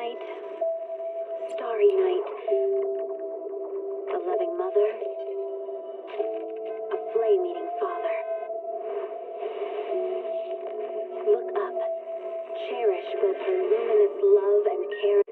night, starry night. A loving mother, a flame-eating father. Look up, cherish both her luminous love and care.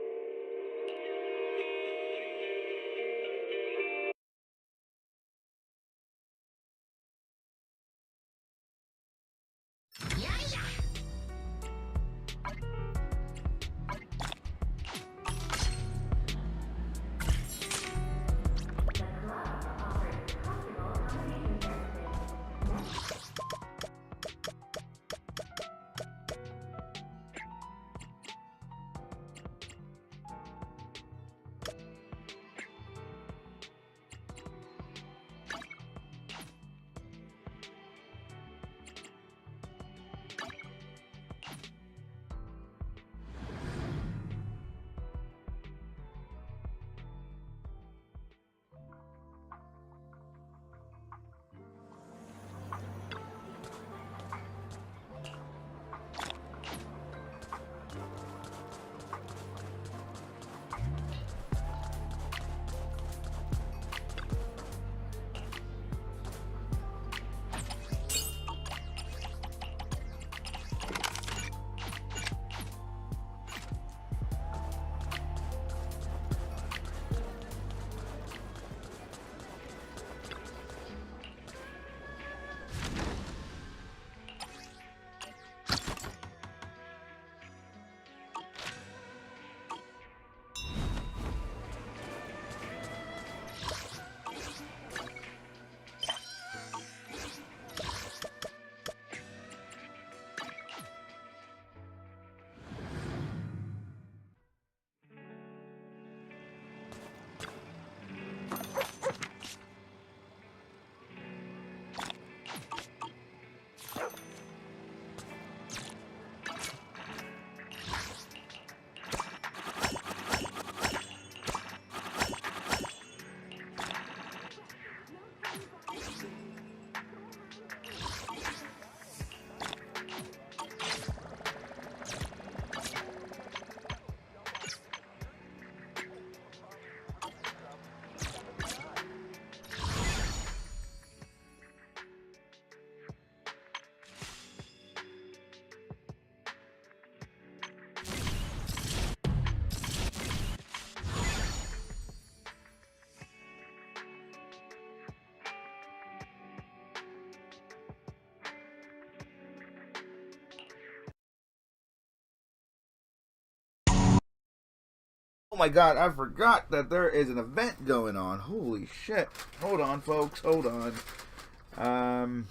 Oh my god, I forgot that there is an event going on. Holy shit. Hold on, folks. Hold on.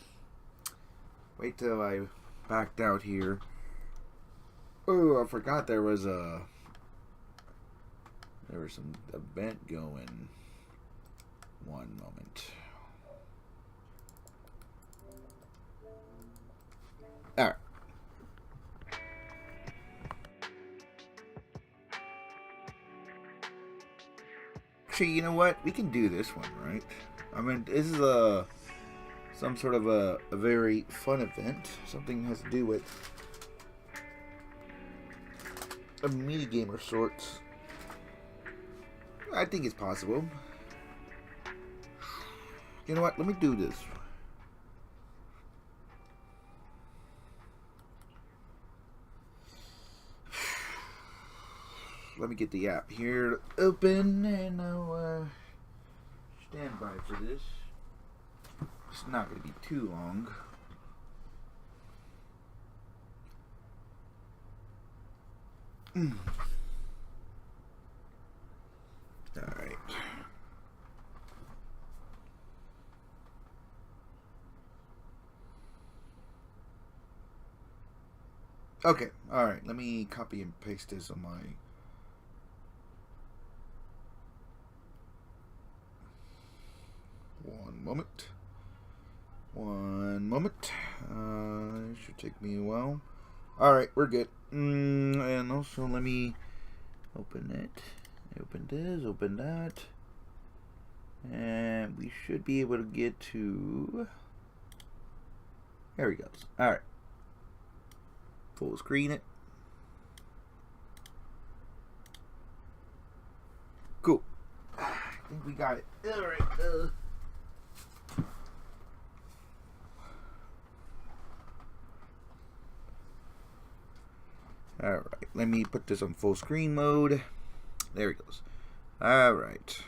Wait till I backed out here. Oh, I forgot there was some event going. One moment. Alright. Actually, you know what? We can do this one, right? I mean, this is some sort of a very fun event. Something has to do with a mini game of sorts. I think it's possible. You know what? Let me do this. Let me get the app here open, and I'll stand by for this. It's not going to be too long. Alright. Okay, alright. Let me copy and paste this on my... One moment. It should take me a while. Alright, we're good. And also, let me open it. Open this, open that. And we should be able to get to... There he goes. Alright. Full screen it. Cool. I think we got it. Alright. Alright, let me put this on full screen mode. There it goes. Alright.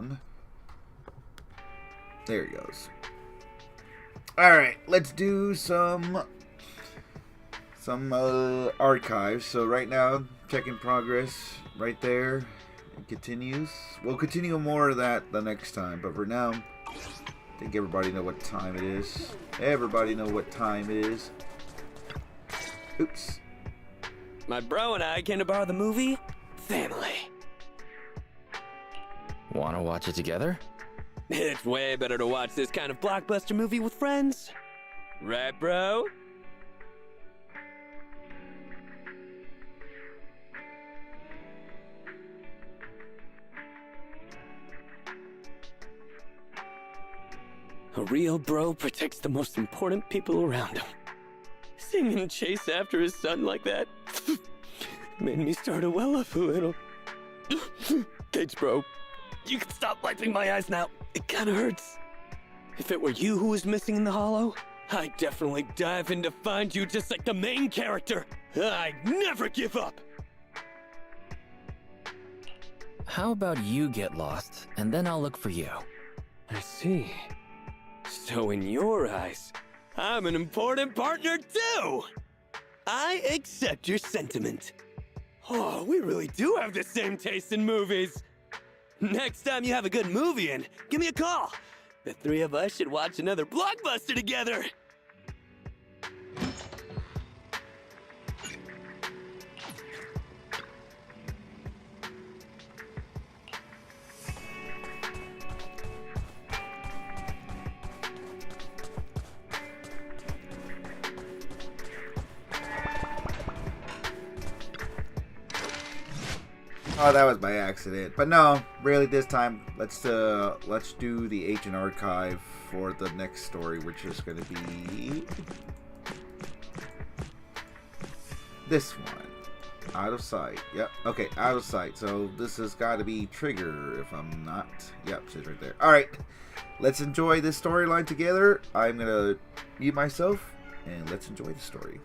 one. There he goes. Alright, let's do some archives. So right now, check in progress right there. It continues. We'll continue more of that the next time, but for now, I think everybody know what time it is. Everybody know what time it is. Oops. My bro and I came to borrow the movie Family. Wanna watch it together? It's way better to watch this kind of blockbuster movie with friends. Right, bro? A real bro protects the most important people around him. Sing and chase after his son like that made me start to well up a little. Thanks, bro. You can stop wiping my eyes now. It kinda hurts. If it were you who was missing in the hollow, I'd definitely dive in to find you just like the main character. I'd never give up. How about you get lost, and then I'll look for you? I see. So in your eyes, I'm an important partner too. I accept your sentiment. Oh, we really do have the same taste in movies. Next time you have a good movie in, give me a call. The three of us should watch another blockbuster together. Oh, that was by accident. But no, really this time, let's do the Agent Archive for the next story, which is going to be this one. Out of sight. Yep. Okay, out of sight. So this has got to be Trigger, if I'm not. Yep, she's right there. All right, let's enjoy this storyline together. I'm gonna mute myself, and let's enjoy the story.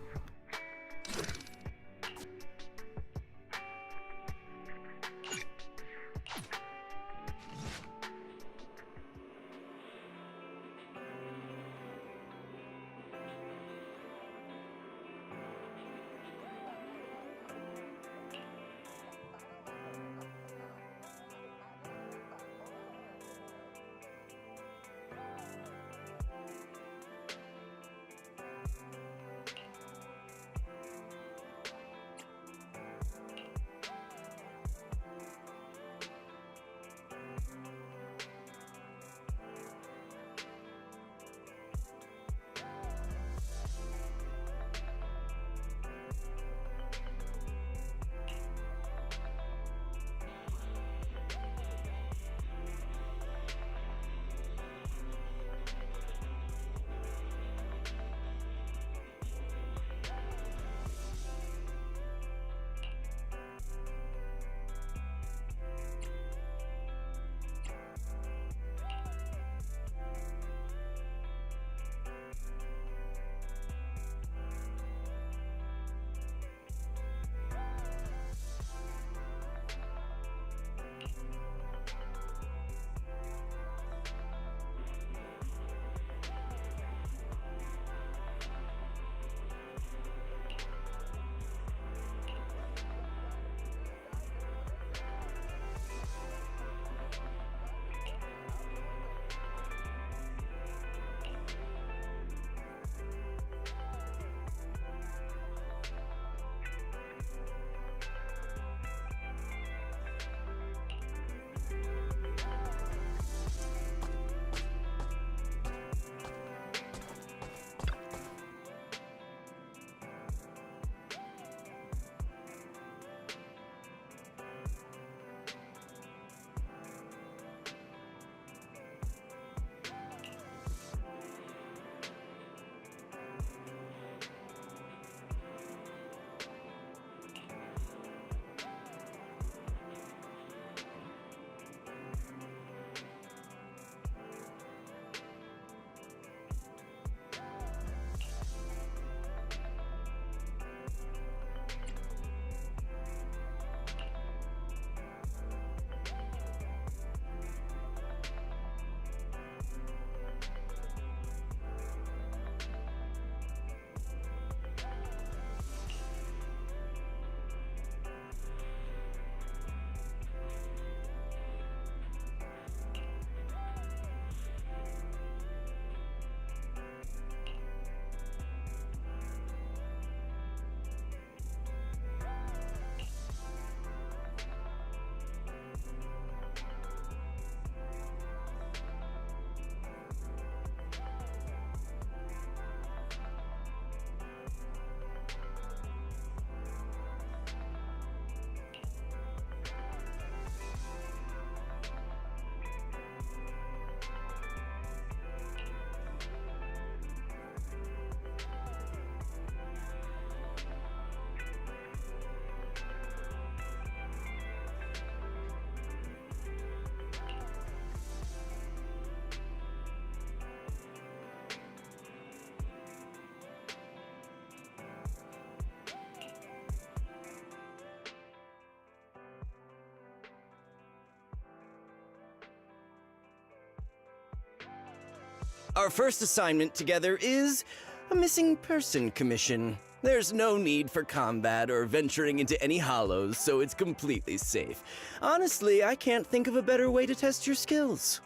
Our first assignment together is a missing person commission. There's no need for combat or venturing into any hollows, so it's completely safe. Honestly, I can't think of a better way to test your skills.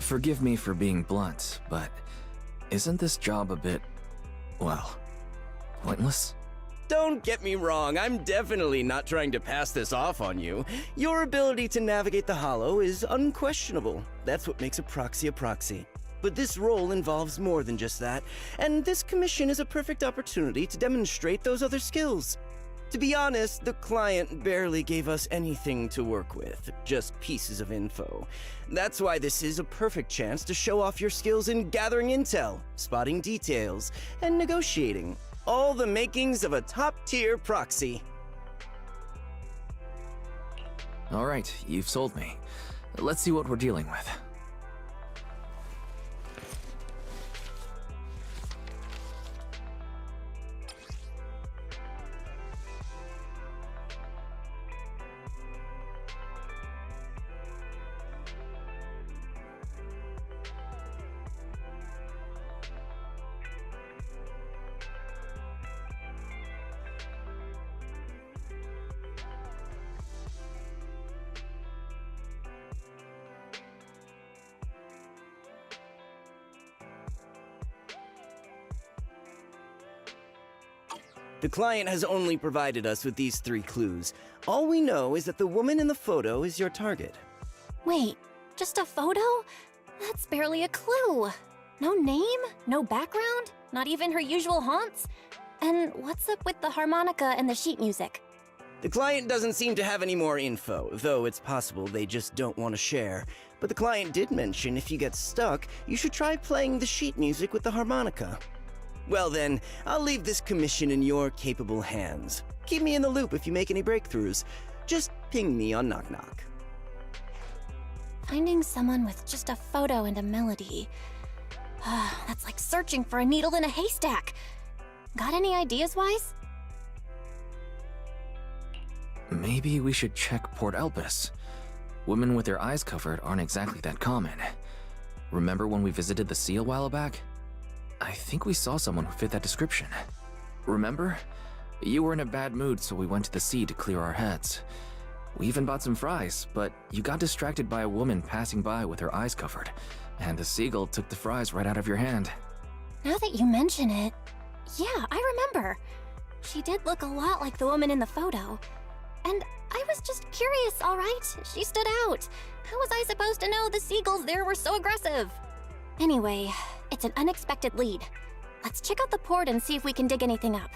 Forgive me for being blunt, but isn't this job a bit, well, pointless? Don't get me wrong, I'm definitely not trying to pass this off on you. Your ability to navigate the hollow is unquestionable. That's what makes a proxy. But this role involves more than just that, and this commission is a perfect opportunity to demonstrate those other skills. To be honest, the client barely gave us anything to work with, just pieces of info. That's why this is a perfect chance to show off your skills in gathering intel, spotting details, and negotiating. All the makings of a top-tier proxy. All right, you've sold me. Let's see what we're dealing with. The client has only provided us with these 3 clues. All we know is that the woman in the photo is your target. Wait, just a photo? That's barely a clue. No name? No background? Not even her usual haunts? And what's up with the harmonica and the sheet music? The client doesn't seem to have any more info, though it's possible they just don't want to share. But the client did mention if you get stuck, you should try playing the sheet music with the harmonica. Well then, I'll leave this commission in your capable hands. Keep me in the loop if you make any breakthroughs. Just ping me on Knock Knock. Finding someone with just a photo and a melody. That's like searching for a needle in a haystack. Got any ideas, Wise? Maybe we should check Port Elpis. Women with their eyes covered aren't exactly that common. Remember when we visited the sea a while back? I think we saw someone who fit that description. Remember? You were in a bad mood, so we went to the sea to clear our heads. We even bought some fries, but you got distracted by a woman passing by with her eyes covered, and the seagull took the fries right out of your hand. Now that you mention it, yeah, I remember. She did look a lot like the woman in the photo. And I was just curious, all right? She stood out. How was I supposed to know the seagulls there were so aggressive? Anyway, it's an unexpected lead. Let's check out the port and see if we can dig anything up.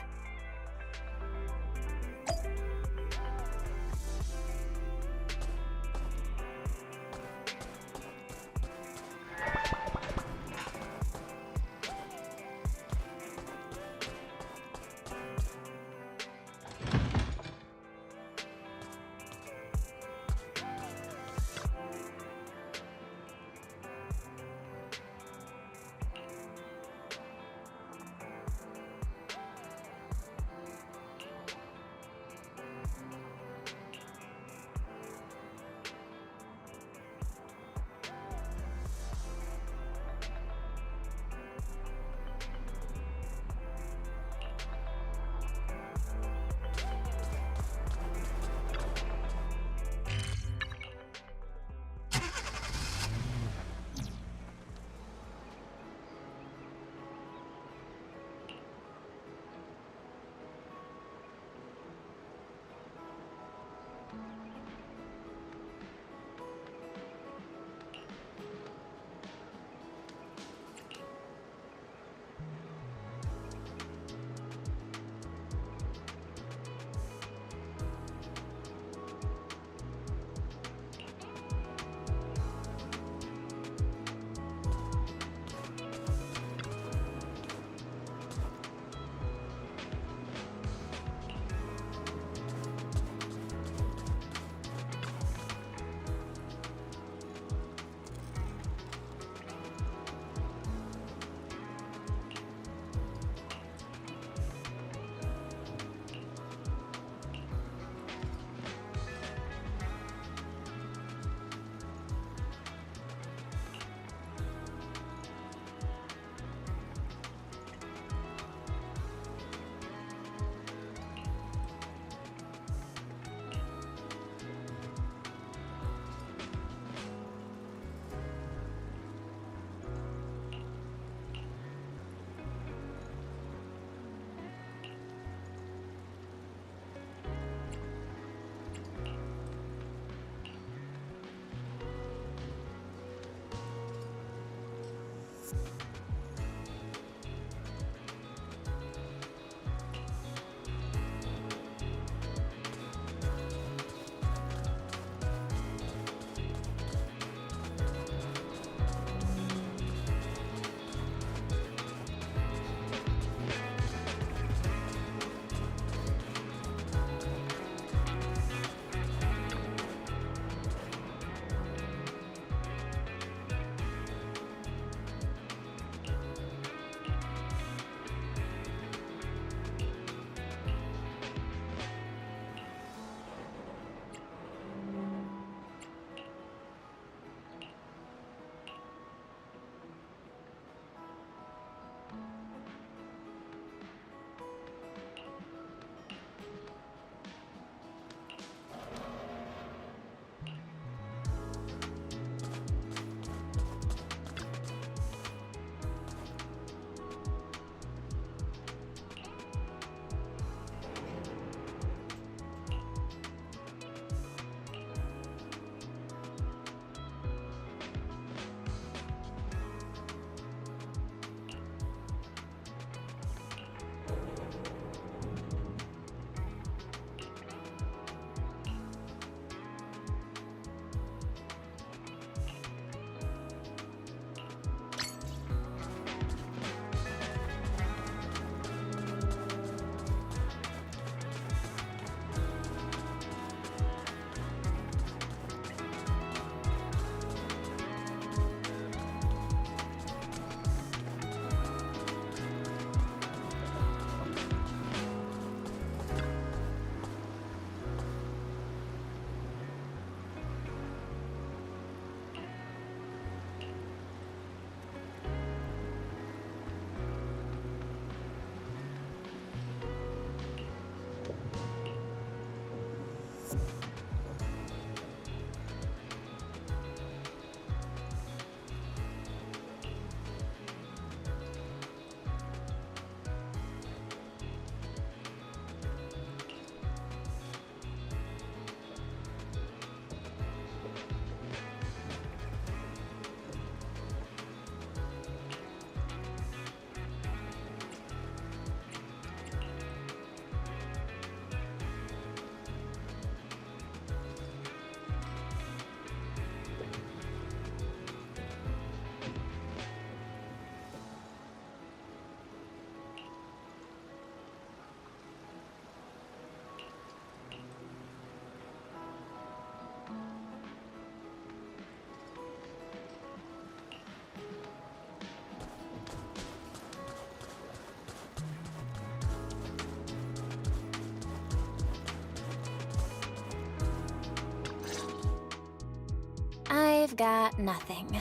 I've got nothing.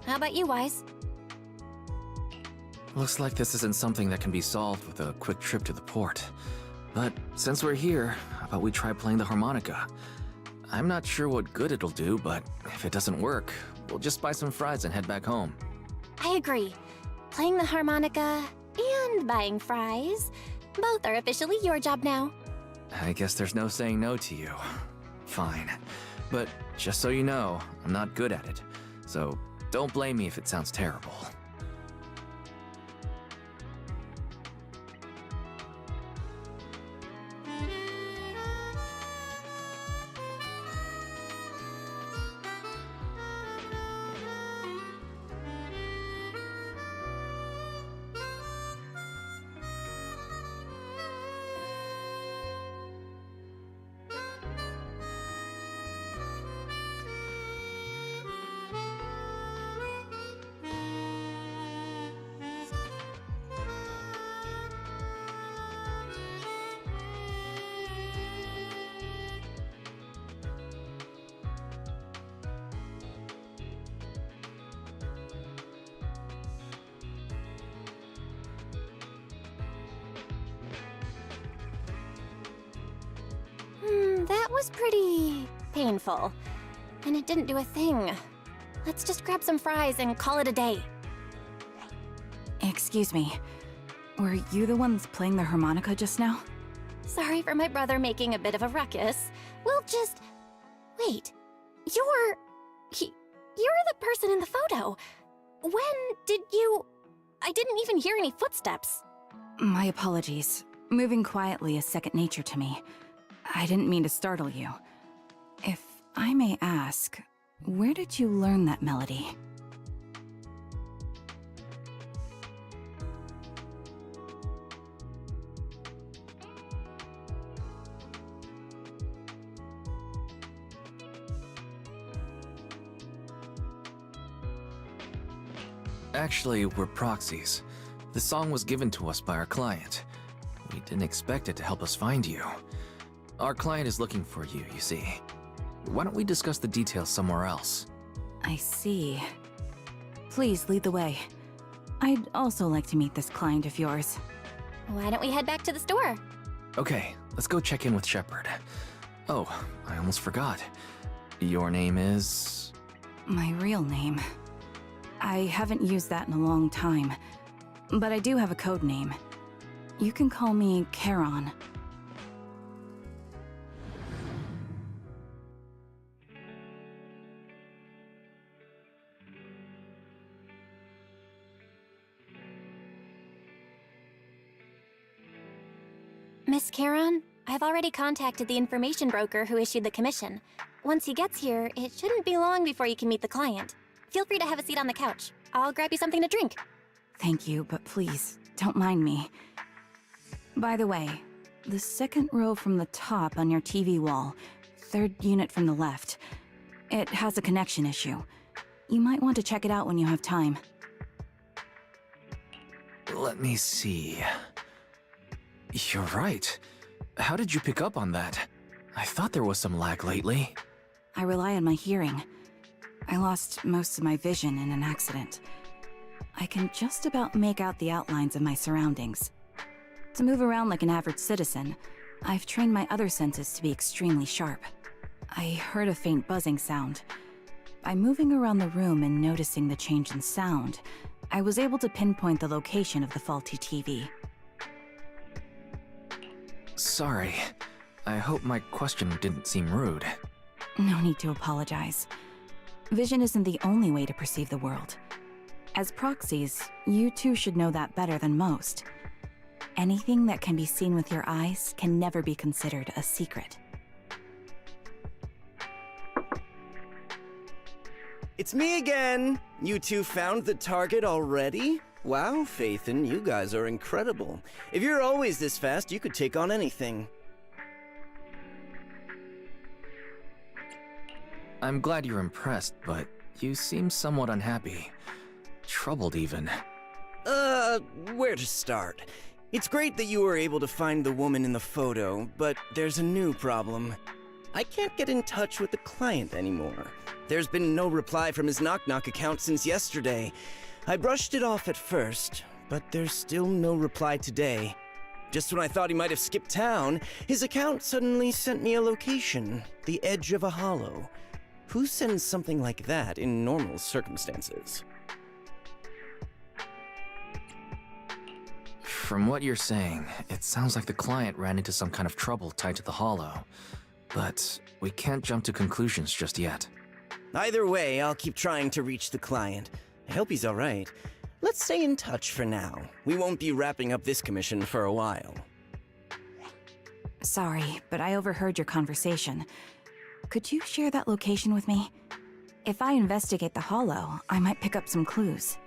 How about you, Wise? Looks like this isn't something that can be solved with a quick trip to the port. But since we're here, how about we try playing the harmonica? I'm not sure what good it'll do, but if it doesn't work, we'll just buy some fries and head back home. I agree. Playing the harmonica and buying fries, both are officially your job now. I guess there's no saying no to you. Fine. But just so you know, I'm not good at it. So don't blame me if it sounds terrible. That was pretty painful. And it didn't do a thing. Let's just grab some fries and call it a day. Excuse me. Were you the ones playing the harmonica just now? Sorry for my brother making a bit of a ruckus. We'll just... Wait. You're the person in the photo. When did you... I didn't even hear any footsteps. My apologies. Moving quietly is second nature to me. I didn't mean to startle you. If I may ask, where did you learn that melody? Actually, we're proxies. The song was given to us by our client. We didn't expect it to help us find you. Our client is looking for you, you see. Why don't we discuss the details somewhere else? I see. Please lead the way. I'd also like to meet this client of yours. Why don't we head back to the store? Okay, let's go check in with Shepard. Oh, I almost forgot. Your name is... My real name. I haven't used that in a long time, but I do have a code name. You can call me Charon. Miss Charon, I've already contacted the information broker who issued the commission. Once he gets here, it shouldn't be long before you can meet the client. Feel free to have a seat on the couch. I'll grab you something to drink. Thank you, but please, don't mind me. By the way, the second row from the top on your TV wall, third unit from the left, it has a connection issue. You might want to check it out when you have time. Let me see... You're right. How did you pick up on that? I thought there was some lag lately. I rely on my hearing. I lost most of my vision in an accident. I can just about make out the outlines of my surroundings. To move around like an average citizen, I've trained my other senses to be extremely sharp. I heard a faint buzzing sound. By moving around the room and noticing the change in sound, I was able to pinpoint the location of the faulty TV. Sorry. I hope my question didn't seem rude. No need to apologize. Vision isn't the only way to perceive the world. As proxies, you too should know that better than most. Anything that can be seen with your eyes can never be considered a secret. It's me again! You two found the target already? Wow, Phaethon, you guys are incredible. If you're always this fast, you could take on anything. I'm glad you're impressed, but you seem somewhat unhappy. Troubled, even. Where to start? It's great that you were able to find the woman in the photo, but there's a new problem. I can't get in touch with the client anymore. There's been no reply from his knock-knock account since yesterday. I brushed it off at first, but there's still no reply today. Just when I thought he might have skipped town, his account suddenly sent me a location, the edge of a hollow. Who sends something like that in normal circumstances? From what you're saying, it sounds like the client ran into some kind of trouble tied to the hollow. But we can't jump to conclusions just yet. Either way, I'll keep trying to reach the client. I hope he's alright. Let's stay in touch for now. We won't be wrapping up this commission for a while. Sorry, but I overheard your conversation. Could you share that location with me? If I investigate the hollow, I might pick up some clues.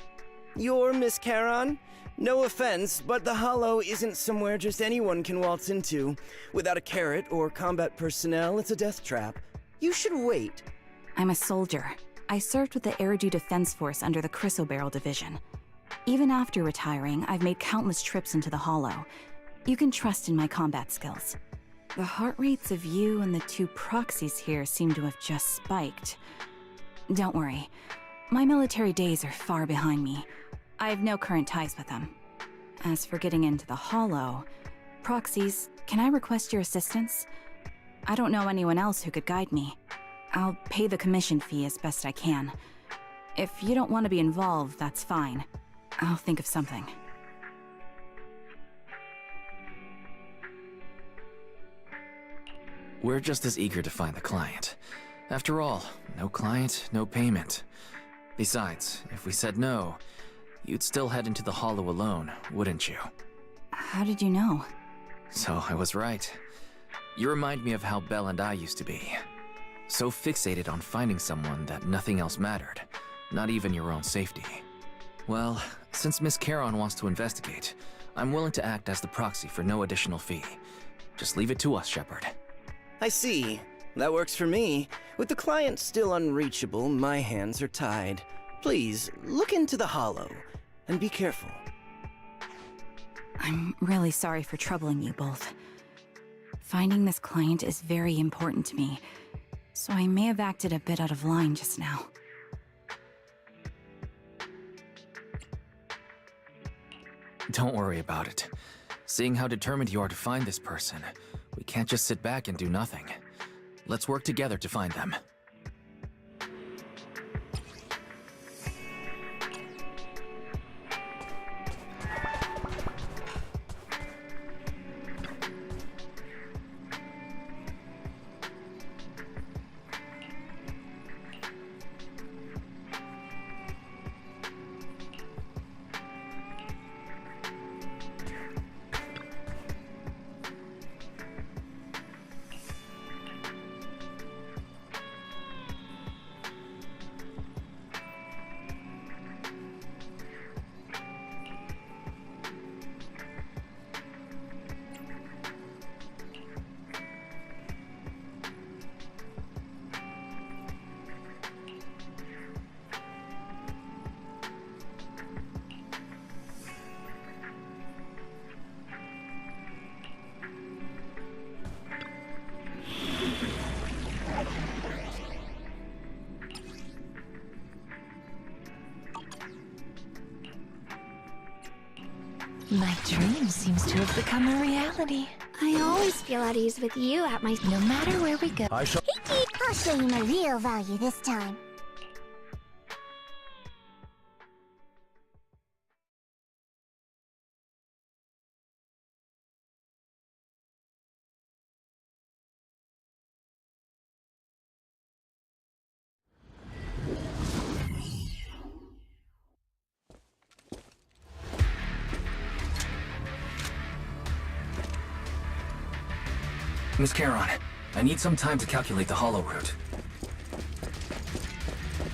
You're Miss Charon? No offense, but the hollow isn't somewhere just anyone can waltz into. Without a carrot or combat personnel, it's a death trap. You should wait. I'm a soldier. I served with the Eridu Defense Force under the Chrysoberyl Division. Even after retiring, I've made countless trips into the hollow. You can trust in my combat skills. The heart rates of you and the two proxies here seem to have just spiked. Don't worry. My military days are far behind me. I have no current ties with them. As for getting into the hollow, proxies, can I request your assistance? I don't know anyone else who could guide me. I'll pay the commission fee as best I can. If you don't want to be involved, that's fine. I'll think of something. We're just as eager to find the client. After all, no client, no payment. Besides, if we said no, you'd still head into the hollow alone, wouldn't you? How did you know? So I was right. You remind me of how Belle and I used to be. So fixated on finding someone that nothing else mattered, not even your own safety. Well, since Miss Charon wants to investigate, I'm willing to act as the proxy for no additional fee. Just leave it to us, Shepard. I see. That works for me. With the client still unreachable, my hands are tied. Please, look into the hollow, and be careful. I'm really sorry for troubling you both. Finding this client is very important to me, so I may have acted a bit out of line just now. Don't worry about it. Seeing how determined you are to find this person, we can't just sit back and do nothing. Let's work together to find them. My dream seems to have become a reality. I always feel at ease with you at my... No matter where we go. I'll show you my real value this time. Miss Charon, I need some time to calculate the hollow route.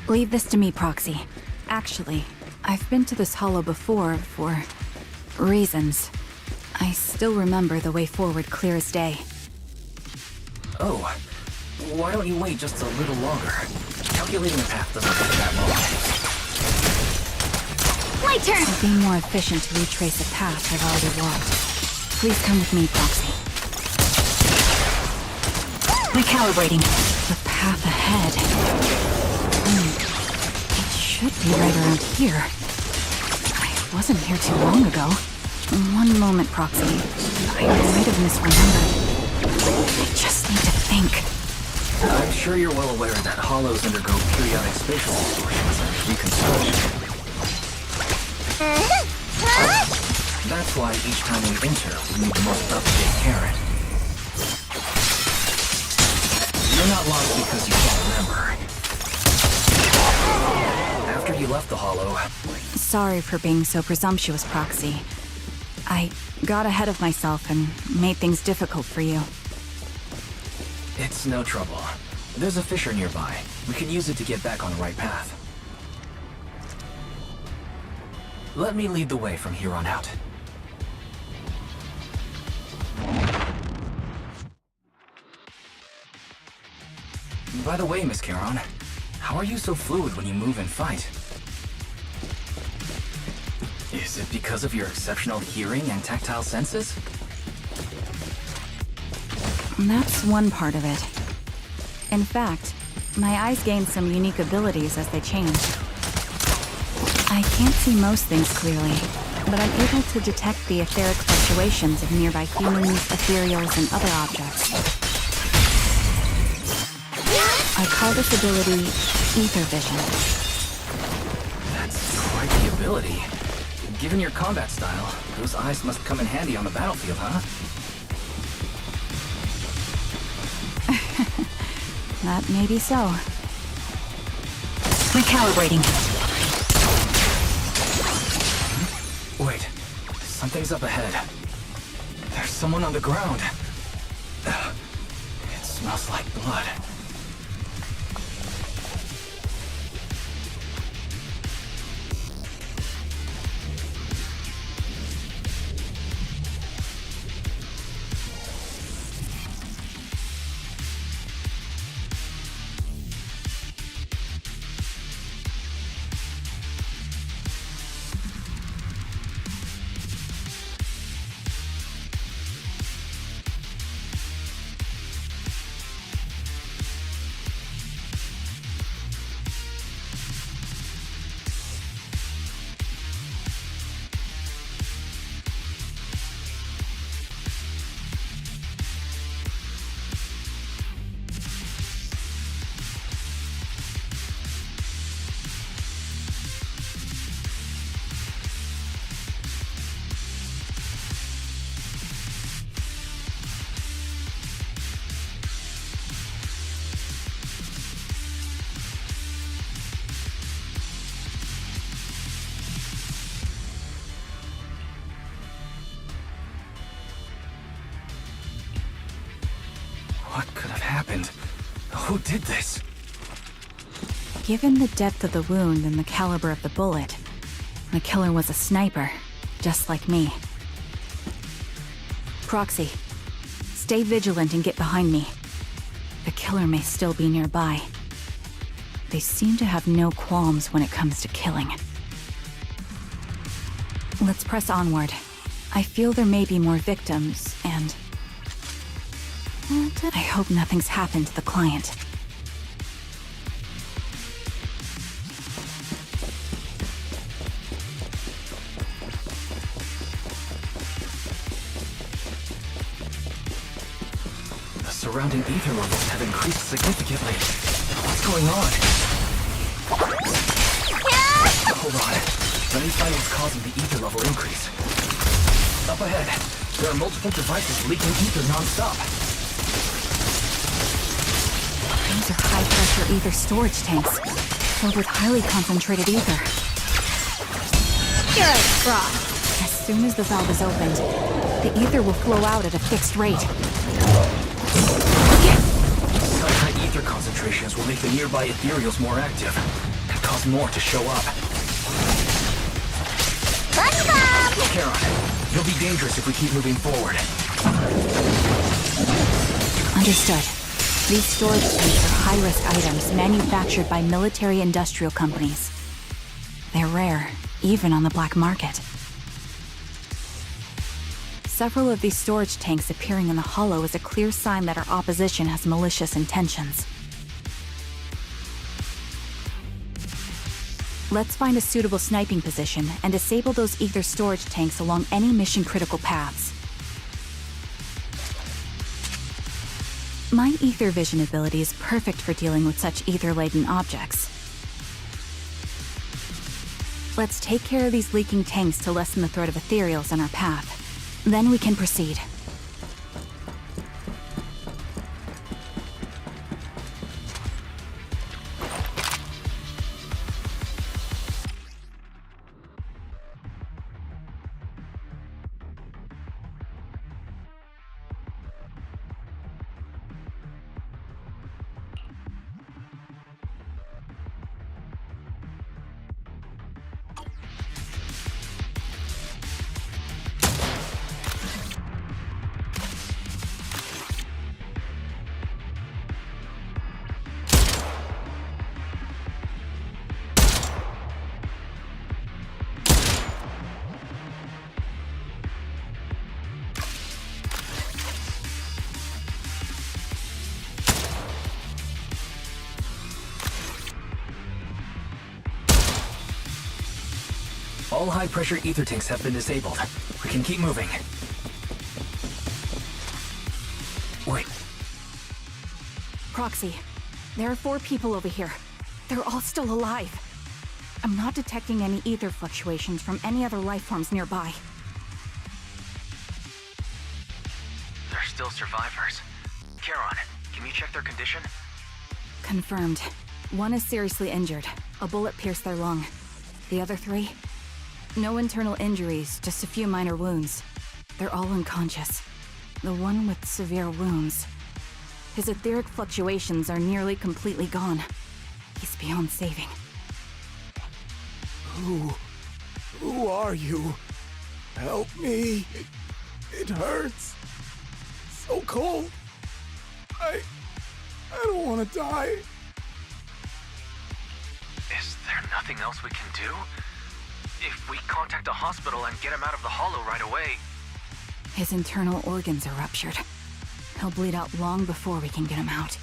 Leave this to me, Proxy. Actually, I've been to this hollow before for... reasons. I still remember the way forward clear as day. Oh, why don't you wait just a little longer? Calculating the path doesn't take that long. My turn! It'll be more efficient to retrace a path I've already walked. Please come with me, Proxy. Recalibrating. The path ahead. should be right around here. I wasn't here too long ago. One moment, Proxy. I might have misremembered. I just need to think. I'm sure you're well aware that hollows undergo periodic spatial distortions and reconstruction. That's why each time we enter, we need the most up-to-date carrot. You're not lost because you can't remember. After you left the hollow... Sorry for being so presumptuous, Proxy. I got ahead of myself and made things difficult for you. It's no trouble. There's a fissure nearby. We can use it to get back on the right path. Let me lead the way from here on out. By the way, Miss Charon, how are you so fluid when you move and fight? Is it because of your exceptional hearing and tactile senses? That's one part of it. In fact, my eyes gain some unique abilities as they change. I can't see most things clearly, but I'm able to detect the etheric fluctuations of nearby humans, ethereals, and other objects. I call this ability ether vision. That's quite the ability. Given your combat style, those eyes must come in handy on the battlefield, huh? That may be so. Recalibrating. Wait, something's up ahead. There's someone on the ground. It smells like blood. What could have happened? Who did this? Given the depth of the wound and the caliber of the bullet, the killer was a sniper, just like me. Proxy, stay vigilant and get behind me. The killer may still be nearby. They seem to have no qualms when it comes to killing. Let's press onward. I feel there may be more victims, and I hope nothing's happened to the client. The surrounding ether levels have increased significantly. What's going on? Hold on. Let me find what's causing the ether level increase. Up ahead, there are multiple devices leaking ether non-stop. These are high-pressure ether storage tanks, filled with highly concentrated ether. Good fraud. As soon as the valve is opened, the ether will flow out at a fixed rate. Such high ether concentrations will make the nearby ethereals more active, and cause more to show up. Charon, you'll be dangerous if we keep moving forward. Understood. These storage tanks are high-risk items manufactured by military-industrial companies. They're rare, even on the black market. Several of these storage tanks appearing in the hollow is a clear sign that our opposition has malicious intentions. Let's find a suitable sniping position and disable those ether storage tanks along any mission-critical paths. My ether vision ability is perfect for dealing with such ether-laden objects. Let's take care of these leaking tanks to lessen the threat of ethereals on our path. Then we can proceed. All high-pressure ether tanks have been disabled. We can keep moving. Wait. Proxy, there are 4 people over here. They're all still alive. I'm not detecting any ether fluctuations from any other life forms nearby. They're still survivors. Charon, can you check their condition? Confirmed. 1 is seriously injured. A bullet pierced their lung. The other 3? No internal injuries, just a few minor wounds. They're all unconscious. The one with severe wounds. His etheric fluctuations are nearly completely gone. He's beyond saving. Who are you? Help me. It hurts. So cold. I don't want to die. Is there nothing else we can do? If we contact a hospital and get him out of the hollow right away... His internal organs are ruptured. He'll bleed out long before we can get him out.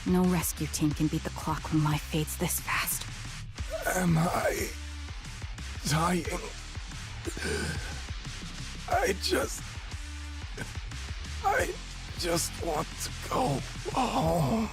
No rescue team can beat the clock when life fades this fast. Am I dying? I just want to go home.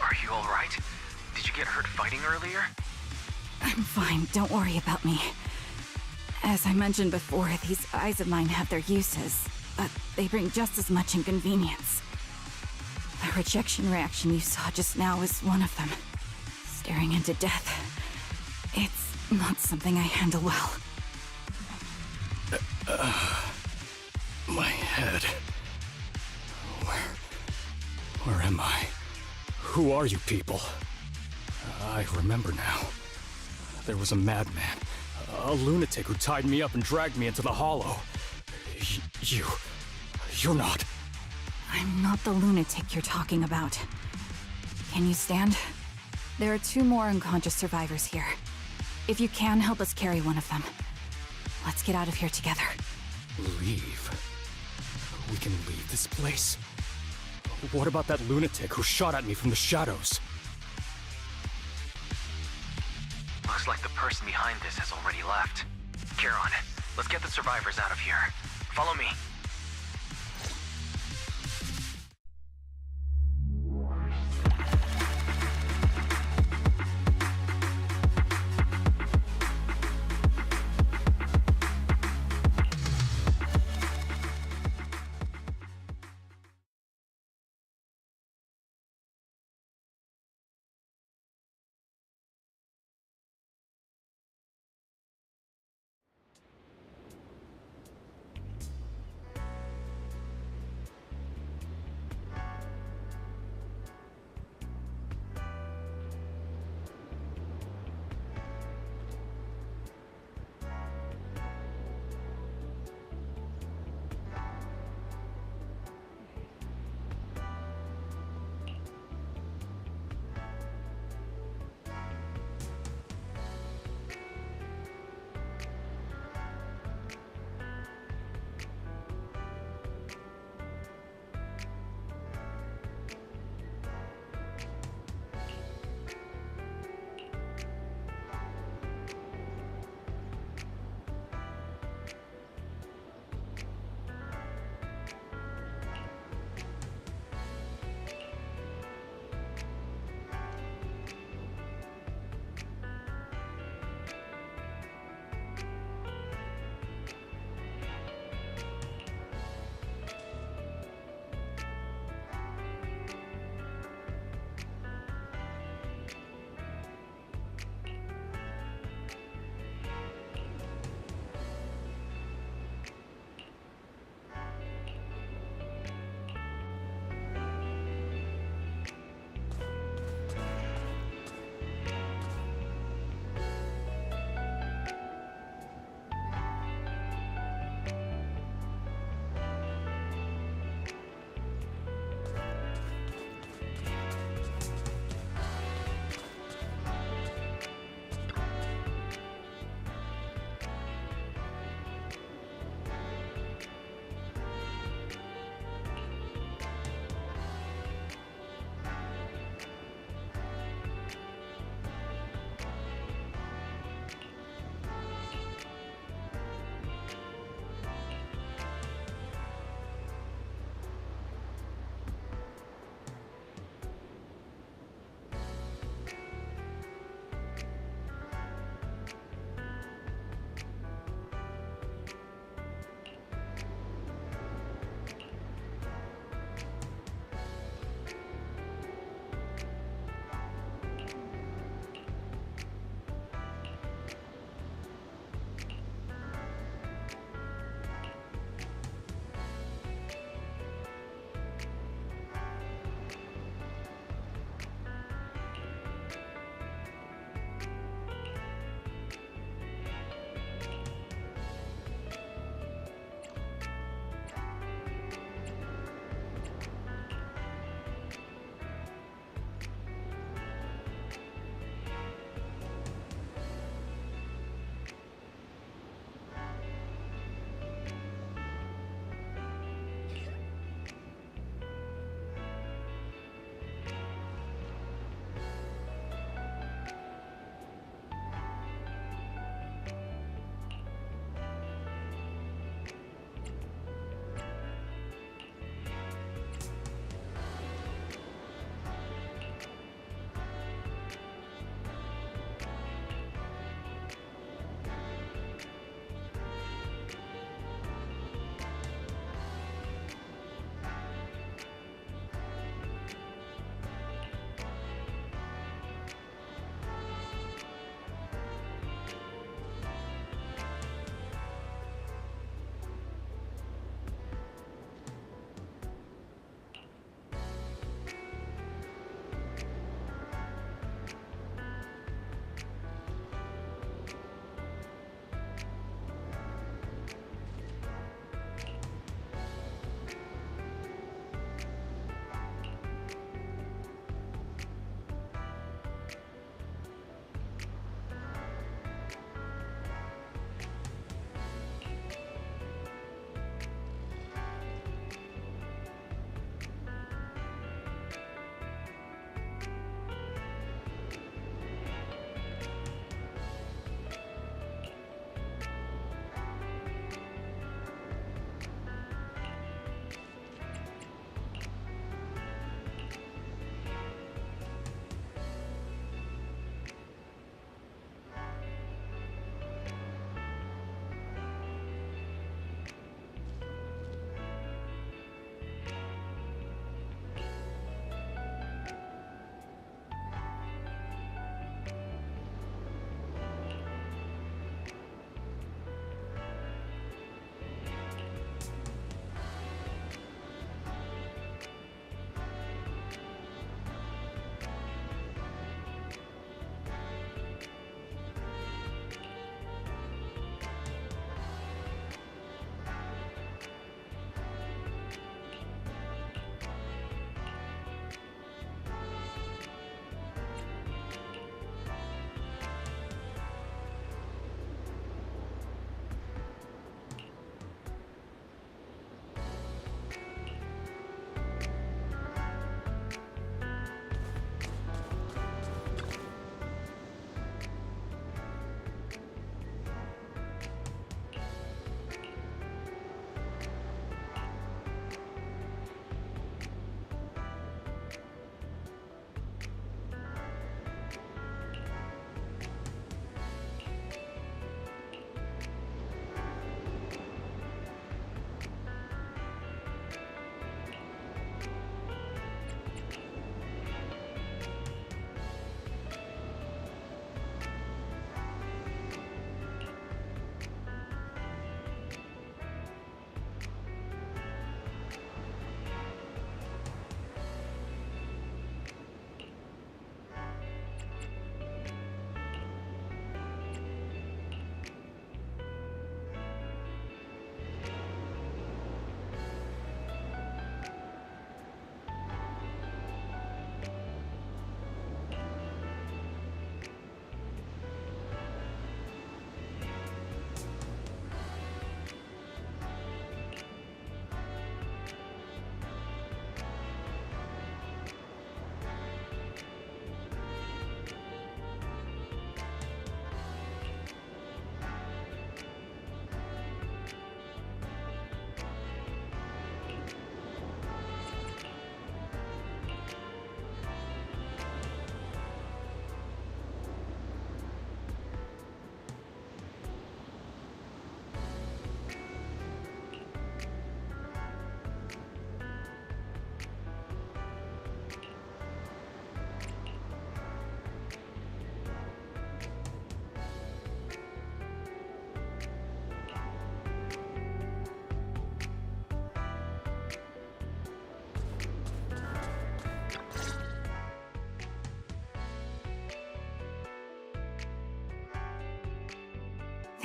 Are you alright? Did you get hurt fighting earlier? I'm fine, don't worry about me. As I mentioned before, these eyes of mine have their uses, but they bring just as much inconvenience. The rejection reaction you saw just now is one of them. Staring into death. It's not something I handle well. My head. Where am I? Who are you people? I remember now. There was a madman, a lunatic who tied me up and dragged me into the hollow. You're not... I'm not the lunatic you're talking about. Can you stand? There are 2 more unconscious survivors here. If you can, help us carry one of them. Let's get out of here together. Leave? We can leave this place? What about that lunatic who shot at me from the shadows? Looks like the person behind this has already left. Charon, let's get the survivors out of here. Follow me.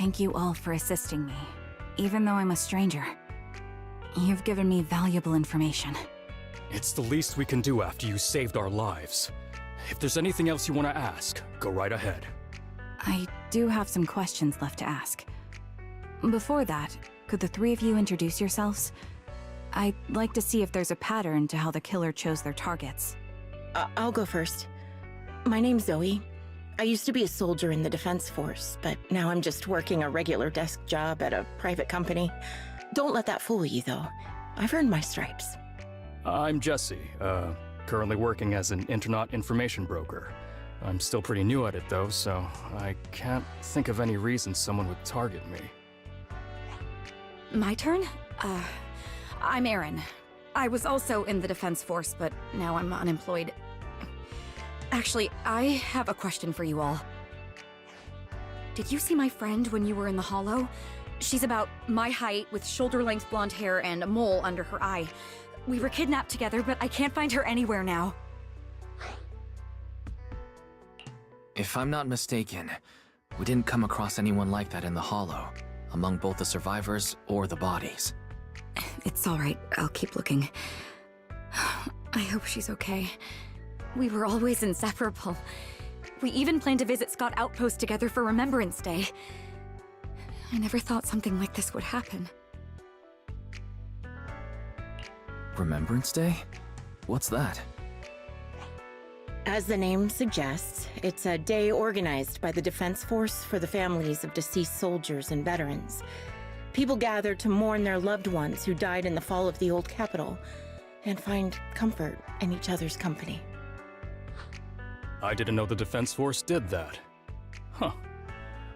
Thank you all for assisting me, even though I'm a stranger. You've given me valuable information. It's the least we can do after you saved our lives. If there's anything else you want to ask, go right ahead. I do have some questions left to ask. Before that, could the three of you introduce yourselves? I'd like to see if there's a pattern to how the killer chose their targets. I'll go first. My name's Zoe. I used to be a soldier in the Defense Force, but now I'm just working a regular desk job at a private company. Don't let that fool you, though. I've earned my stripes. I'm Jesse, currently working as an Internaut information broker. I'm still pretty new at it, though, so I can't think of any reason someone would target me. My turn? I'm Erin. I was also in the Defense Force, but now I'm unemployed. Actually, I have a question for you all. Did you see my friend when you were in the Hollow? She's about my height, with shoulder-length blonde hair and a mole under her eye. We were kidnapped together, but I can't find her anywhere now. If I'm not mistaken, we didn't come across anyone like that in the Hollow, among both the survivors or the bodies. It's all right. I'll keep looking. I hope she's okay. We were always inseparable. We even planned to visit Scott Outpost together for Remembrance Day. I never thought something like this would happen. Remembrance Day? What's that? As the name suggests, it's a day organized by the Defense Force for the families of deceased soldiers and veterans. People gather to mourn their loved ones who died in the fall of the old capital and find comfort in each other's company. I didn't know the Defense Force did that. Huh.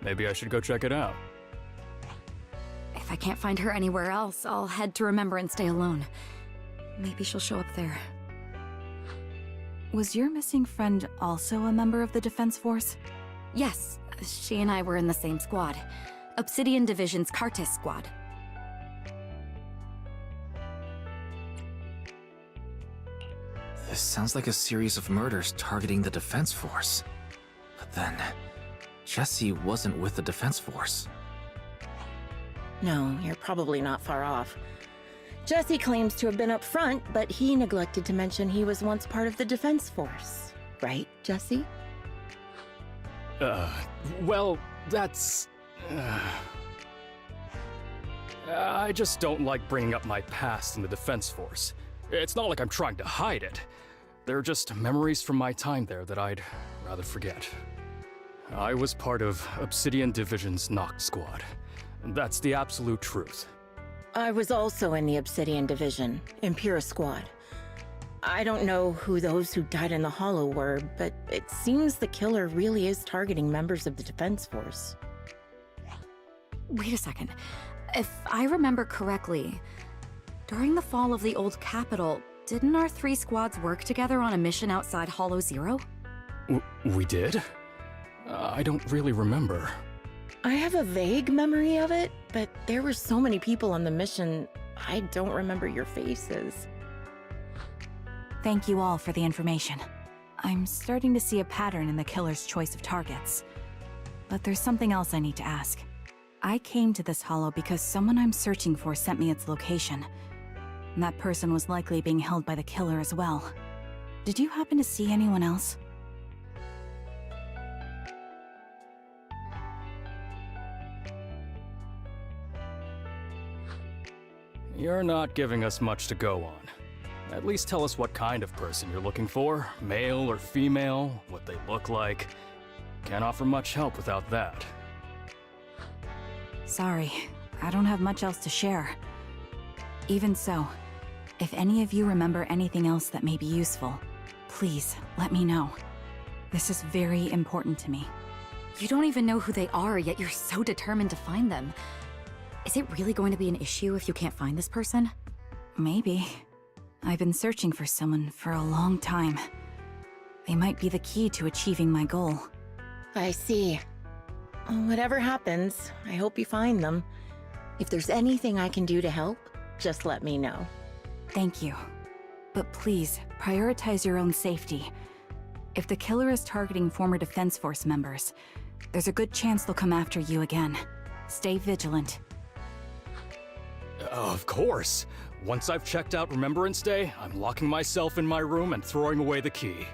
Maybe I should go check it out. If I can't find her anywhere else, I'll head to Remembrance Day alone. Maybe she'll show up there. Was your missing friend also a member of the Defense Force? Yes, she and I were in the same squad. Obsidian Division's Cartis squad. This sounds like a series of murders targeting the Defense Force. But then, Jesse wasn't with the Defense Force. No, you're probably not far off. Jesse claims to have been up front, but he neglected to mention he was once part of the Defense Force. Right, Jesse? Well, that's... I just don't like bringing up my past in the Defense Force. It's not like I'm trying to hide it. They're just memories from my time there that I'd rather forget. I was part of Obsidian Division's Noct Squad. That's the absolute truth. I was also in the Obsidian Division, Impera Squad. I don't know who those who died in the Hollow were, but it seems the killer really is targeting members of the Defense Force. Wait a second. If I remember correctly, during the fall of the old capital, didn't our three squads work together on a mission outside Hollow Zero? We did? I don't really remember. I have a vague memory of it, but there were so many people on the mission, I don't remember your faces. Thank you all for the information. I'm starting to see a pattern in the killer's choice of targets. But there's something else I need to ask. I came to this hollow because someone I'm searching for sent me its location. And that person was likely being held by the killer as well. Did you happen to see anyone else? You're not giving us much to go on. At least tell us what kind of person you're looking for, male or female, what they look like. Can't offer much help without that. Sorry, I don't have much else to share. Even so, if any of you remember anything else that may be useful, please let me know. This is very important to me. You don't even know who they are, yet you're so determined to find them. Is it really going to be an issue if you can't find this person? Maybe. I've been searching for someone for a long time. They might be the key to achieving my goal. I see. Whatever happens, I hope you find them. If there's anything I can do to help, just let me know. Thank you. But please, prioritize your own safety. If the killer is targeting former Defense Force members, there's a good chance they'll come after you again. Stay vigilant. Of course. Once I've checked out Remembrance Day, I'm locking myself in my room and throwing away the key.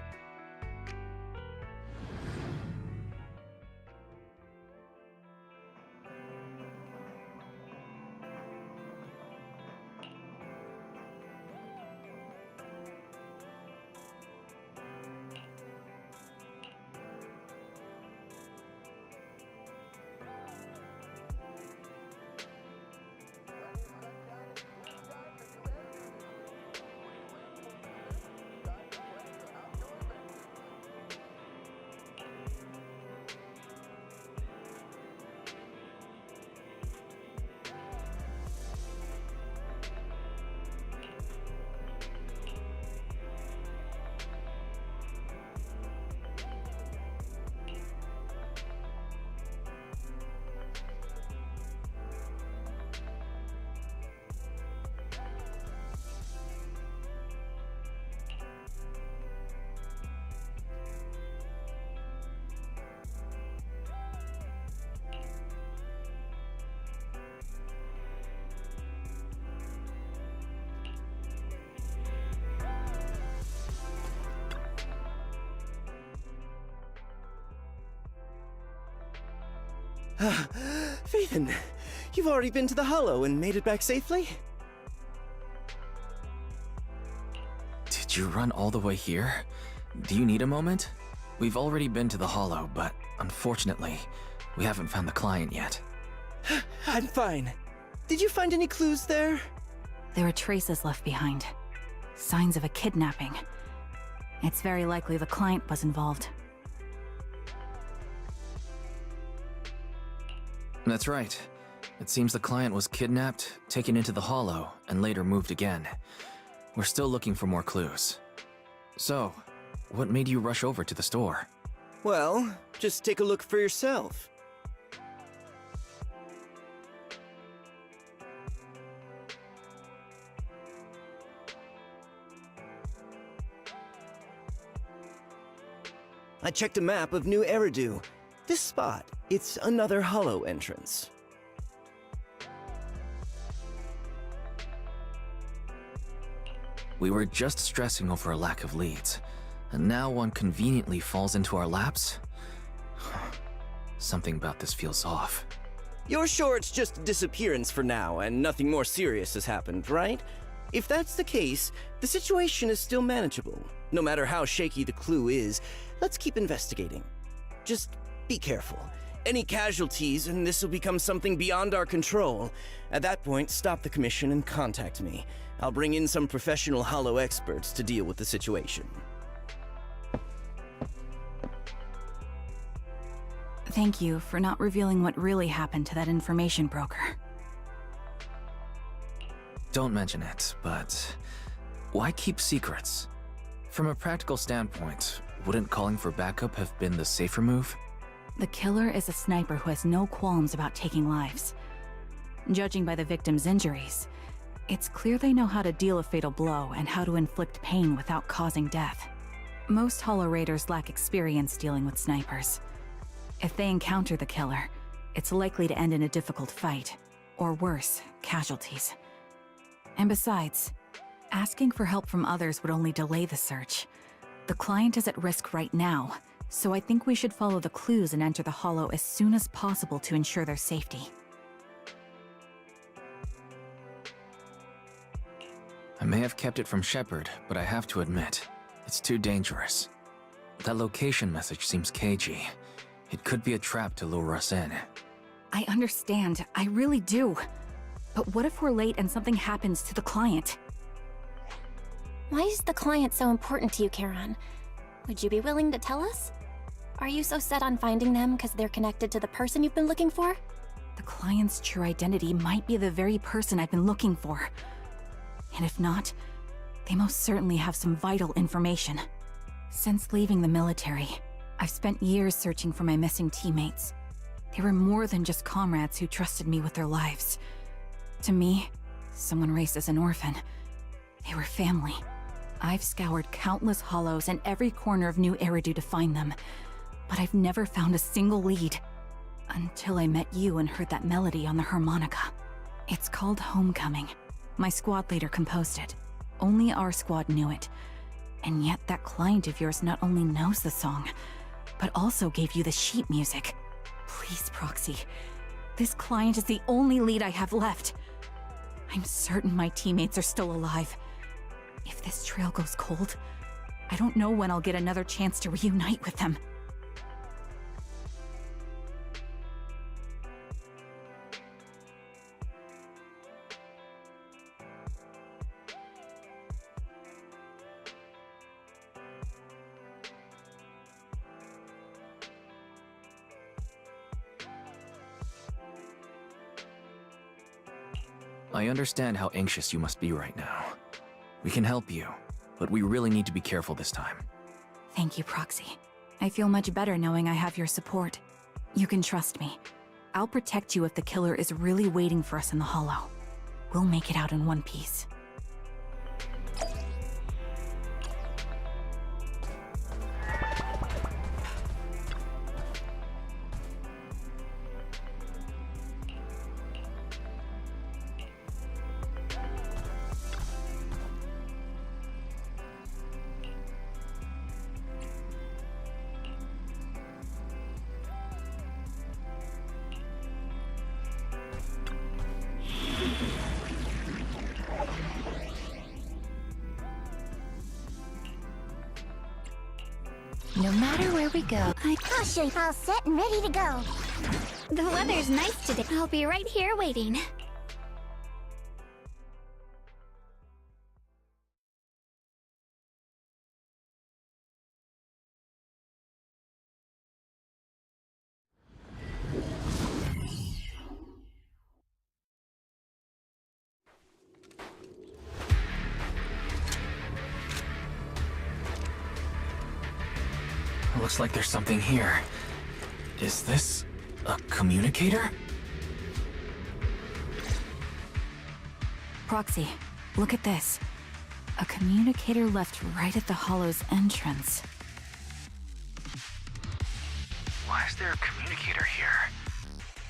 Phaethon, you've already been to the Hollow and made it back safely? Did you run all the way here? Do you need a moment? We've already been to the Hollow, but unfortunately, we haven't found the client yet. I'm fine. Did you find any clues there? There are traces left behind. Signs of a kidnapping. It's very likely the client was involved. That's right. It seems the client was kidnapped, taken into the Hollow, and later moved again. We're still looking for more clues. So, what made you rush over to the store? Well, just take a look for yourself. I checked a map of New Eridu. This spot, it's another Hollow entrance. We were just stressing over a lack of leads, and now one conveniently falls into our laps? Something about this feels off. You're sure it's just a disappearance for now and nothing more serious has happened, right? If that's the case, the situation is still manageable. No matter how shaky the clue is, let's keep investigating. Just be careful. Any casualties and this will become something beyond our control. At that point, stop the commission and contact me. I'll bring in some professional Hollow experts to deal with the situation. Thank you for not revealing what really happened to that information broker. Don't mention it, but why keep secrets? From a practical standpoint, wouldn't calling for backup have been the safer move? The killer is a sniper who has no qualms about taking lives. Judging by the victim's injuries, it's clear they know how to deal a fatal blow and how to inflict pain without causing death. Most Hollow Raiders lack experience dealing with snipers. If they encounter the killer, it's likely to end in a difficult fight, or worse, casualties. And besides, asking for help from others would only delay the search. The client is at risk right now, so I think we should follow the clues and enter the Hollow as soon as possible to ensure their safety. I may have kept it from Shepard, but I have to admit, it's too dangerous. That location message seems cagey. It could be a trap to lure us in. I understand, I really do. But what if we're late and something happens to the client? Why is the client so important to you, Charon? Would you be willing to tell us? Are you so set on finding them because they're connected to the person you've been looking for? The client's true identity might be the very person I've been looking for. And if not, they most certainly have some vital information. Since leaving the military, I've spent years searching for my missing teammates. They were more than just comrades who trusted me with their lives. To me, someone raised as an orphan, they were family. I've scoured countless hollows and every corner of New Eridu to find them, but I've never found a single lead. Until I met you and heard that melody on the harmonica. It's called Homecoming. My squad leader composed it. Only our squad knew it. And yet that client of yours not only knows the song, but also gave you the sheet music. Please, Proxy. This client is the only lead I have left. I'm certain my teammates are still alive. If this trail goes cold, I don't know when I'll get another chance to reunite with them. I understand how anxious you must be right now. We can help you, but we really need to be careful this time. Thank you, Proxy. I feel much better knowing I have your support. You can trust me. I'll protect you if the killer is really waiting for us in the Hollow. We'll make it out in one piece. No matter where we go, I'll show you all set and ready to go. The weather's nice today. I'll be right here waiting. Looks like there's something here. Is this a communicator? Proxy, look at this. A communicator left right at the Hollow's entrance. Why is there a communicator here?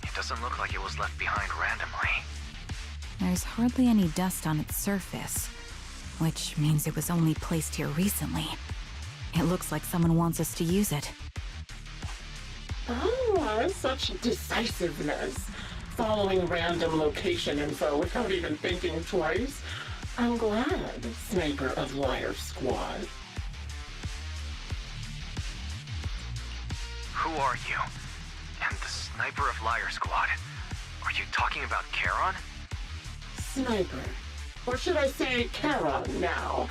It doesn't look like it was left behind randomly. There's hardly any dust on its surface, which means it was only placed here recently. It looks like someone wants us to use it. Oh, such decisiveness. Following random location info without even thinking twice. I'm glad, Sniper of Liar Squad. Who are you? And the Sniper of Liar Squad? Are you talking about Charon? Sniper. Or should I say Charon now?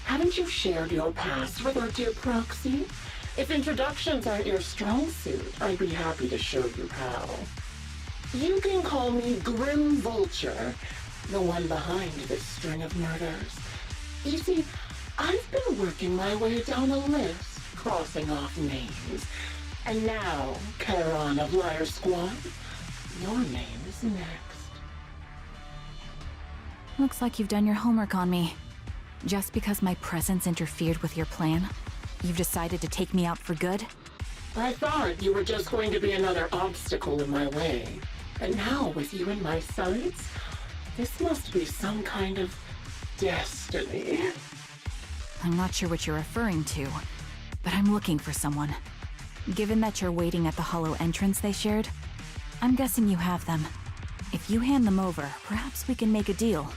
Haven't you shared your past with our dear Proxy? If introductions aren't your strong suit, I'd be happy to show you how. You can call me Grim Vulture, the one behind this string of murders. You see, I've been working my way down a list, crossing off names. And now, Charon of Liar Squad, your name is next. Looks like you've done your homework on me. Just because my presence interfered with your plan, you've decided to take me out for good? I thought you were just going to be another obstacle in my way. And now, with you in my sights, this must be some kind of destiny. I'm not sure what you're referring to, but I'm looking for someone. Given that you're waiting at the Hollow entrance they shared, I'm guessing you have them. If you hand them over, perhaps we can make a deal.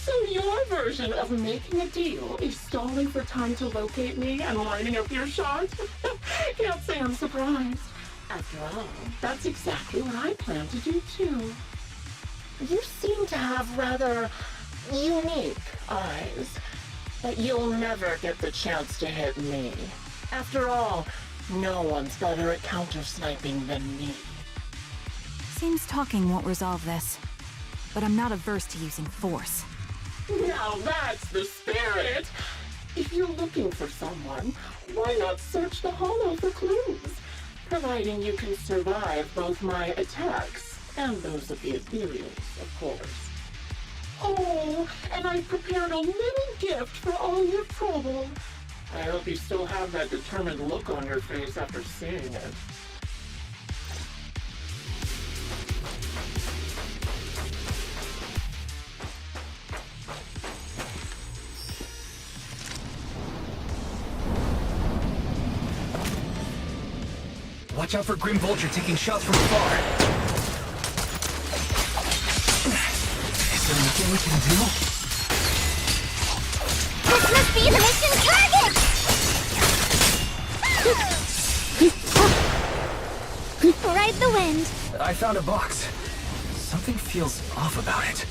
So your version of making a deal is stalling for time to locate me and lining up your shot? Can't say I'm surprised. After all, that's exactly what I plan to do too. You seem to have rather unique eyes, but you'll never get the chance to hit me. After all, no one's better at counter-sniping than me. Seems talking won't resolve this, but I'm not averse to using force. Now that's the spirit! If you're looking for someone, why not search the Hollow for clues? Providing you can survive both my attacks and those of the Ethereals, of course. Oh, and I prepared a little gift for all your trouble. I hope you still have that determined look on your face after seeing it. Watch out for Grim Vulture taking shots from afar. Is there anything we can do? This must be the mission target! Ride the wind. I found a box. Something feels off about it.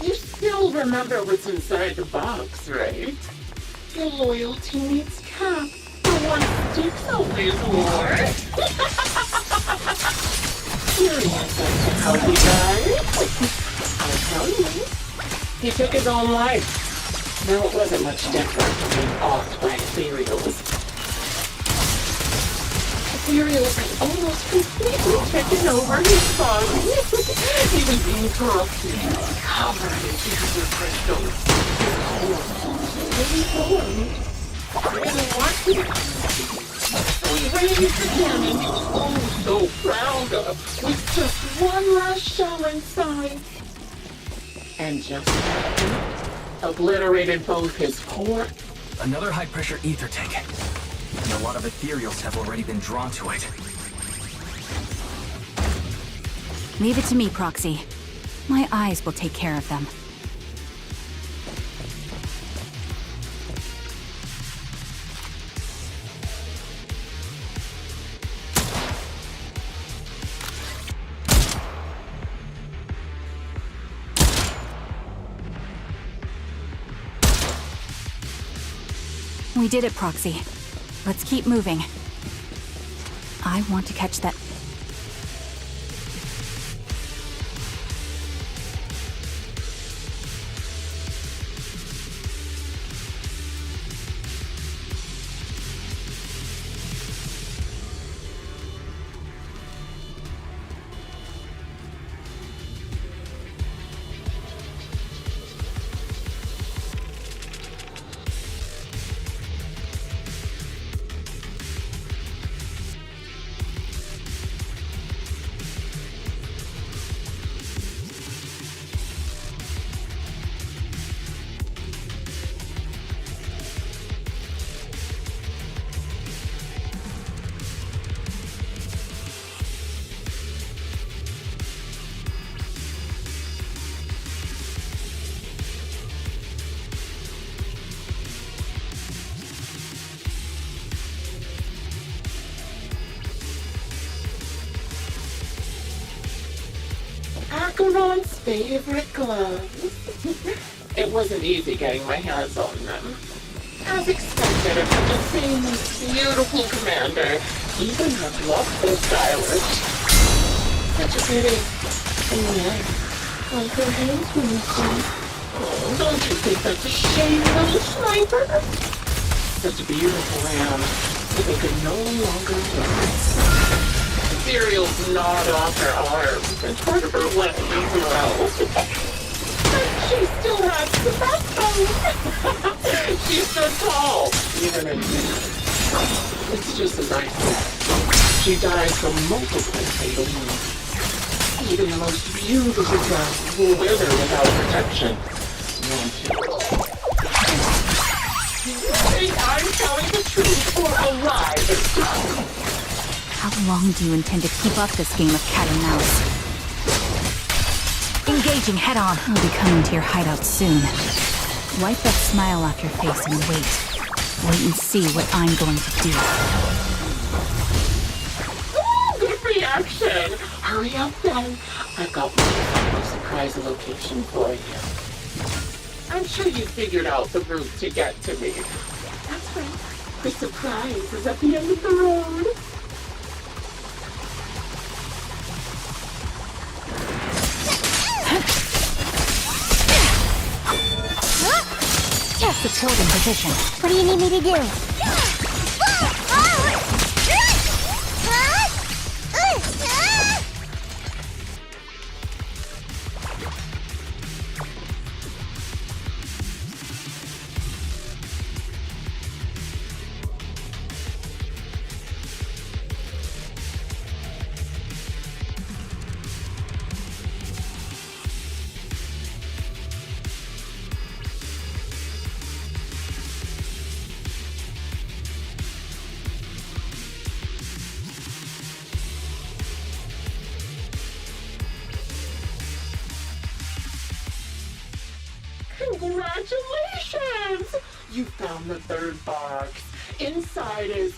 You still remember what's inside the box, right? Your loyalty meets cap. The one sticks always more. Curious as to how he died? I'll tell you. He took his own life. Now it wasn't much different from being offed by ethereals. Ethereals had almost completely taken over his body. He was being covered in tears of crystals. We raised the cannon he was oh so proud of, with just one last shell inside. And just like that, obliterated both his core. Another high-pressure ether tank. And a lot of ethereals have already been drawn to it. Leave it to me, Proxy. My eyes will take care of them. We did it, Proxy. Let's keep moving. I want to catch that... Acheron's favorite gloves. It wasn't easy getting my hands on them. As expected of such a famous, beautiful commander, even her gloves so stylish. Such a pity. And yet, like her hands were missing. Oh, don't you think that's a shame, little sniper? Such a beautiful lamb, but they could no longer dance. Ethereals gnawed off her arms and part of her leg as well. But she still has the backbone. She stood tall, even in death. It's just as I said. She dies from multiple fatal wounds. Even the most beautiful grasses will wither without protection. Won't you? You think I'm telling the truth or a lie this time? How long do you intend to keep up this game of cat and mouse? raging head-on. I'll be coming to your hideout soon. Wipe that smile off your face and wait. Wait and see what I'm going to do. Ooh, good reaction! Hurry up then. I've got one surprise location for you. I'm sure you figured out the route to get to me. That's right. The surprise is at the end of the road. Supporting position. What do you need me to do? Congratulations! You found the third box. Inside is...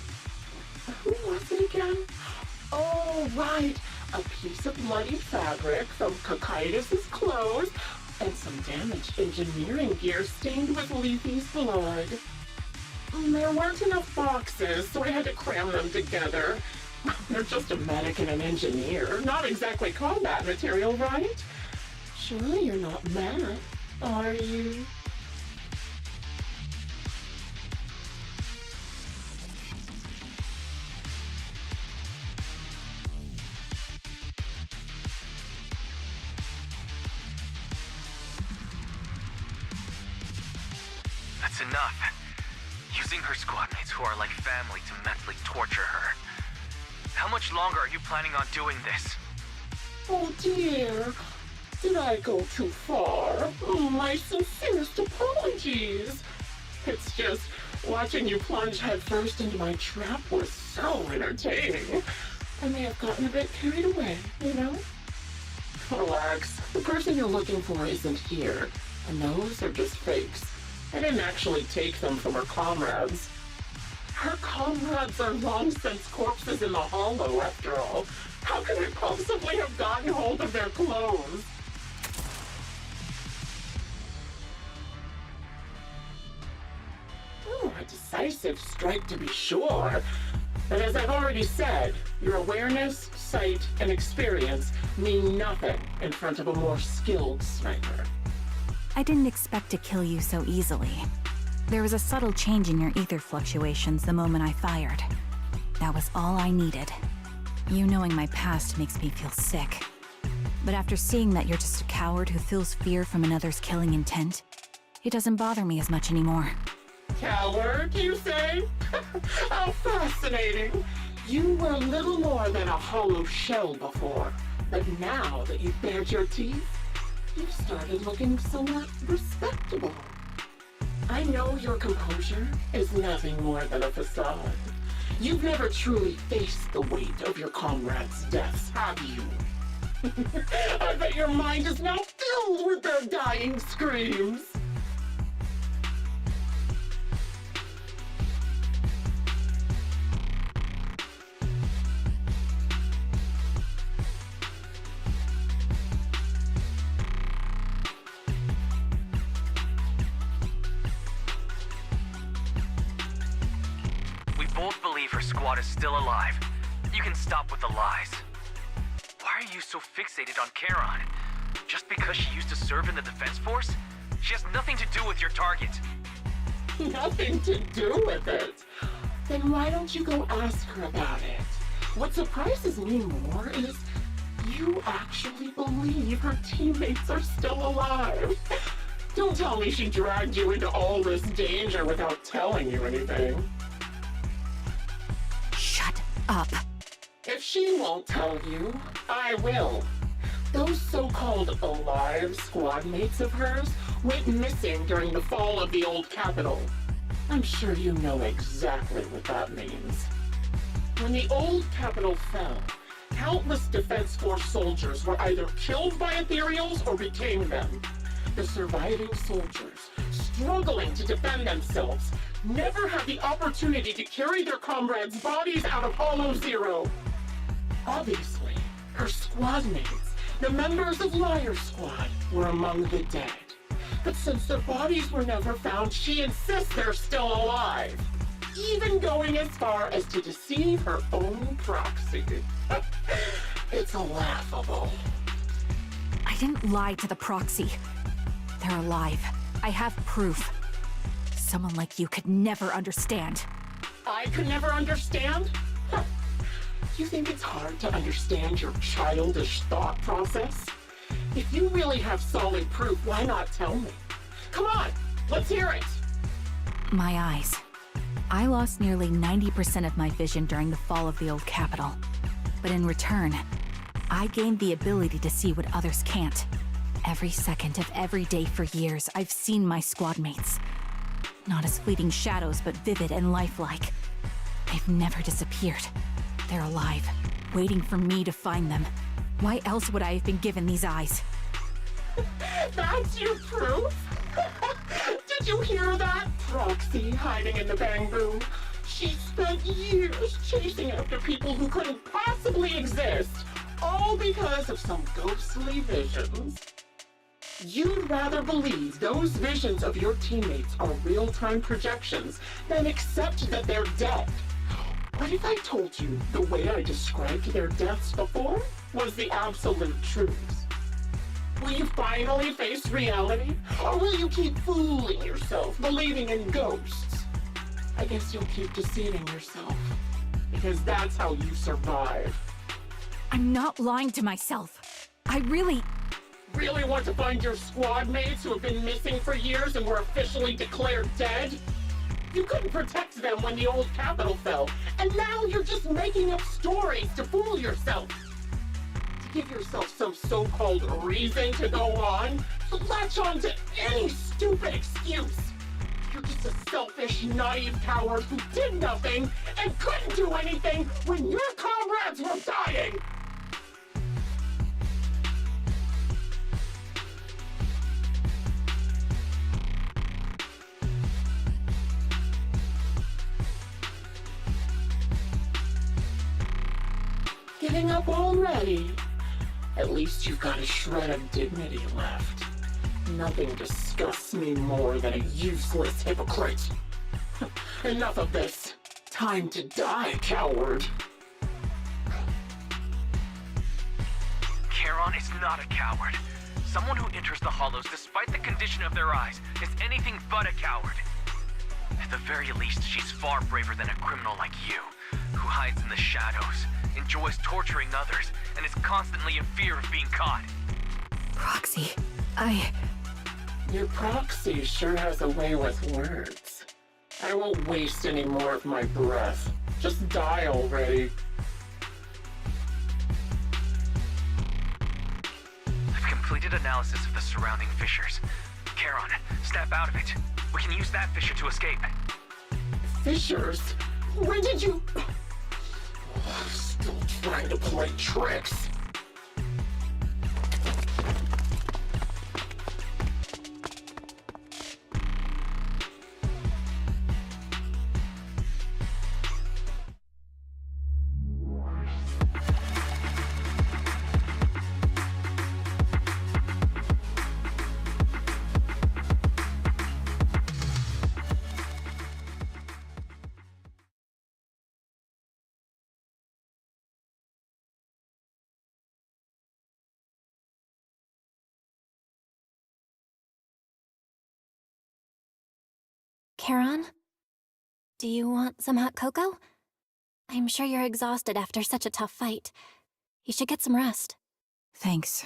Who was it again? Oh, right. A piece of bloody fabric from Cocytus's clothes and some damaged engineering gear stained with Leafy's blood. There weren't enough boxes, so I had to cram them together. They're just a medic and an engineer. Not exactly combat material, right? Surely you're not mad, are you? That's enough. Using her squad mates who are like family to mentally torture her. How much longer are you planning on doing this? Oh dear. Did I go too far? My sincerest apologies. It's just, watching you plunge headfirst into my trap was so entertaining. I may have gotten a bit carried away, you know? Relax. The person you're looking for isn't here. And those are just fakes. I didn't actually take them from her comrades. Her comrades are long since corpses in the hollow, after all. How could I possibly have gotten hold of their clothes? Oh, a decisive strike to be sure. But as I've already said, your awareness, sight, and experience mean nothing in front of a more skilled sniper. I didn't expect to kill you so easily. There was a subtle change in your ether fluctuations the moment I fired. That was all I needed. You knowing my past makes me feel sick. But after seeing that you're just a coward who feels fear from another's killing intent, it doesn't bother me as much anymore. Coward, you say? How fascinating! You were little more than a hollow shell before, but now that you've bared your teeth, you've started looking somewhat respectable. I know your composure is nothing more than a facade. You've never truly faced the weight of your comrades' deaths, have you? I bet your mind is now filled with their dying screams. Both believe her squad is still alive. You can stop with the lies. Why are you so fixated on Charon? Just because she used to serve in the defense force? She has nothing to do with your target. Nothing to do with it? Then why don't you go ask her about it? What surprises me more is you actually believe her teammates are still alive. Don't tell me she dragged you into all this danger without telling you anything. Up. If she won't tell you, I will. Those so-called alive squad mates of hers went missing during the fall of the old capital. I'm sure you know exactly what that means. When the old capital fell, Countless Defense Force soldiers were either killed by ethereals or became them. The surviving soldiers, struggling to defend themselves, never had the opportunity to carry their comrades' bodies out of Hollow Zero. Obviously, her squad mates, the members of Liar Squad, were among the dead. But since their bodies were never found, she insists they're still alive, even going as far as to deceive her own proxy. It's laughable. I didn't lie to the proxy. They're alive. I have proof. Someone like you could never understand. I could never understand? Huh. You think it's hard to understand your childish thought process? If you really have solid proof, why not tell me? Come on, let's hear it! My eyes. I lost nearly 90% of my vision during the fall of the old capital. But in return, I gained the ability to see what others can't. Every second of every day for years, I've seen my squad mates. Not as fleeting shadows, but vivid and lifelike. They've never disappeared. They're alive, waiting for me to find them. Why else would I have been given these eyes? That's your proof? Did you hear that? Proxy hiding in the bamboo. She spent years chasing after people who couldn't possibly exist, all because of some ghostly visions. You'd rather believe those visions of your teammates are real-time projections than accept that they're dead. What if I told you the way I described their deaths before was the absolute truth? Will you finally face reality? Or will you keep fooling yourself, believing in ghosts? I guess you'll keep deceiving yourself, because that's how you survive. I'm not lying to myself. I really want to find your squad mates who have been missing for years and were officially declared dead? You couldn't protect them when the old capital fell, and now you're just making up stories to fool yourself. To give yourself some so-called reason to go on, to latch on to any stupid excuse. You're just a selfish, naive coward who did nothing and couldn't do anything when your comrades were dying. Giving up already? At least you've got a shred of dignity left. Nothing disgusts me more than a useless hypocrite. Enough of this. Time to die, coward. Charon is not a coward. Someone who enters the Hollows despite the condition of their eyes is anything but a coward. At the very least, she's far braver than a criminal like you, who hides in the shadows, enjoys torturing others, and is constantly in fear of being caught. Proxy, Your proxy sure has a way with words. I won't waste any more of my breath. Just die already. I've completed analysis of the surrounding fissures. Charon, snap out of it. We can use that fissure to escape. Fissures? When did you... Still trying to play tricks. Charon? Do you want some hot cocoa? I'm sure you're exhausted after such a tough fight. You should get some rest. Thanks,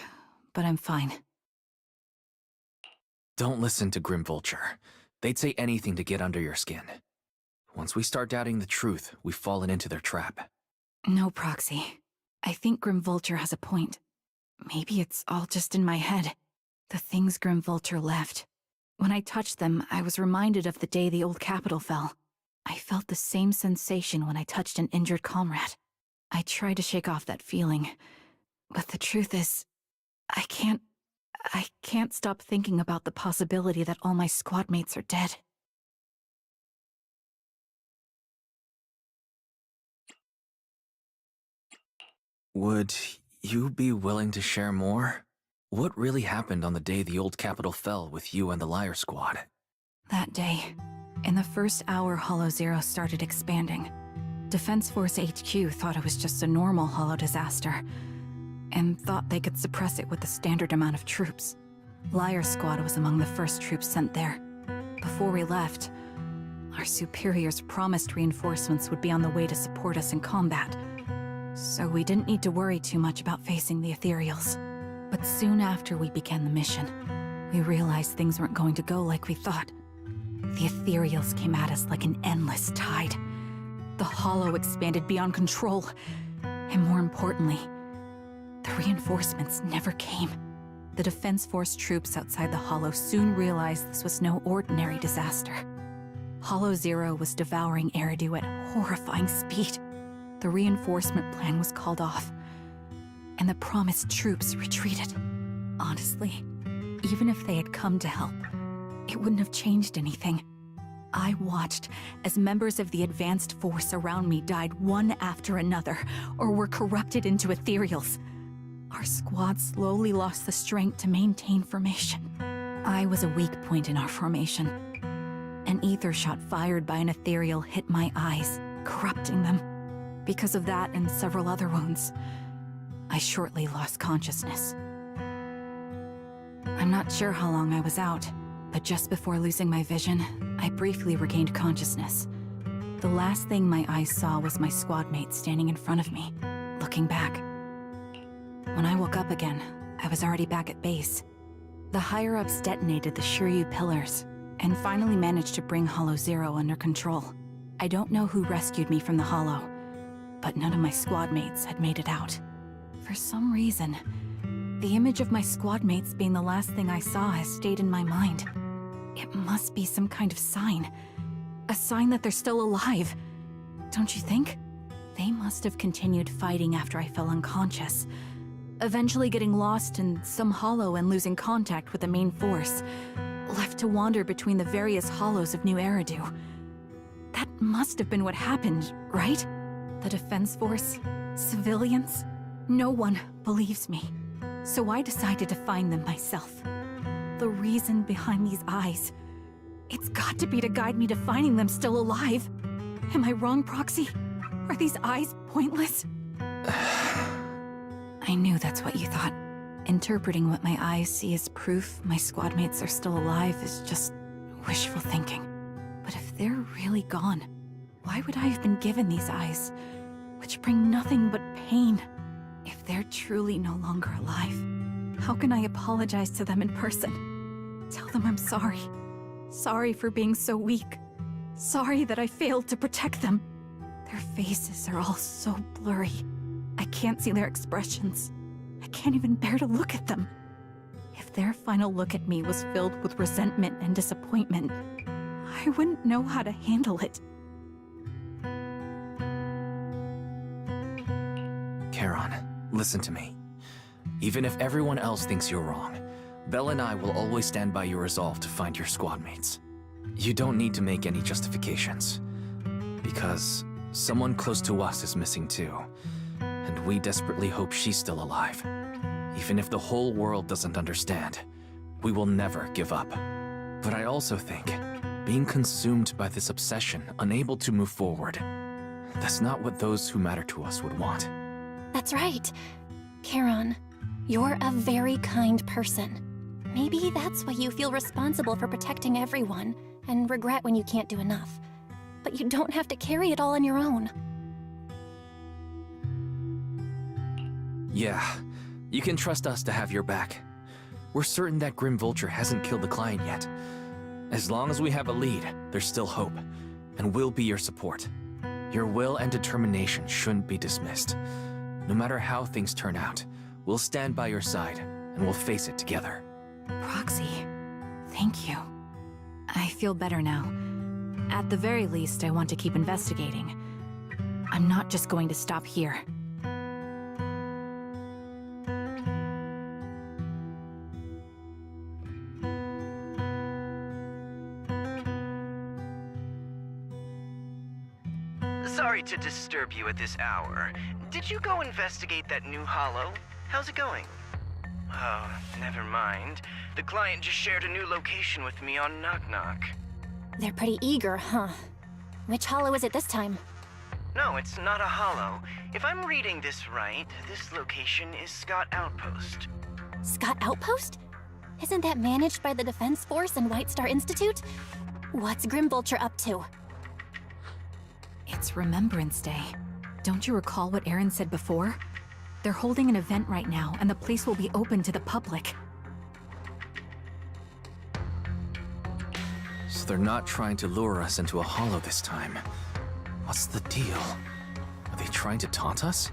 but I'm fine. Don't listen to Grim Vulture. They'd say anything to get under your skin. Once we start doubting the truth, we've fallen into their trap. No, Proxy. I think Grim Vulture has a point. Maybe it's all just in my head. The things Grim Vulture left. When I touched them, I was reminded of the day the old capital fell. I felt the same sensation when I touched an injured comrade. I try to shake off that feeling, but the truth is, I can't stop thinking about the possibility that all my squad mates are dead. Would you be willing to share more? What really happened on the day the old capital fell with you and the Liar Squad? That day, in the first hour Hollow Zero started expanding, Defense Force HQ thought it was just a normal Hollow disaster, and thought they could suppress it with the standard amount of troops. Liar Squad was among the first troops sent there. Before we left, our superiors promised reinforcements would be on the way to support us in combat, so we didn't need to worry too much about facing the Ethereals. But soon after we began the mission, we realized things weren't going to go like we thought. The Ethereals came at us like an endless tide. The Hollow expanded beyond control, and more importantly, the reinforcements never came. The Defense Force troops outside the Hollow soon realized this was no ordinary disaster. Hollow Zero was devouring Eridu at horrifying speed. The reinforcement plan was called off, and the promised troops retreated. Honestly, even if they had come to help, it wouldn't have changed anything. I watched as members of the advanced force around me died one after another, or were corrupted into ethereals. Our squad slowly lost the strength to maintain formation. I was a weak point in our formation. An ether shot fired by an ethereal hit my eyes, corrupting them. Because of that and several other wounds, I shortly lost consciousness. I'm not sure how long I was out, but just before losing my vision, I briefly regained consciousness. The last thing my eyes saw was my squad mate standing in front of me, looking back. When I woke up again, I was already back at base. The higher-ups detonated the Shiryu pillars, and finally managed to bring Hollow Zero under control. I don't know who rescued me from the Hollow, but none of my squad mates had made it out. For some reason, the image of my squad mates being the last thing I saw has stayed in my mind. It must be some kind of sign. A sign that they're still alive. Don't you think? They must have continued fighting after I fell unconscious, eventually getting lost in some hollow and losing contact with the main force, left to wander between the various hollows of New Eridu. That must have been what happened, right? The Defense Force? Civilians? No one believes me. So I decided to find them myself. The reason behind these eyes, it's got to be to guide me to finding them still alive. Am I wrong, Proxy? Are these eyes pointless? I knew that's what you thought. Interpreting what my eyes see as proof my squad mates are still alive is just wishful thinking. But if they're really gone, why would I have been given these eyes, which bring nothing but pain? If they're truly no longer alive, how can I apologize to them in person? Tell them I'm sorry. Sorry for being so weak. Sorry that I failed to protect them. Their faces are all so blurry. I can't see their expressions. I can't even bear to look at them. If their final look at me was filled with resentment and disappointment, I wouldn't know how to handle it. Charon, listen to me. Even if everyone else thinks you're wrong, Belle and I will always stand by your resolve to find your squad mates. You don't need to make any justifications, because someone close to us is missing too, and we desperately hope she's still alive. Even if the whole world doesn't understand, we will never give up. But I also think, being consumed by this obsession, unable to move forward, that's not what those who matter to us would want. That's right. Charon, you're a very kind person. Maybe that's why you feel responsible for protecting everyone, and regret when you can't do enough. But you don't have to carry it all on your own. Yeah, you can trust us to have your back. We're certain that Grim Vulture hasn't killed the client yet. As long as we have a lead, there's still hope, and we'll be your support. Your will and determination shouldn't be dismissed. No matter how things turn out, we'll stand by your side, and we'll face it together. Proxy, thank you. I feel better now. At the very least, I want to keep investigating. I'm not just going to stop here. to disturb you at this hour. Did you go investigate that new hollow? How's it going? Oh, never mind. The client just shared a new location with me on Knock Knock. They're pretty eager, huh? Which hollow is it this time? No, it's not a hollow. If I'm reading this right, this location is Scott Outpost. Scott Outpost? Isn't that managed by the Defense Force and White Star Institute? What's Grim Vulture up to? It's Remembrance Day. Don't you recall what Aaron said before? They're holding an event right now, and the place will be open to the public. So they're not trying to lure us into a hollow this time. What's the deal? Are they trying to taunt us?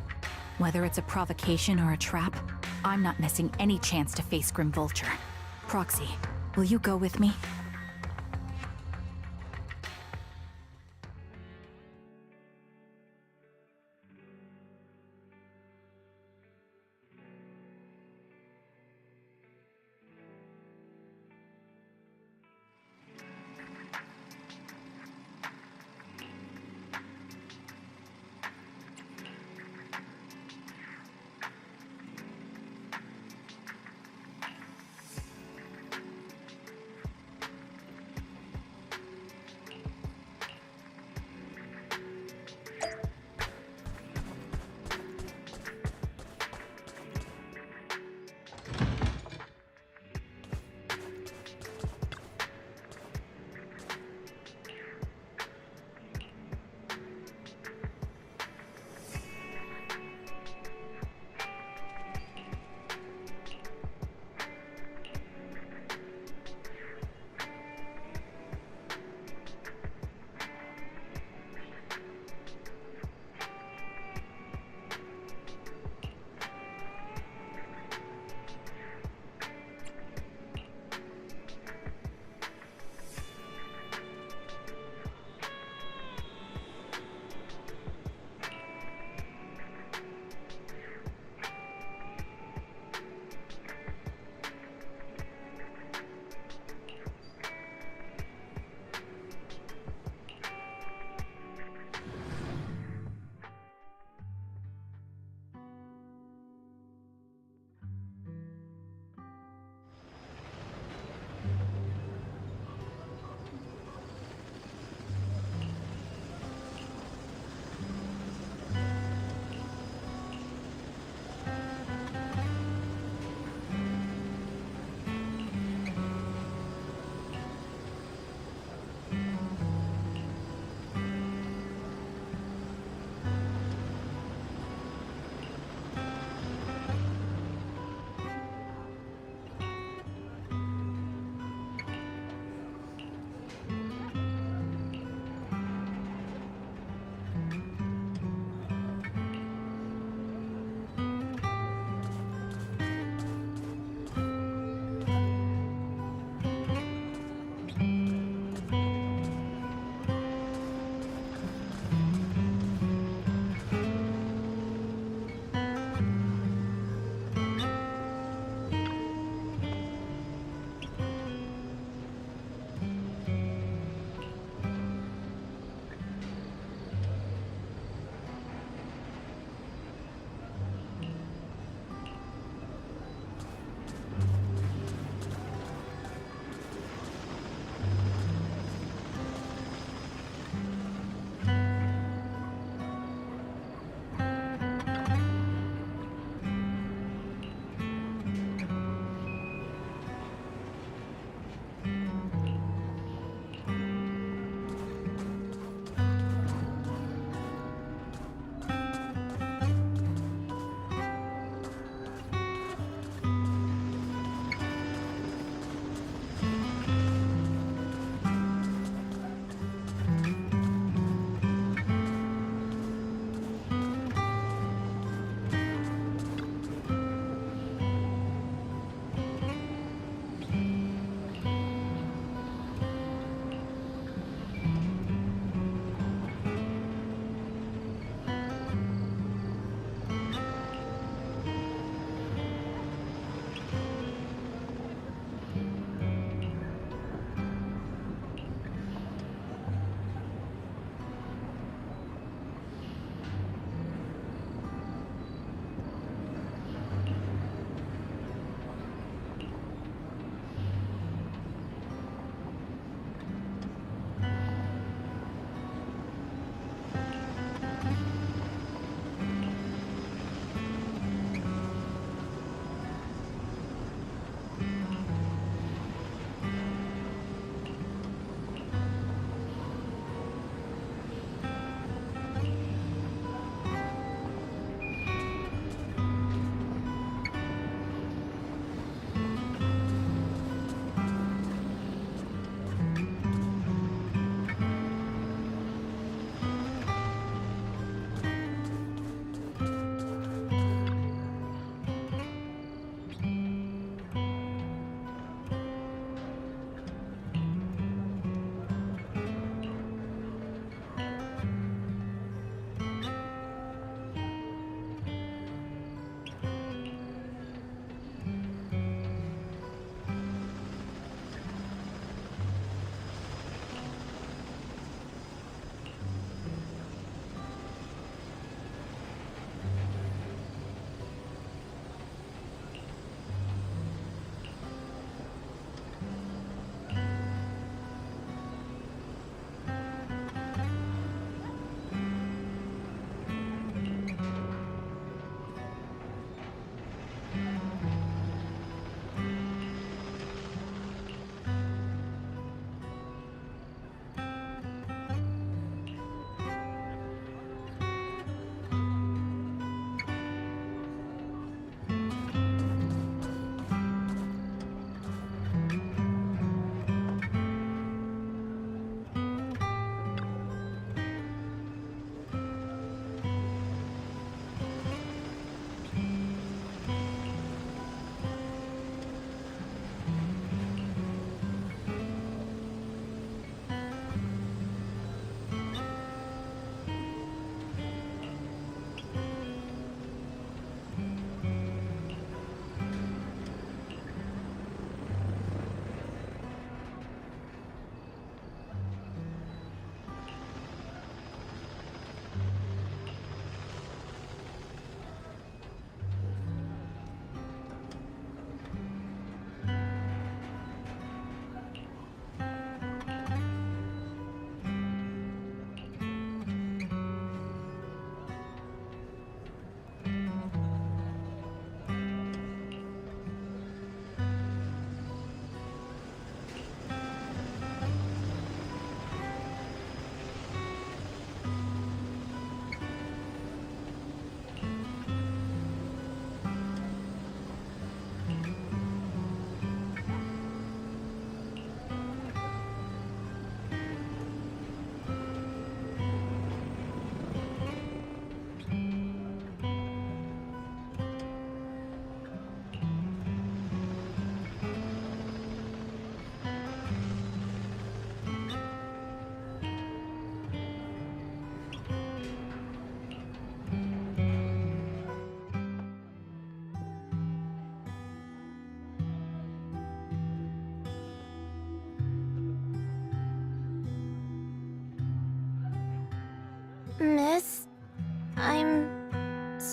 Whether it's a provocation or a trap, I'm not missing any chance to face Grim Vulture. Proxy, will you go with me?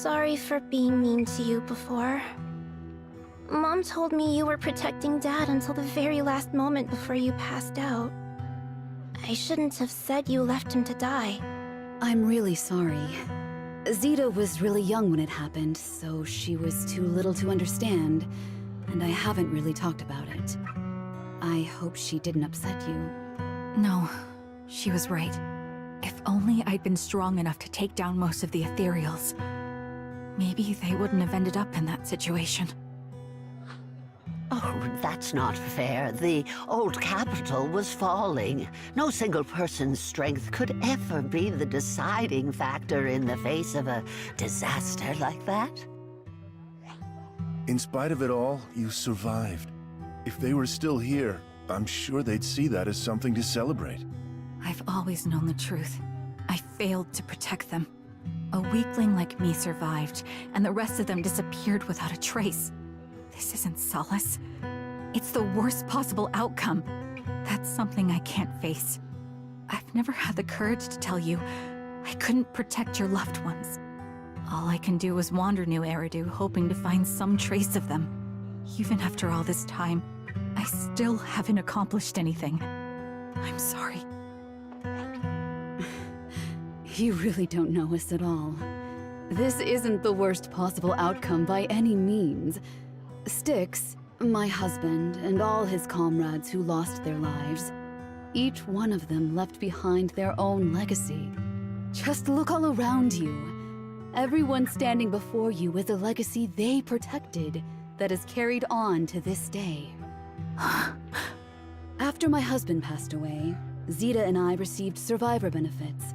sorry for being mean to you before. Mom told me you were protecting Dad until the very last moment before you passed out. I shouldn't have said you left him to die. I'm really sorry. Zeta was really young when it happened, so she was too little to understand, and I haven't really talked about it. I hope she didn't upset you. No, she was right. If only I'd been strong enough to take down most of the ethereals, maybe they wouldn't have ended up in that situation. Oh, that's not fair. The old capital was falling. No single person's strength could ever be the deciding factor in the face of a disaster like that. In spite of it all, you survived. If they were still here, I'm sure they'd see that as something to celebrate. I've always known the truth. I failed to protect them. A weakling like me survived, and the rest of them disappeared without a trace. This isn't solace. It's the worst possible outcome. That's something I can't face. I've never had the courage to tell you I couldn't protect your loved ones. All I can do is wander New Eridu, hoping to find some trace of them. Even after all this time, I still haven't accomplished anything. I'm sorry. You really don't know us at all. This isn't the worst possible outcome by any means. Styx, my husband, and all his comrades who lost their lives, each one of them left behind their own legacy. Just look all around you. Everyone standing before you is a legacy they protected that is carried on to this day. After my husband passed away, Zeta and I received survivor benefits.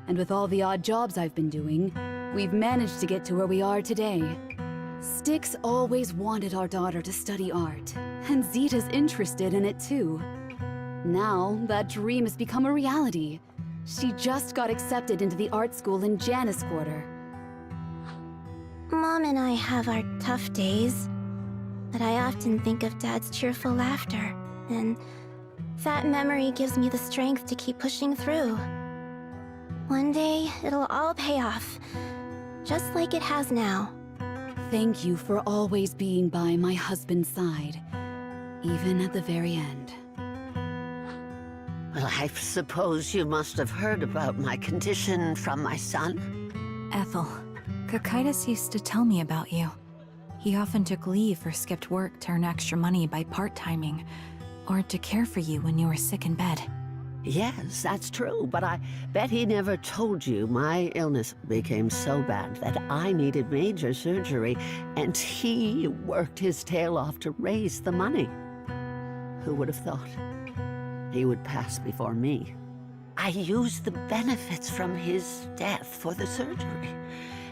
And with all the odd jobs I've been doing, we've managed to get to where we are today. Styx always wanted our daughter to study art, and Zeta's interested in it too. Now, that dream has become a reality. She just got accepted into the art school in Janus Quarter. Mom and I have our tough days, but I often think of Dad's cheerful laughter, and that memory gives me the strength to keep pushing through. One day, it'll all pay off, just like it has now. Thank you for always being by my husband's side, even at the very end. Well, I suppose you must have heard about my condition from my son. Ethel, Kakaitis used to tell me about you. He often took leave or skipped work to earn extra money by part-timing, or to care for you when you were sick in bed. Yes, that's true, but I bet he never told you my illness became so bad that I needed major surgery, and he worked his tail off to raise the money. Who would have thought he would pass before me? I used the benefits from his death for the surgery,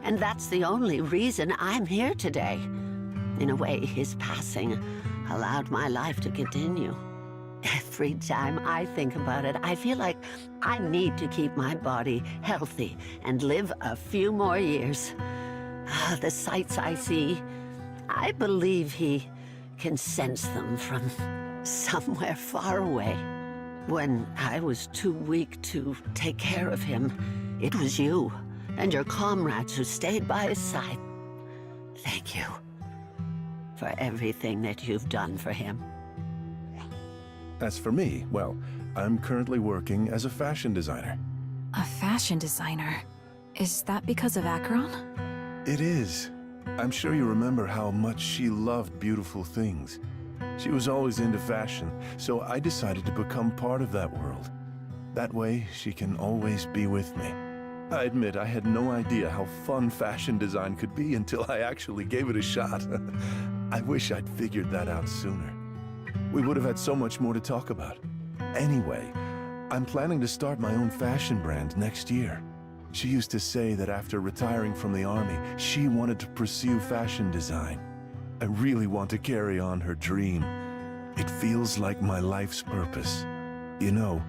and that's the only reason I'm here today. In a way, his passing allowed my life to continue. Every time I think about it, I feel like I need to keep my body healthy and live a few more years. The sights I see, I believe he can sense them from somewhere far away. When I was too weak to take care of him, it was you and your comrades who stayed by his side. Thank you for everything that you've done for him. As for me, well, I'm currently working as a fashion designer. A fashion designer? Is that because of Acheron? It is. I'm sure you remember how much she loved beautiful things. She was always into fashion, so I decided to become part of that world. That way, she can always be with me. I admit I had no idea how fun fashion design could be until I actually gave it a shot. I wish I'd figured that out sooner. We would have had so much more to talk about. Anyway, I'm planning to start my own fashion brand next year. She used to say that after retiring from the army, she wanted to pursue fashion design. I really want to carry on her dream. It feels like my life's purpose. You know,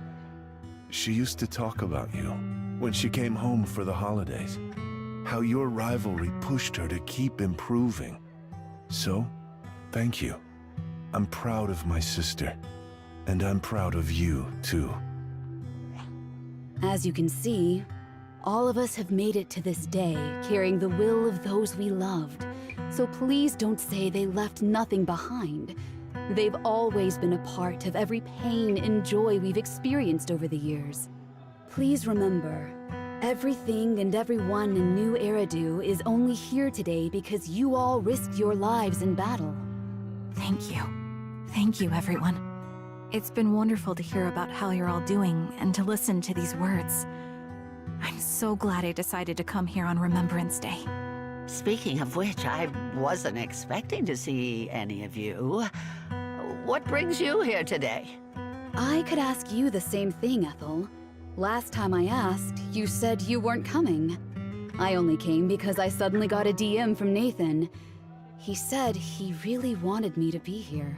she used to talk about you when she came home for the holidays. How your rivalry pushed her to keep improving. So, thank you. I'm proud of my sister, and I'm proud of you, too. As you can see, All of us have made it to this day, carrying the will of those we loved. So please don't say they left nothing behind. They've always been a part of every pain and joy we've experienced over the years. Please remember, everything and everyone in New Eridu is only here today because you all risked your lives in battle. Thank you. Thank you, everyone. It's been wonderful to hear about how you're all doing and to listen to these words. I'm so glad I decided to come here on Remembrance Day. Speaking of which, I wasn't expecting to see any of you. What brings you here today? I could ask you the same thing, Ethel. Last time I asked, you said you weren't coming. I only came because I suddenly got a DM from Nathan. He said he really wanted me to be here.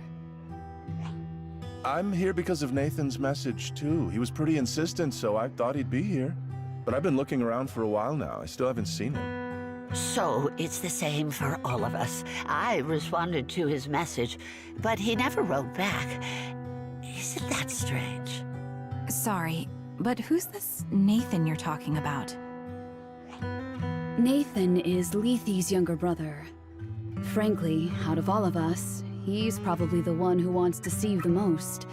I'm here because of Nathan's message, too. He was pretty insistent, so I thought he'd be here. But I've been looking around for a while now. I still haven't seen him. So it's the same for all of us. I responded to his message, but he never wrote back. Isn't that strange? Sorry, but who's this Nathan you're talking about? Nathan is Lethe's younger brother. Frankly, out of all of us, he's probably the one who wants to see you the most.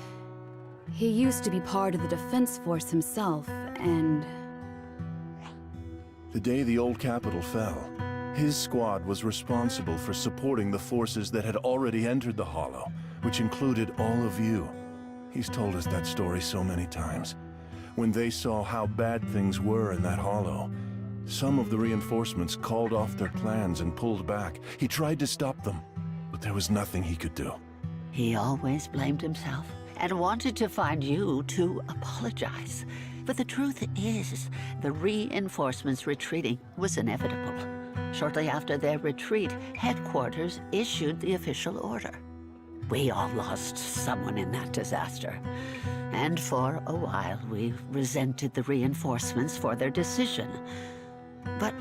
He used to be part of the Defense Force himself, and... The day the old capital fell, his squad was responsible for supporting the forces that had already entered the Hollow, which included all of you. He's told us that story so many times. When they saw how bad things were in that Hollow, some of the reinforcements called off their plans and pulled back. He tried to stop them, but there was nothing he could do. He always blamed himself and wanted to find you to apologize. But the truth is, the reinforcements retreating was inevitable. Shortly after their retreat, headquarters issued the official order. We all lost someone in that disaster. And for a while, we resented the reinforcements for their decision. But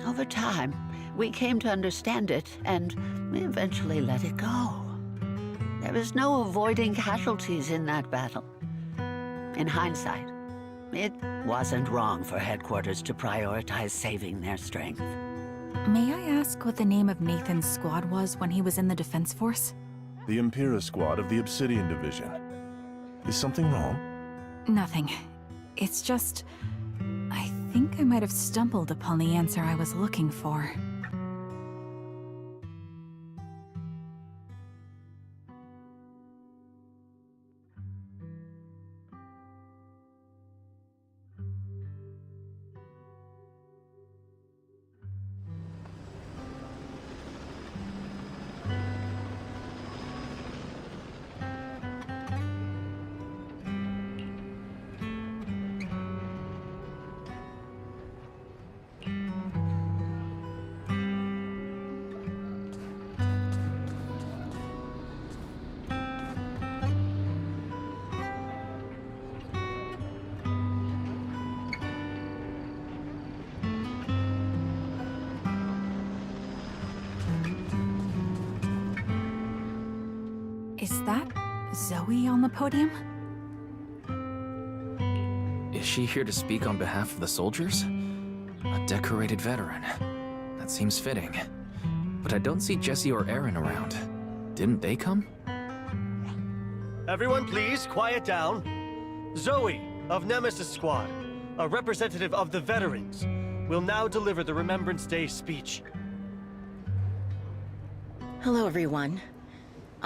over time, we came to understand it, and we eventually let it go. There was no avoiding casualties in that battle. In hindsight, it wasn't wrong for headquarters to prioritize saving their strength. May I ask what the name of Nathan's squad was when he was in the Defense Force? The Impera squad of the Obsidian Division. Is something wrong? Nothing. It's just... I think I might have stumbled upon the answer I was looking for. Is that Zoe on the podium? Is she here to speak on behalf of the soldiers? A decorated veteran. That seems fitting. But I don't see Jesse or Aaron around. Didn't they come? Everyone please, quiet down. Zoe, of Nemesis Squad, a representative of the veterans, will now deliver the Remembrance Day speech. Hello, everyone.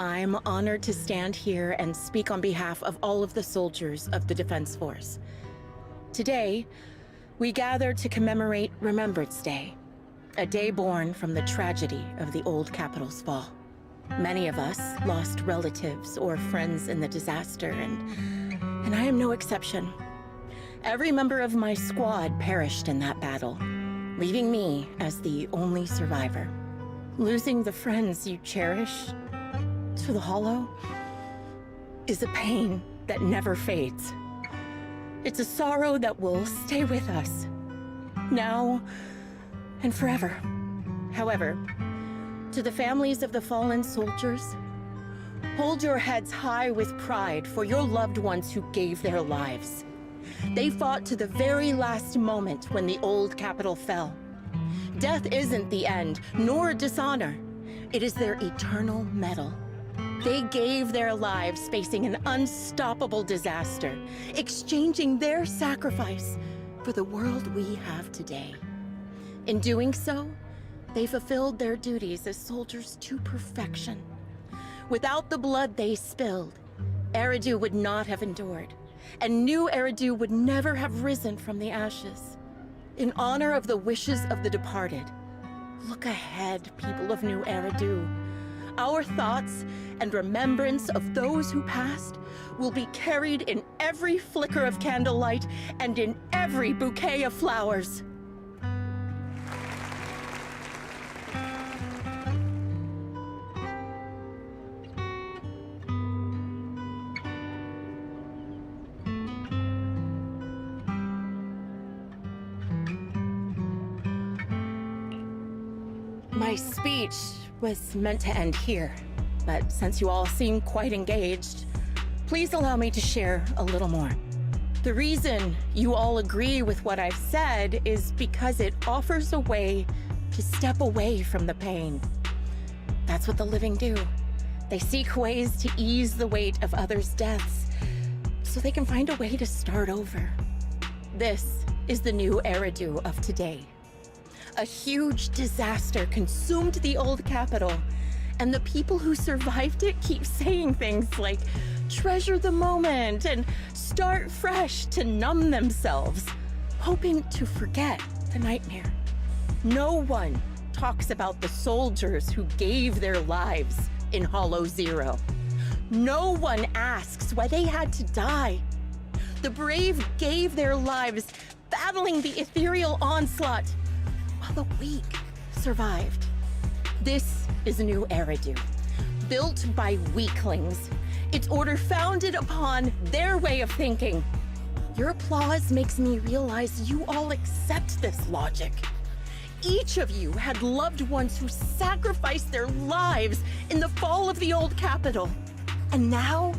I'm honored to stand here and speak on behalf of all of the soldiers of the Defense Force. Today, we gather to commemorate Remembrance Day, a day born from the tragedy of the old capital's fall. Many of us lost relatives or friends in the disaster, and I am no exception. Every member of my squad perished in that battle, leaving me as the only survivor. Losing the friends you cherish to the Hollow is a pain that never fades. It's a sorrow that will stay with us, now and forever. However, to the families of the fallen soldiers, hold your heads high with pride for your loved ones who gave their lives. They fought to the very last moment when the old capital fell. Death isn't the end, nor dishonor. It is their eternal mettle. They gave their lives facing an unstoppable disaster, exchanging their sacrifice for the world we have today. In doing so, they fulfilled their duties as soldiers to perfection. Without the blood they spilled, Eridu would not have endured, and new Eridu would never have risen from the ashes. In honor of the wishes of the departed, look ahead, people of New Eridu. Our thoughts and remembrance of those who passed will be carried in every flicker of candlelight and in every bouquet of flowers. My speech was meant to end here, but since you all seem quite engaged, please allow me to share a little more. The reason you all agree with what I've said is because it offers a way to step away from the pain. That's what the living do. They seek ways to ease the weight of others' deaths so they can find a way to start over. This is the new Eridu of today. A huge disaster consumed the old capital, and the people who survived it keep saying things like, treasure the moment and start fresh to numb themselves, hoping to forget the nightmare. No one talks about the soldiers who gave their lives in Hollow Zero. No one asks why they had to die. The brave gave their lives battling the ethereal onslaught, while the weak survived. This is a new Eridu, built by weaklings. Its order founded upon their way of thinking. Your applause makes me realize you all accept this logic. Each of you had loved ones who sacrificed their lives in the fall of the old capital. And now,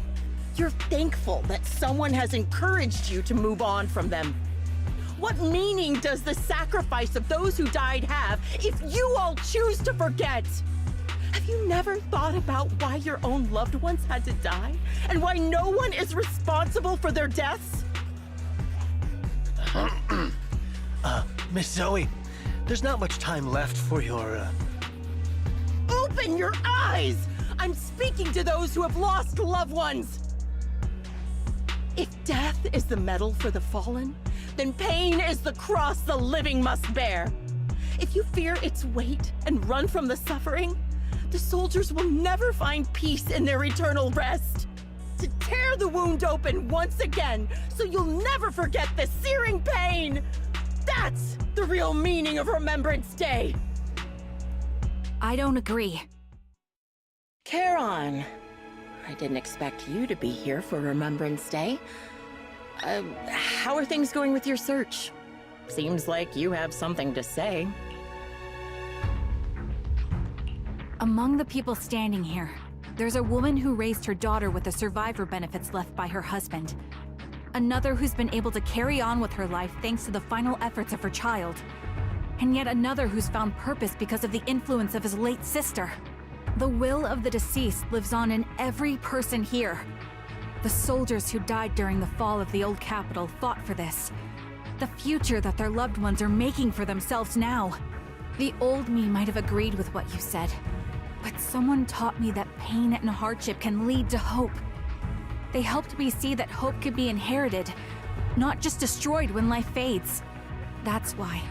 you're thankful that someone has encouraged you to move on from them. What meaning does the sacrifice of those who died have if you all choose to forget? Have you never thought about why your own loved ones had to die? And why no one is responsible for their deaths? Miss Zoe, there's not much time left for your, Open your eyes! I'm speaking to those who have lost loved ones! If death is the medal for the fallen, then pain is the cross the living must bear. If you fear its weight and run from the suffering, the soldiers will never find peace in their eternal rest. To tear the wound open once again, so you'll never forget the searing pain! That's the real meaning of Remembrance Day! I don't agree. Charon, I didn't expect you to be here for Remembrance Day. How are things going with your search? Seems like you have something to say. Among the people standing here, there's a woman who raised her daughter with the survivor benefits left by her husband. Another who's been able to carry on with her life thanks to the final efforts of her child. And yet another who's found purpose because of the influence of his late sister. The will of the deceased lives on in every person here. The soldiers who died during the fall of the old capital fought for this. The future that their loved ones are making for themselves now. The old me might have agreed with what you said, but someone taught me that pain and hardship can lead to hope. They helped me see that hope could be inherited, not just destroyed when life fades. That's why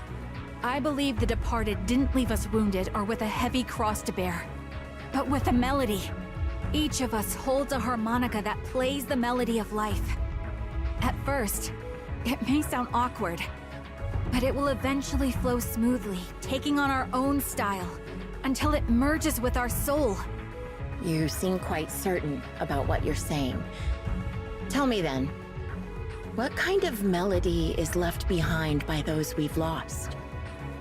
I believe the departed didn't leave us wounded or with a heavy cross to bear, but with a melody. Each of us holds a harmonica that plays the melody of life. At first, it may sound awkward, but it will eventually flow smoothly, taking on our own style, until it merges with our soul. You seem quite certain about what you're saying. Tell me then, what kind of melody is left behind by those we've lost?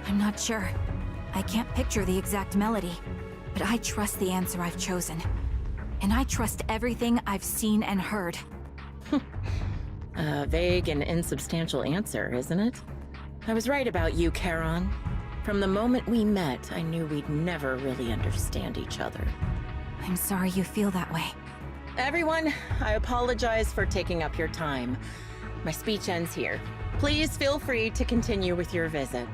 I'm not sure. I can't picture the exact melody, but I trust the answer I've chosen. And I trust everything I've seen and heard. A vague and insubstantial answer, isn't it? I was right about you, Charon. From the moment we met, I knew we'd never really understand each other. I'm sorry you feel that way. Everyone, I apologize for taking up your time. My speech ends here. Please feel free to continue with your visit.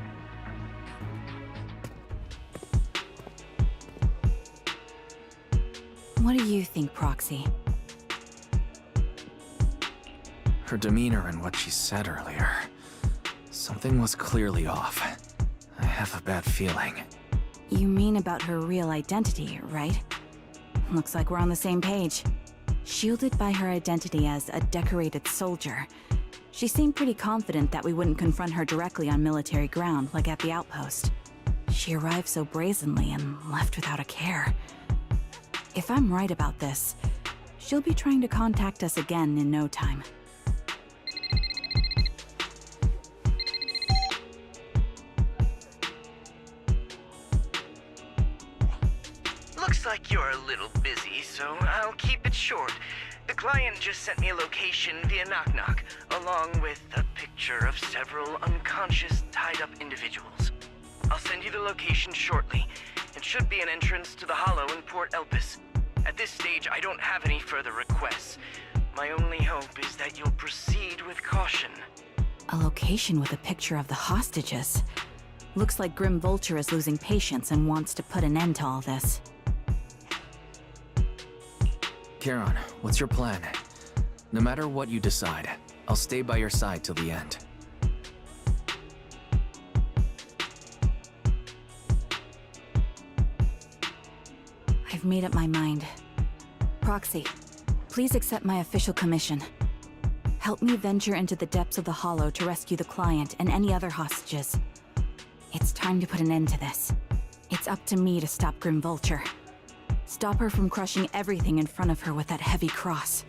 What do you think, Proxy? Her demeanor and what she said earlier. Something was clearly off. I have a bad feeling. You mean about her real identity, right? Looks like we're on the same page. Shielded by her identity as a decorated soldier, she seemed pretty confident that we wouldn't confront her directly on military ground like at the outpost. She arrived so brazenly and left without a care. If I'm right about this, she'll be trying to contact us again in no time. Looks like you're a little busy, so I'll keep it short. The client just sent me a location via Knock Knock, along with a picture of several unconscious, tied-up individuals. I'll send you the location shortly. It should be an entrance to the Hollow in Port Elpis. At this stage, I don't have any further requests. My only hope is that you'll proceed with caution. A location with a picture of the hostages. Looks like Grim Vulture is losing patience and wants to put an end to all this. Charon, what's your plan? No matter what you decide, I'll stay by your side till the end. I've made up my mind. Proxy, please accept my official commission. Help me venture into the depths of the Hollow to rescue the client and any other hostages. It's time to put an end to this. It's up to me to stop Grim Vulture. Stop her from crushing everything in front of her with that heavy cross.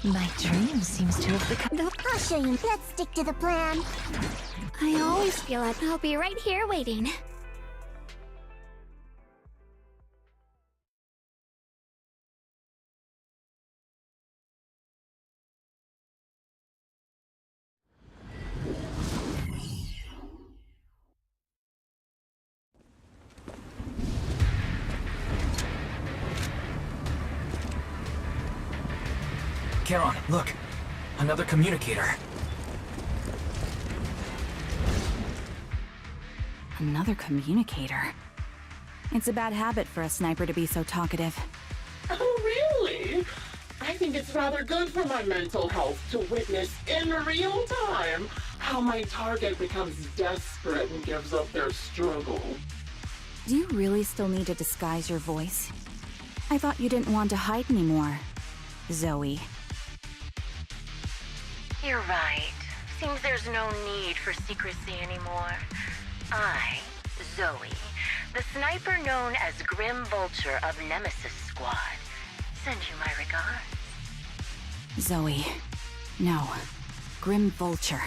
My dream seems to have become... I'll show you. Let's stick to the plan. I always feel like I'll be right here waiting. Charon, look! Another communicator. Another communicator? It's a bad habit for a sniper to be so talkative. Oh, really? I think it's rather good for my mental health to witness in real time how my target becomes desperate and gives up their struggle. Do you really still need to disguise your voice? I thought you didn't want to hide anymore, Zoe. You're right. Seems there's no need for secrecy anymore. I, Zoe, the sniper known as Grim Vulture of Nemesis Squad, send you my regards. Zoe, no. Grim Vulture.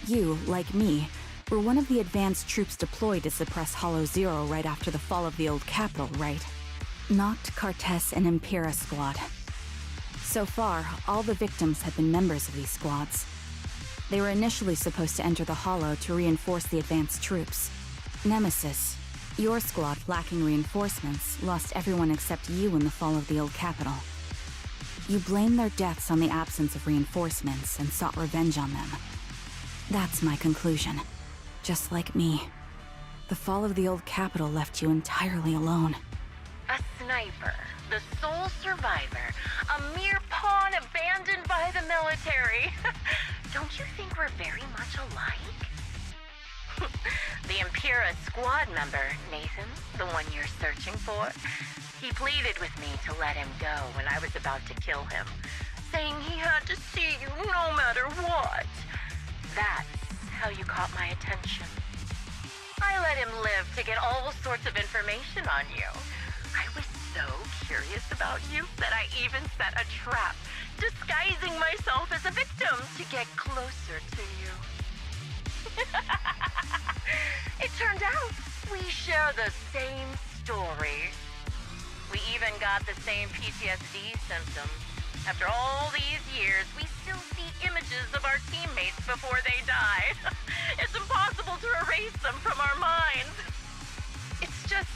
You, like me, were one of the advanced troops deployed to suppress Hollow Zero right after the fall of the old capital, right? Noct, Kartes, and Impera squad. So far, all the victims have been members of these squads. They were initially supposed to enter the Hollow to reinforce the advanced troops. Nemesis, your squad, lacking reinforcements, lost everyone except you in the fall of the old capital. You blamed their deaths on the absence of reinforcements and sought revenge on them. That's my conclusion. Just like me. The fall of the old capital left you entirely alone. A sniper, the sole survivor, a mere pawn abandoned by the military. Don't you think we're very much alike? The Impera squad member, Nathan, the one you're searching for, he pleaded with me to let him go when I was about to kill him, saying he had to see you no matter what. That's how you caught my attention. I let him live to get all sorts of information on you. I was so curious about you that I even set a trap, disguising myself as a victim to get closer to you. It turned out we share the same story. We even got the same PTSD symptoms. After all these years, we still see images of our teammates before they die. It's impossible to erase them from our minds. It's just,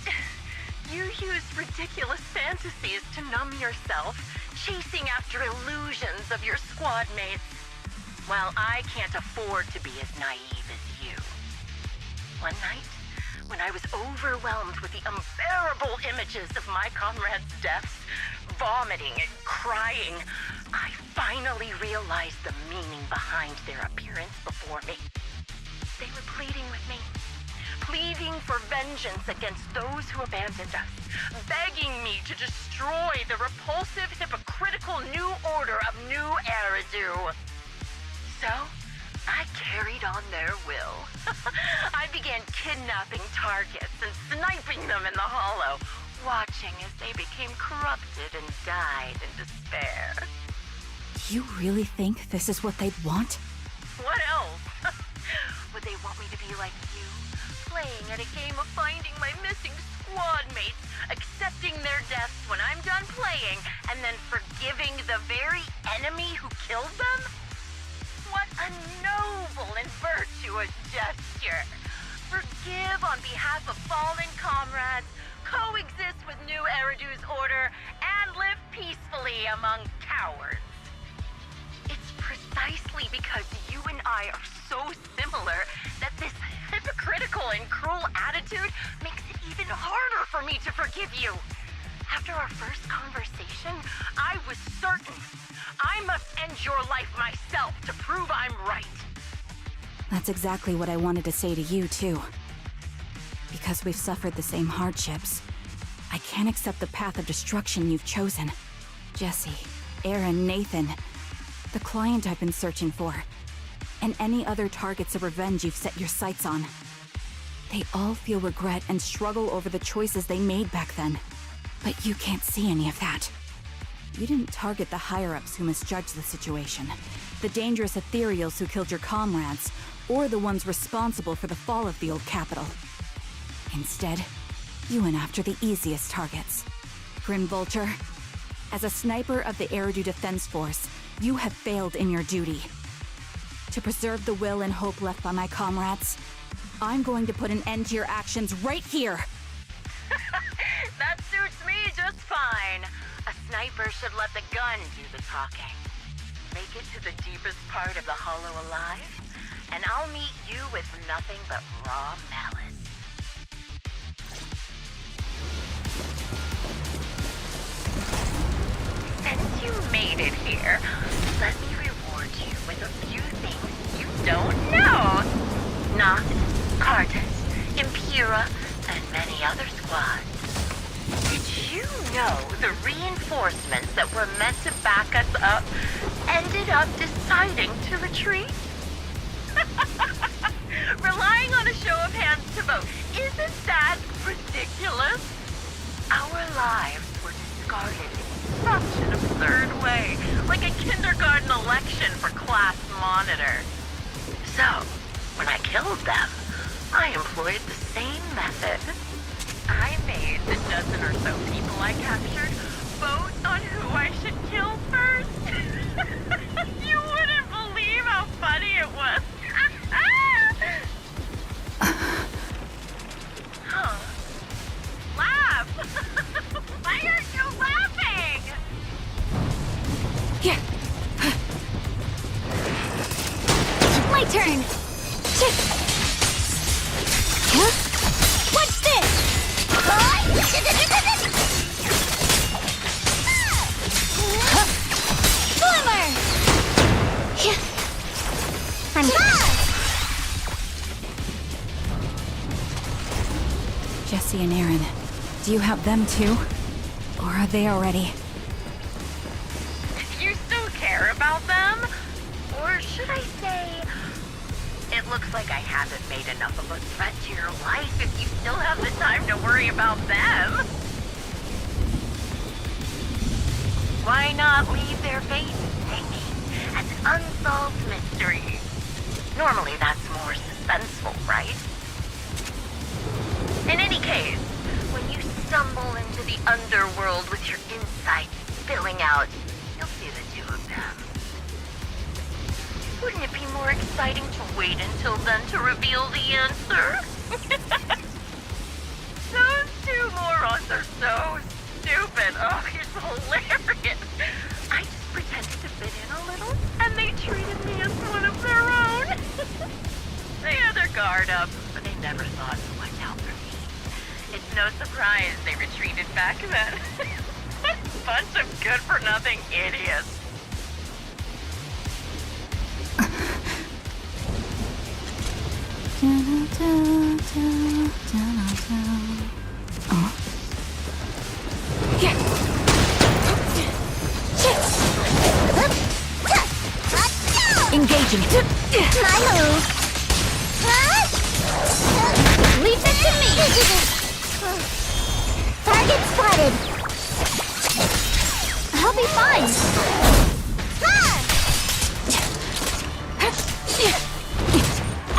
you use ridiculous fantasies to numb yourself, chasing after illusions of your squad mates. While I can't afford to be as naive as you. One night, when I was overwhelmed with the unbearable images of my comrades' deaths, vomiting and crying, I finally realized the meaning behind their appearance before me. They were pleading with me, pleading for vengeance against those who abandoned us, begging me to destroy the repulsive, hypocritical new order of New Eridu. So, I carried on their will. I began kidnapping targets and sniping them in the Hollow, watching as they became corrupted and died in despair. Do you really think this is what they'd want? What else? Would they want me to be like you, playing at a game of finding my missing squad mates, accepting their deaths when I'm done playing, and then forgiving the very enemy who killed them? What a noble and virtuous gesture! Forgive on behalf of fallen comrades, coexist with New Eridu's order, and live peacefully among cowards. It's precisely because you and I are so similar that this hypocritical and cruel attitude makes it even harder for me to forgive you. After our first conversation, I was certain I must end your life myself to prove I'm right. That's exactly what I wanted to say to you, too. Because we've suffered the same hardships, I can't accept the path of destruction you've chosen. Jesse, Aaron, Nathan, the client I've been searching for, and any other targets of revenge you've set your sights on. They all feel regret and struggle over the choices they made back then. But you can't see any of that. You didn't target the higher-ups who misjudged the situation, the dangerous ethereals who killed your comrades, or the ones responsible for the fall of the old capital. Instead, you went after the easiest targets. Grim Vulture, as a sniper of the Eridu Defense Force, you have failed in your duty. To preserve the will and hope left by my comrades, I'm going to put an end to your actions right here! That suits me just fine. A sniper should let the gun do the talking. Make it to the deepest part of the Hollow alive, and I'll meet you with nothing but raw malice. Since you made it here, let me reward you with a few things you don't know. Noct, Kartes, Impera, and many other squads. Did you know the reinforcements that were meant to back us up ended up deciding to retreat? Relying on a show of hands to vote, isn't that ridiculous? Our lives were discarded in such an absurd way, like a kindergarten election for class monsters. told them. I employed the same method. I made the dozen or so people I captured vote on who I should kill first. You wouldn't believe how funny it was. Huh. Laugh! Why aren't you laughing? Yeah. My turn. Huh? What's this? Slimmer! I'm Jesse and Aaron, do you have them too? Or are they already? You still care about them? Or should I say, it looks like I haven't made enough of a threat to your life if you still have the time to worry about them. Why not leave their faces hanging as unsolved mysteries? Normally that's more suspenseful, right? In any case, when you stumble into the underworld with your insides spilling out, you'll see the two of them. Wouldn't it be more exciting to wait until then to reveal the answer? Those two morons are so stupid. Oh, it's hilarious. I just pretended to fit in a little, and they treated me as one of their own. They had their guard up, but they never thought to watch out for me. It's no surprise they retreated back then. Bunch of good-for-nothing idiots. engaging. My move. Leave it to me. Target spotted. I'll be fine.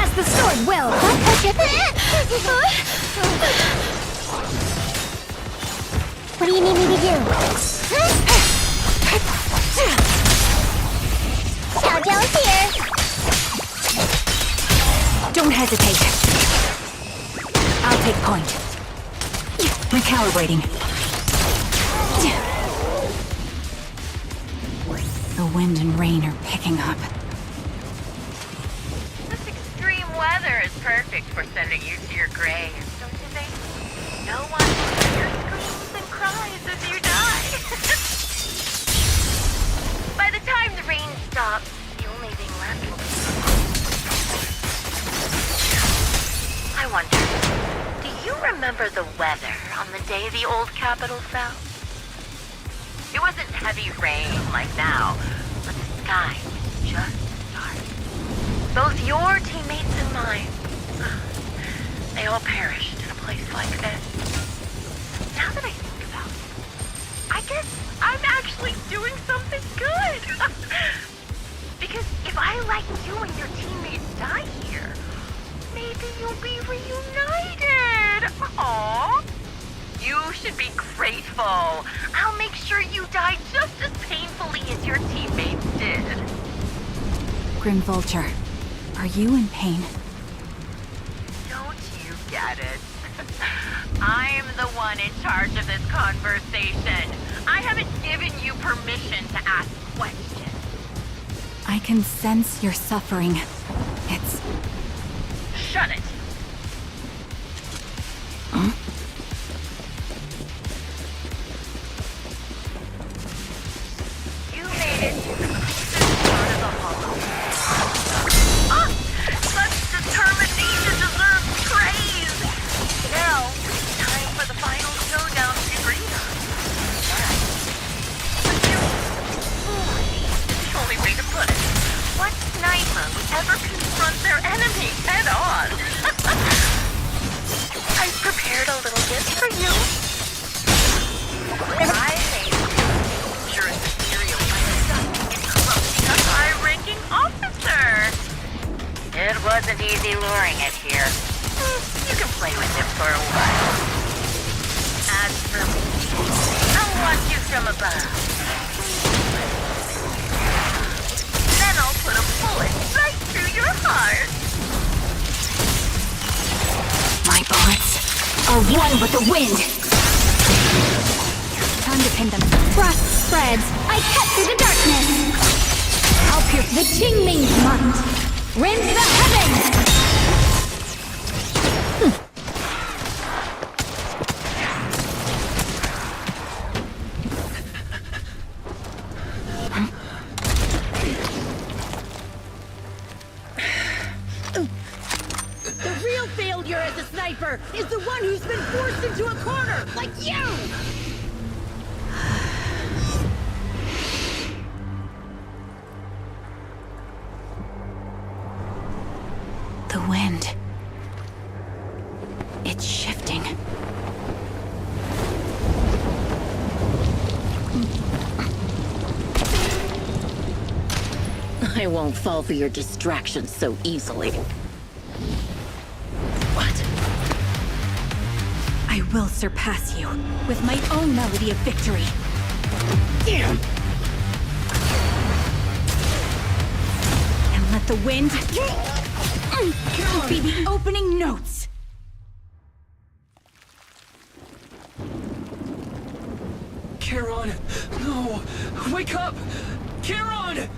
As the sword will. What do you need me to do? Xiaojiao's here. Don't hesitate. I'll take point. Recalibrating. The wind and rain are picking up. This extreme weather is perfect for sending you to your grave, don't you think? No one will hear your screams and cries as you die. By the time the rain stops, the only thing left will be... I wonder, do you remember the weather on the day the old capital fell? It wasn't heavy rain like now, but the sky was just dark. Both your teammates and mine, they all perished in a place like this. Now that I think about it, I guess I'm actually doing something good. Because if I let you and your teammates die here, maybe you'll be reunited. Aww. You should be grateful. I'll make sure you die just as painfully as your teammates did. Grim Vulture, are you in pain? Don't you get it? I'm the one in charge of this conversation. I haven't given you permission to ask questions. I can sense your suffering. It's... Shut it. Huh? You made it to the cleanest part of the hollow. Ah! Such determination deserves praise! Now, it's time for the final showdown to agree on. Alright. The only way to put it. What sniper would ever confront their enemy head on? I've prepared a little gift for you. I made dangerous material by stuffing it corrupt play with him for a while. As for me, I'll watch you from above. Then I'll put a bullet right through your heart. My bullets are one with the wind. Time to pin them. Frost spreads. I cut through the darkness. I'll pierce the Qingming's mind. Rend the heavens. The real failure as a sniper is the one who's been forced into a corner, like you! The wind. It's shifting. I won't fall for your distractions so easily. What? I will surpass you with my own melody of victory. Damn! And let the wind be the opening notes. Charon! No! Wake up! Charon!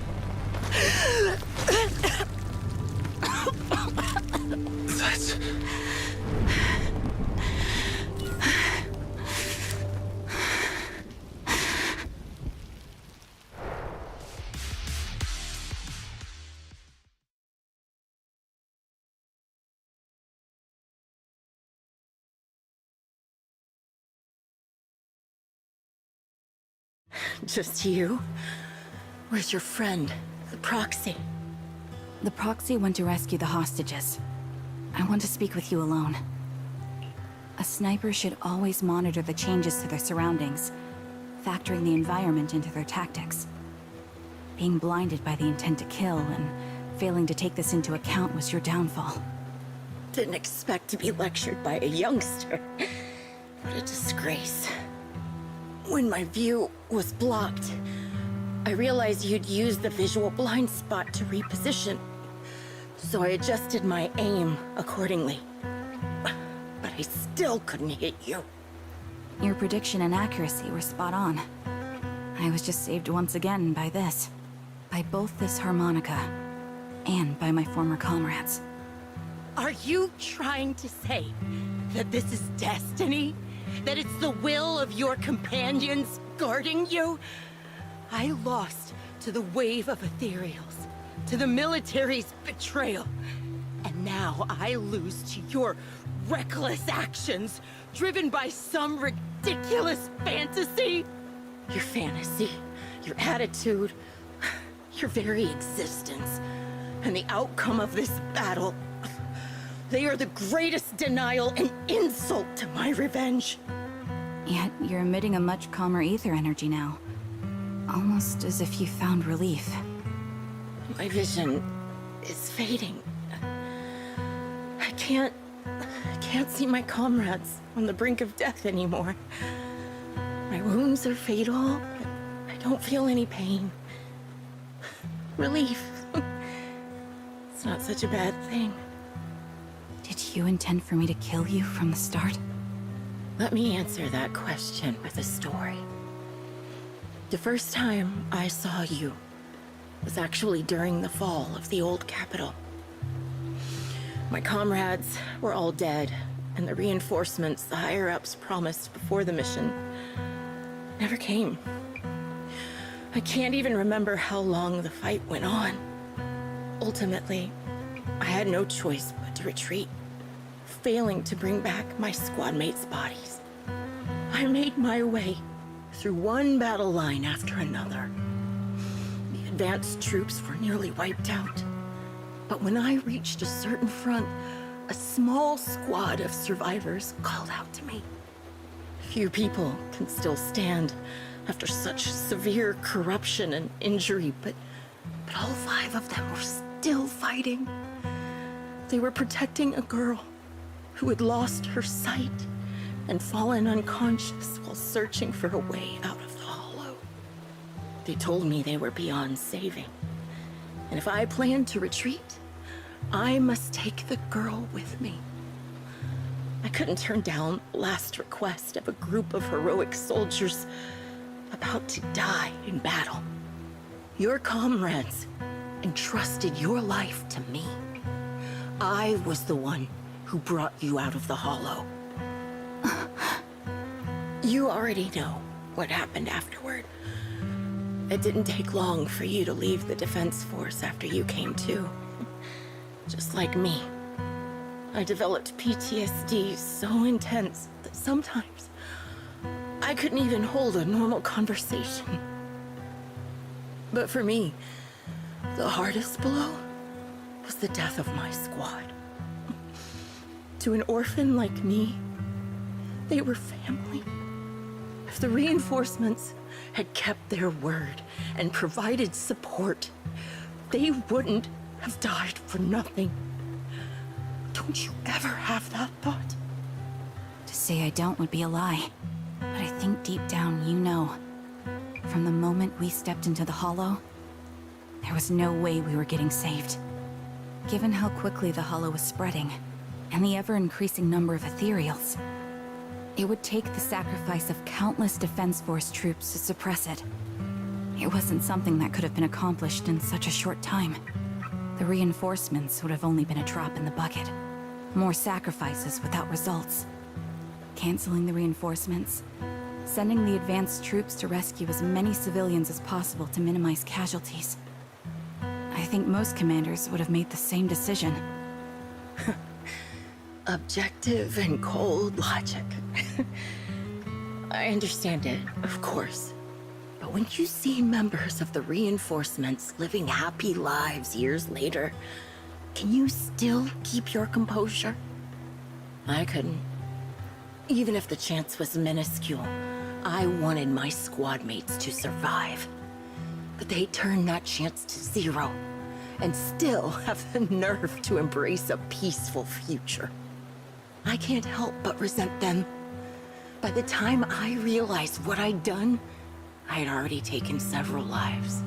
That's... Just you? Where's your friend, the proxy? The proxy went to rescue the hostages. I want to speak with you alone. A sniper should always monitor the changes to their surroundings, factoring the environment into their tactics. Being blinded by the intent to kill and failing to take this into account was your downfall. Didn't expect to be lectured by a youngster. What a disgrace. When my view was blocked, I realized you'd used the visual blind spot to reposition. So I adjusted my aim accordingly. But I still couldn't hit you. Your prediction and accuracy were spot on. I was just saved once again by this. By both this harmonica, and by my former comrades. Are you trying to say that this is destiny? That it's the will of your companions guarding you? I lost to the wave of ethereals, to the military's betrayal. And now I lose to your reckless actions, driven by some ridiculous fantasy? Your fantasy, your attitude, your very existence, and the outcome of this battle. They are the greatest denial and insult to my revenge. Yet you're emitting a much calmer ether energy now. Almost as if you found relief. My vision is fading. I can't see my comrades on the brink of death anymore. My wounds are fatal, but I don't feel any pain. Relief. It's not such a bad thing. Did you intend for me to kill you from the start? Let me answer that question with a story. The first time I saw you was actually during the fall of the old capital. My comrades were all dead, and the reinforcements the higher-ups promised before the mission never came. I can't even remember how long the fight went on. Ultimately, I had no choice but to retreat, failing to bring back my squad mates' bodies. I made my way through one battle line after another. The advanced troops were nearly wiped out. But when I reached a certain front, a small squad of survivors called out to me. Few people can still stand after such severe corruption and injury, but all 5 of them were still fighting. They were protecting a girl who had lost her sight and fallen unconscious while searching for a way out of the hollow. They told me they were beyond saving, and if I planned to retreat, I must take the girl with me. I couldn't turn down the last request of a group of heroic soldiers about to die in battle. Your comrades entrusted your life to me. I was the one who brought you out of the hollow. You already know what happened afterward. It didn't take long for you to leave the Defense Force after you came to. Just like me. I developed PTSD so intense that sometimes I couldn't even hold a normal conversation. But for me, the hardest blow was the death of my squad. To an orphan like me, they were family. If the reinforcements had kept their word and provided support, they wouldn't have died for nothing. Don't you ever have that thought? To say I don't would be a lie, but I think deep down you know. From the moment we stepped into the hollow, there was no way we were getting saved. Given how quickly the hollow was spreading, and the ever-increasing number of ethereals, it would take the sacrifice of countless Defense Force troops to suppress it. It wasn't something that could have been accomplished in such a short time. The reinforcements would have only been a drop in the bucket. More sacrifices without results. Canceling the reinforcements, sending the advanced troops to rescue as many civilians as possible to minimize casualties. I think most commanders would have made the same decision. Objective and cold logic. I understand it, of course. But when you see members of the reinforcements living happy lives years later, can you still keep your composure? I couldn't. Even if the chance was minuscule, I wanted my squad mates to survive. But they turned that chance to zero, and still have the nerve to embrace a peaceful future. I can't help but resent them. By the time I realized what I'd done, I had already taken several lives.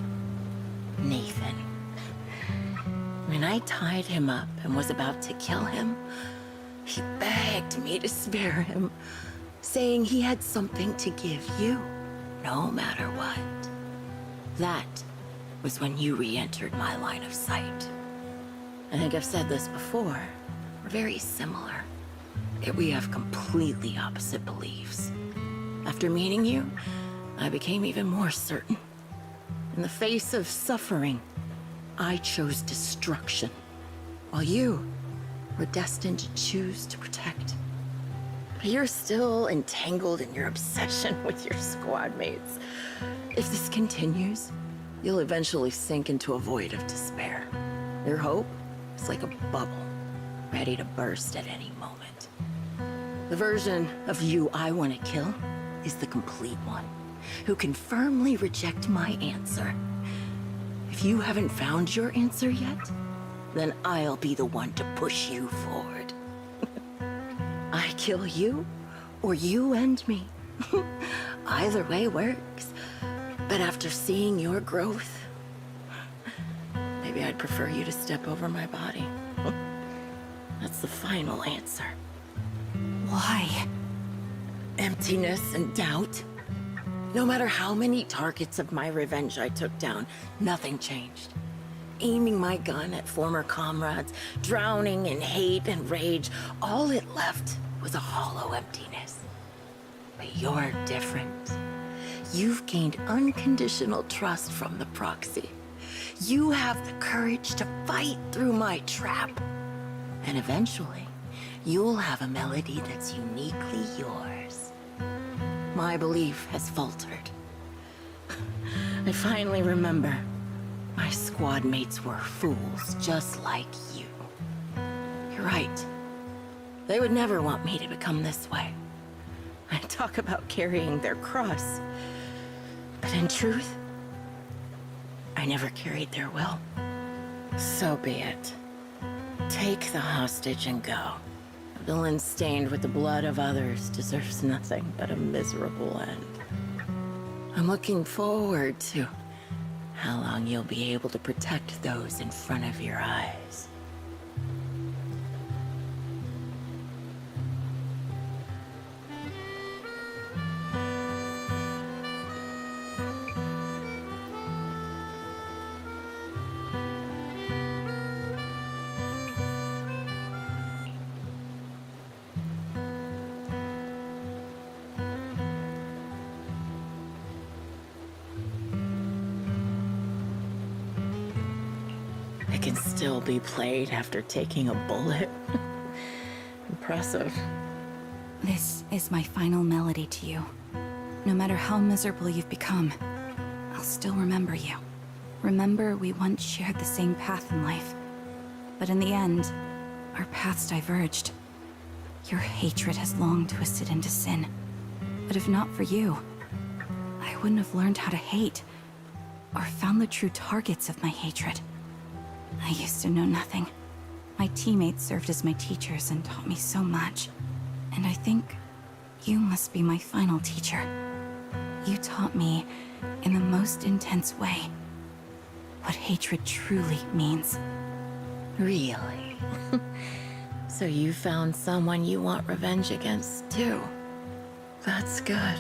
Nathan. When I tied him up and was about to kill him, he begged me to spare him, saying he had something to give you, no matter what. That was when you re-entered my line of sight. I think I've said this before. We're very similar, yet we have completely opposite beliefs. After meeting you, I became even more certain. In the face of suffering, I chose destruction, while you were destined to choose to protect. But you're still entangled in your obsession with your squad mates. If this continues, you'll eventually sink into a void of despair. Your hope is like a bubble, ready to burst at any moment. The version of you I want to kill is the complete one, who can firmly reject my answer. If you haven't found your answer yet, then I'll be the one to push you forward. I kill you, or you end me. Either way works. But after seeing your growth, maybe I'd prefer you to step over my body. That's the final answer. Why? Emptiness and doubt. No matter how many targets of my revenge I took down, nothing changed. Aiming my gun at former comrades, drowning in hate and rage, all it left was a hollow emptiness. But you're different. You've gained unconditional trust from the proxy. You have the courage to fight through my trap. And eventually, you'll have a melody that's uniquely yours. My belief has faltered. I finally remember. My squad mates were fools just like you. You're right. They would never want me to become this way. I talk about carrying their cross. But in truth, I never carried their will. So be it. Take the hostage and go. villain stained with the blood of others deserves nothing but a miserable end. I'm looking forward to how long you'll be able to protect those in front of your eyes. It can still be played after taking a bullet. Impressive. This is my final melody to you. No matter how miserable you've become, I'll still remember you. Remember we once shared the same path in life. But in the end, our paths diverged. Your hatred has long twisted into sin. But if not for you, I wouldn't have learned how to hate, or found the true targets of my hatred. I used to know nothing. My teammates served as my teachers and taught me so much. And I think you must be my final teacher. You taught me, in the most intense way, what hatred truly means. Really? So you found someone you want revenge against, too. That's good.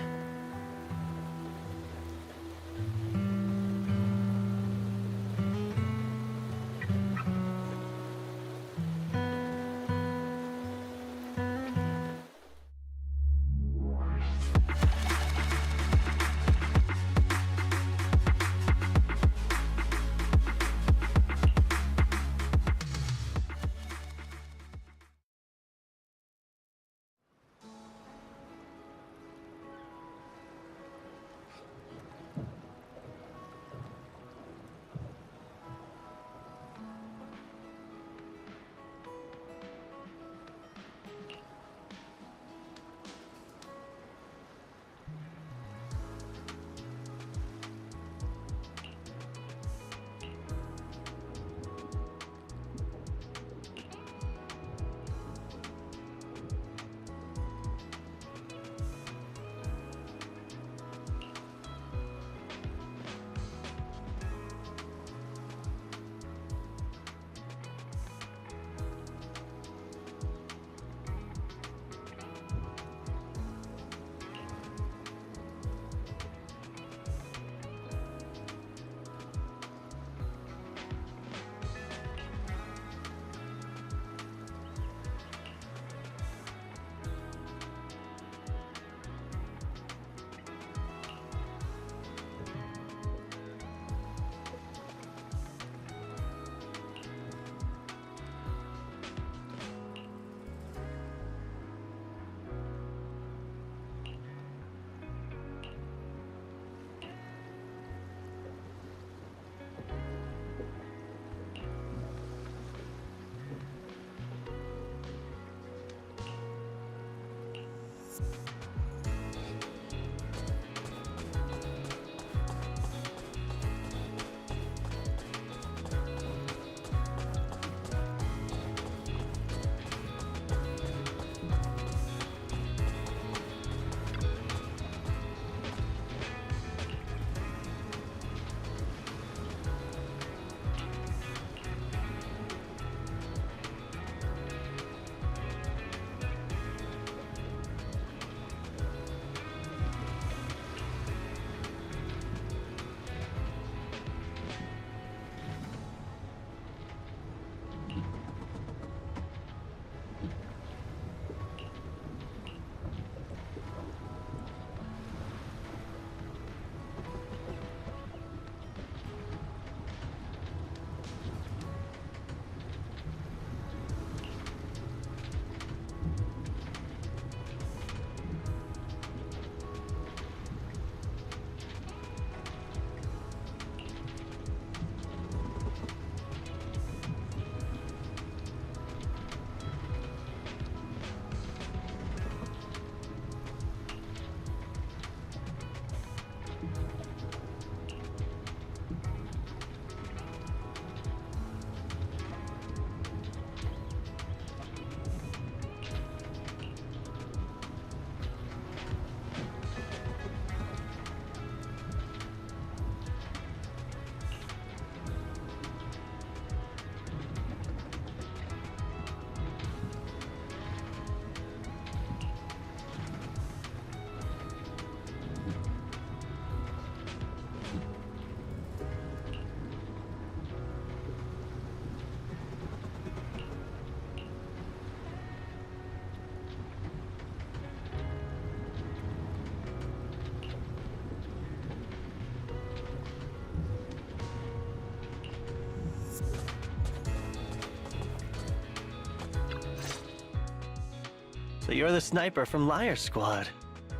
So you're the sniper from Liar Squad.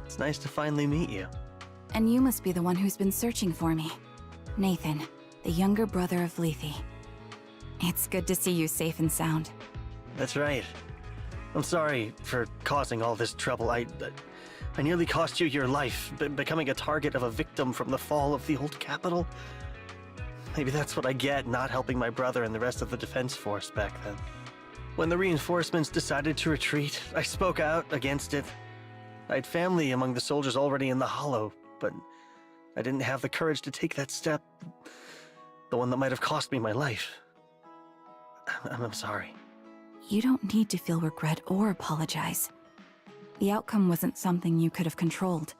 It's nice to finally meet you. And you must be the one who's been searching for me. Nathan, the younger brother of Lethe. It's good to see you safe and sound. That's right. I'm sorry for causing all this trouble. I nearly cost you your life, becoming a target of a victim from the fall of the old capital. Maybe that's what I get not helping my brother and the rest of the defense force back then. When the reinforcements decided to retreat, I spoke out against it. I had family among the soldiers already in the Hollow, but I didn't have the courage to take that step. The one that might have cost me my life. I'm sorry. You don't need to feel regret or apologize. The outcome wasn't something you could have controlled.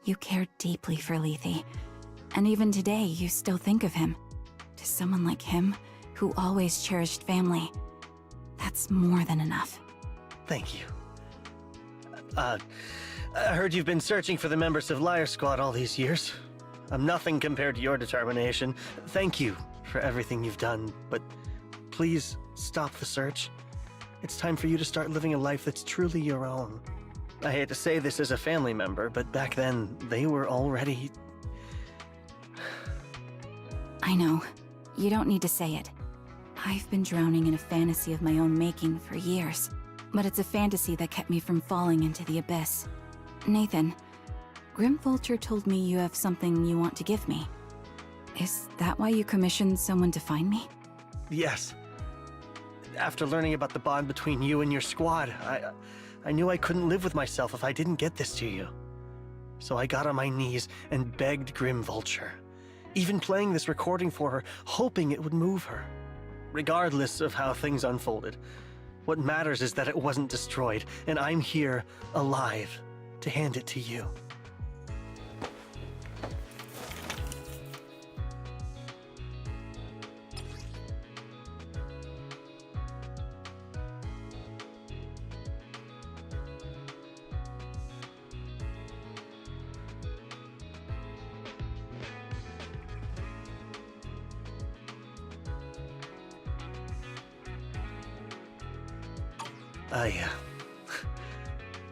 You cared deeply for Lethe, and even today you still think of him. To someone like him, who always cherished family, that's more than enough. Thank you. I heard you've been searching for the members of Liar Squad all these years. I'm nothing compared to your determination. Thank you for everything you've done, but please stop the search. It's time for you to start living a life that's truly your own. I hate to say this as a family member, but back then, they were already... I know. You don't need to say it. I've been drowning in a fantasy of my own making for years, but it's a fantasy that kept me from falling into the abyss. Nathan, Grim Vulture told me you have something you want to give me. Is that why you commissioned someone to find me? Yes. After learning about the bond between you and your squad, I knew I couldn't live with myself if I didn't get this to you. So I got on my knees and begged Grim Vulture, even playing this recording for her, hoping it would move her. Regardless of how things unfolded, what matters is that it wasn't destroyed, and I'm here, alive, to hand it to you.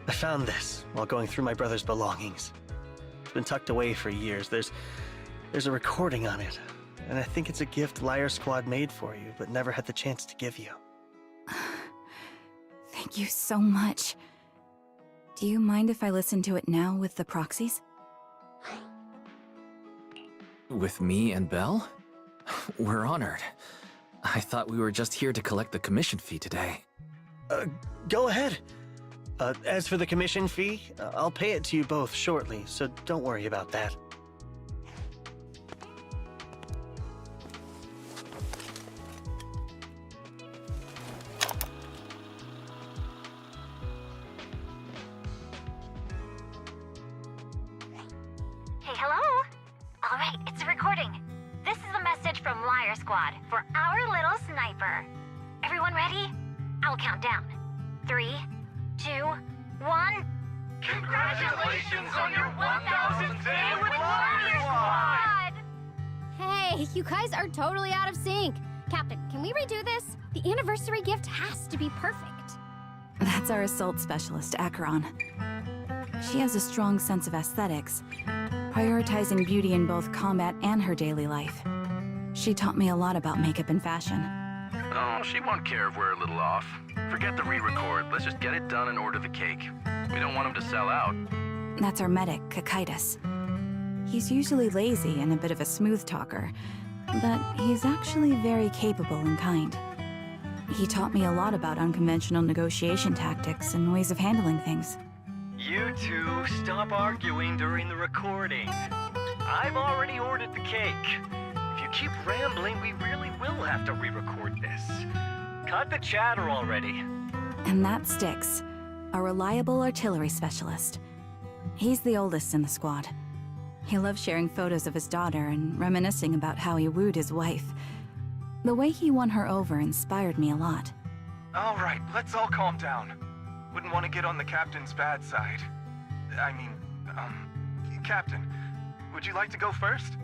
I found this while going through my brother's belongings. It's been tucked away for years. There's a recording on it, and I think it's a gift Liar Squad made for you, but never had the chance to give you. Thank you so much. Do you mind if I listen to it now with the proxies? With me and Belle? We're honored. I thought we were just here to collect the commission fee today. Go ahead. As for the commission fee, I'll pay it to you both shortly, so don't worry about that. Hey, hello? All right, it's a recording. This is a message from Liar Squad for our little sniper. Everyone ready? I'll count down. 3, 2, 1. Congratulations on your 1000th day with Liar Squad! Hey, you guys are totally out of sync. Captain, can we redo this? The anniversary gift has to be perfect. That's our assault specialist, Acheron. She has a strong sense of aesthetics, prioritizing beauty in both combat and her daily life. She taught me a lot about makeup and fashion. Oh, she won't care if we're a little off. Forget the re-record. Let's just get it done and order the cake. We don't want him to sell out. That's our medic, Kakaitis. He's usually lazy and a bit of a smooth talker, but he's actually very capable and kind. He taught me a lot about unconventional negotiation tactics and ways of handling things. You two stop arguing during the recording. I've already ordered the cake. If you keep rambling, we really will have to re-record this. Cut the chatter already. And that's Styx, a reliable artillery specialist. He's the oldest in the squad. He loves sharing photos of his daughter and reminiscing about how he wooed his wife. The way he won her over inspired me a lot. All right, let's all calm down. Wouldn't want to get on the captain's bad side. Captain, would you like to go first?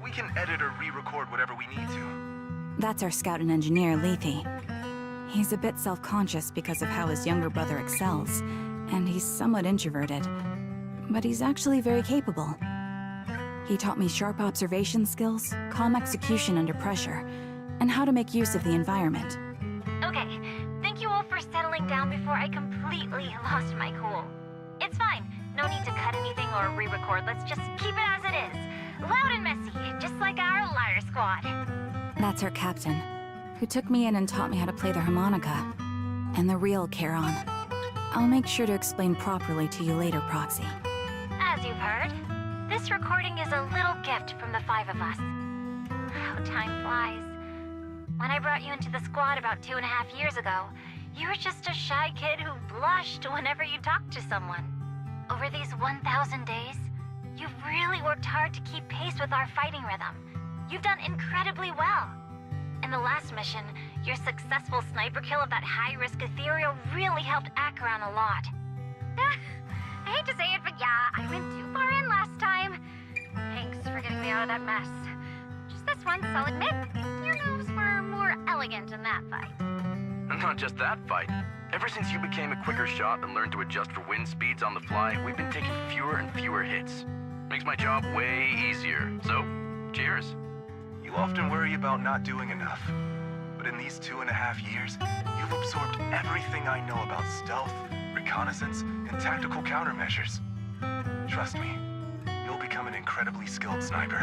We can edit or re-record whatever we need to. That's our scout and engineer, Lethe. He's a bit self-conscious because of how his younger brother excels, and he's somewhat introverted, but he's actually very capable. He taught me sharp observation skills, calm execution under pressure, and how to make use of the environment. Okay, thank you all for settling down before I completely lost my cool. It's fine. No need to cut anything or re-record. Let's just keep it as it is. Loud and messy, just like our Liar Squad. That's our captain, who took me in and taught me how to play the harmonica. And the real Charon. I'll make sure to explain properly to you later, Proxy. As you've heard, this recording is a little gift from the 5 of us. How time flies. When I brought you into the squad about 2.5 years ago, you were just a shy kid who blushed whenever you talked to someone. Over these 1,000 days, you've really worked hard to keep pace with our fighting rhythm. You've done incredibly well. In the last mission, your successful sniper kill of that high-risk ethereal really helped Acheron a lot. I hate to say it, but yeah, I went too far in last time. Thanks for getting me out of that mess. Just this once, I'll admit, your moves were more elegant in that fight. Not just that fight. Ever since you became a quicker shot and learned to adjust for wind speeds on the fly, we've been taking fewer and fewer hits. Makes my job way easier. So, cheers. You often worry about not doing enough. But in these 2.5 years, you've absorbed everything I know about stealth, reconnaissance, and tactical countermeasures. Trust me, you'll become an incredibly skilled sniper.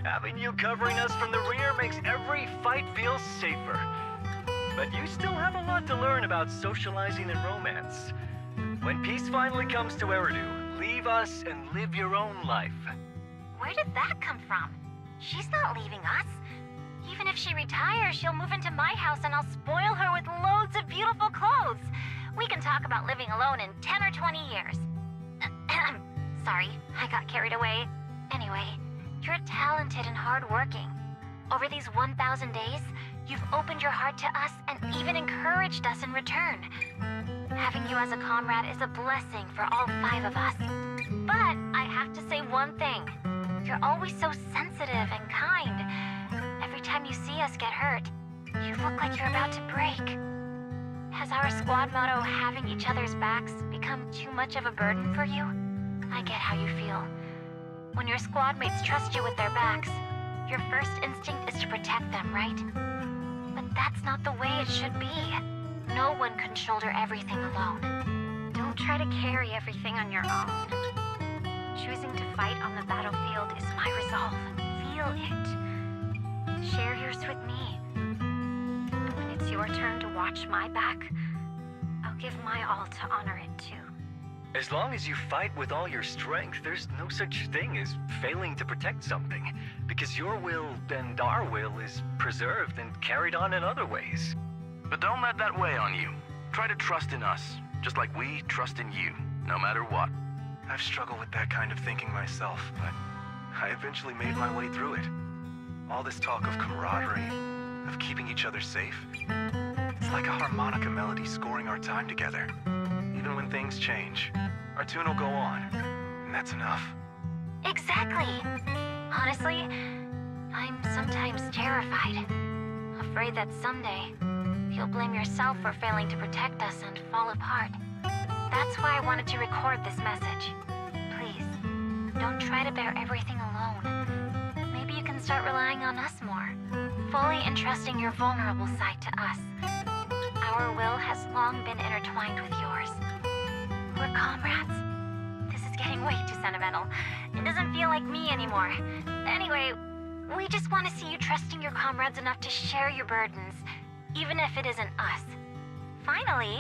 Having you covering us from the rear makes every fight feel safer. But you still have a lot to learn about socializing and romance. When peace finally comes to Eridu, leave us and live your own life. Where did that come from? She's not leaving us. Even if she retires, she'll move into my house and I'll spoil her with loads of beautiful clothes. We can talk about living alone in 10 or 20 years. Sorry, I got carried away. Anyway, you're talented and hardworking. Over these 1,000 days, you've opened your heart to us and even encouraged us in return. Having you as a comrade is a blessing for all 5 of us. But I have to say one thing. You're always so sensitive and kind. Every time you see us get hurt, you look like you're about to break. Has our squad motto, having each other's backs, become too much of a burden for you? I get how you feel. When your squad mates trust you with their backs, your first instinct is to protect them, right? But that's not the way it should be. No one can shoulder everything alone. Don't try to carry everything on your own. Choosing to fight on the battlefield is my resolve. Feel it. Share yours with me. And when it's your turn to watch my back, I'll give my all to honor it too. As long as you fight with all your strength, there's no such thing as failing to protect something, because your will and our will is preserved and carried on in other ways. But don't let that weigh on you. Try to trust in us, just like we trust in you, no matter what. I've struggled with that kind of thinking myself, but I eventually made my way through it. All this talk of camaraderie, of keeping each other safe, it's like a harmonica melody scoring our time together. Even when things change, our tune will go on, and that's enough. Exactly. Honestly, I'm sometimes terrified. Afraid that someday, you'll blame yourself for failing to protect us and fall apart. That's why I wanted to record this message. Please, don't try to bear everything alone. Maybe you can start relying on us more, fully entrusting your vulnerable side to us. Our will has long been intertwined with yours. We're comrades. This is getting way too sentimental. It doesn't feel like me anymore. Anyway, we just want to see you trusting your comrades enough to share your burdens, even if it isn't us. Finally,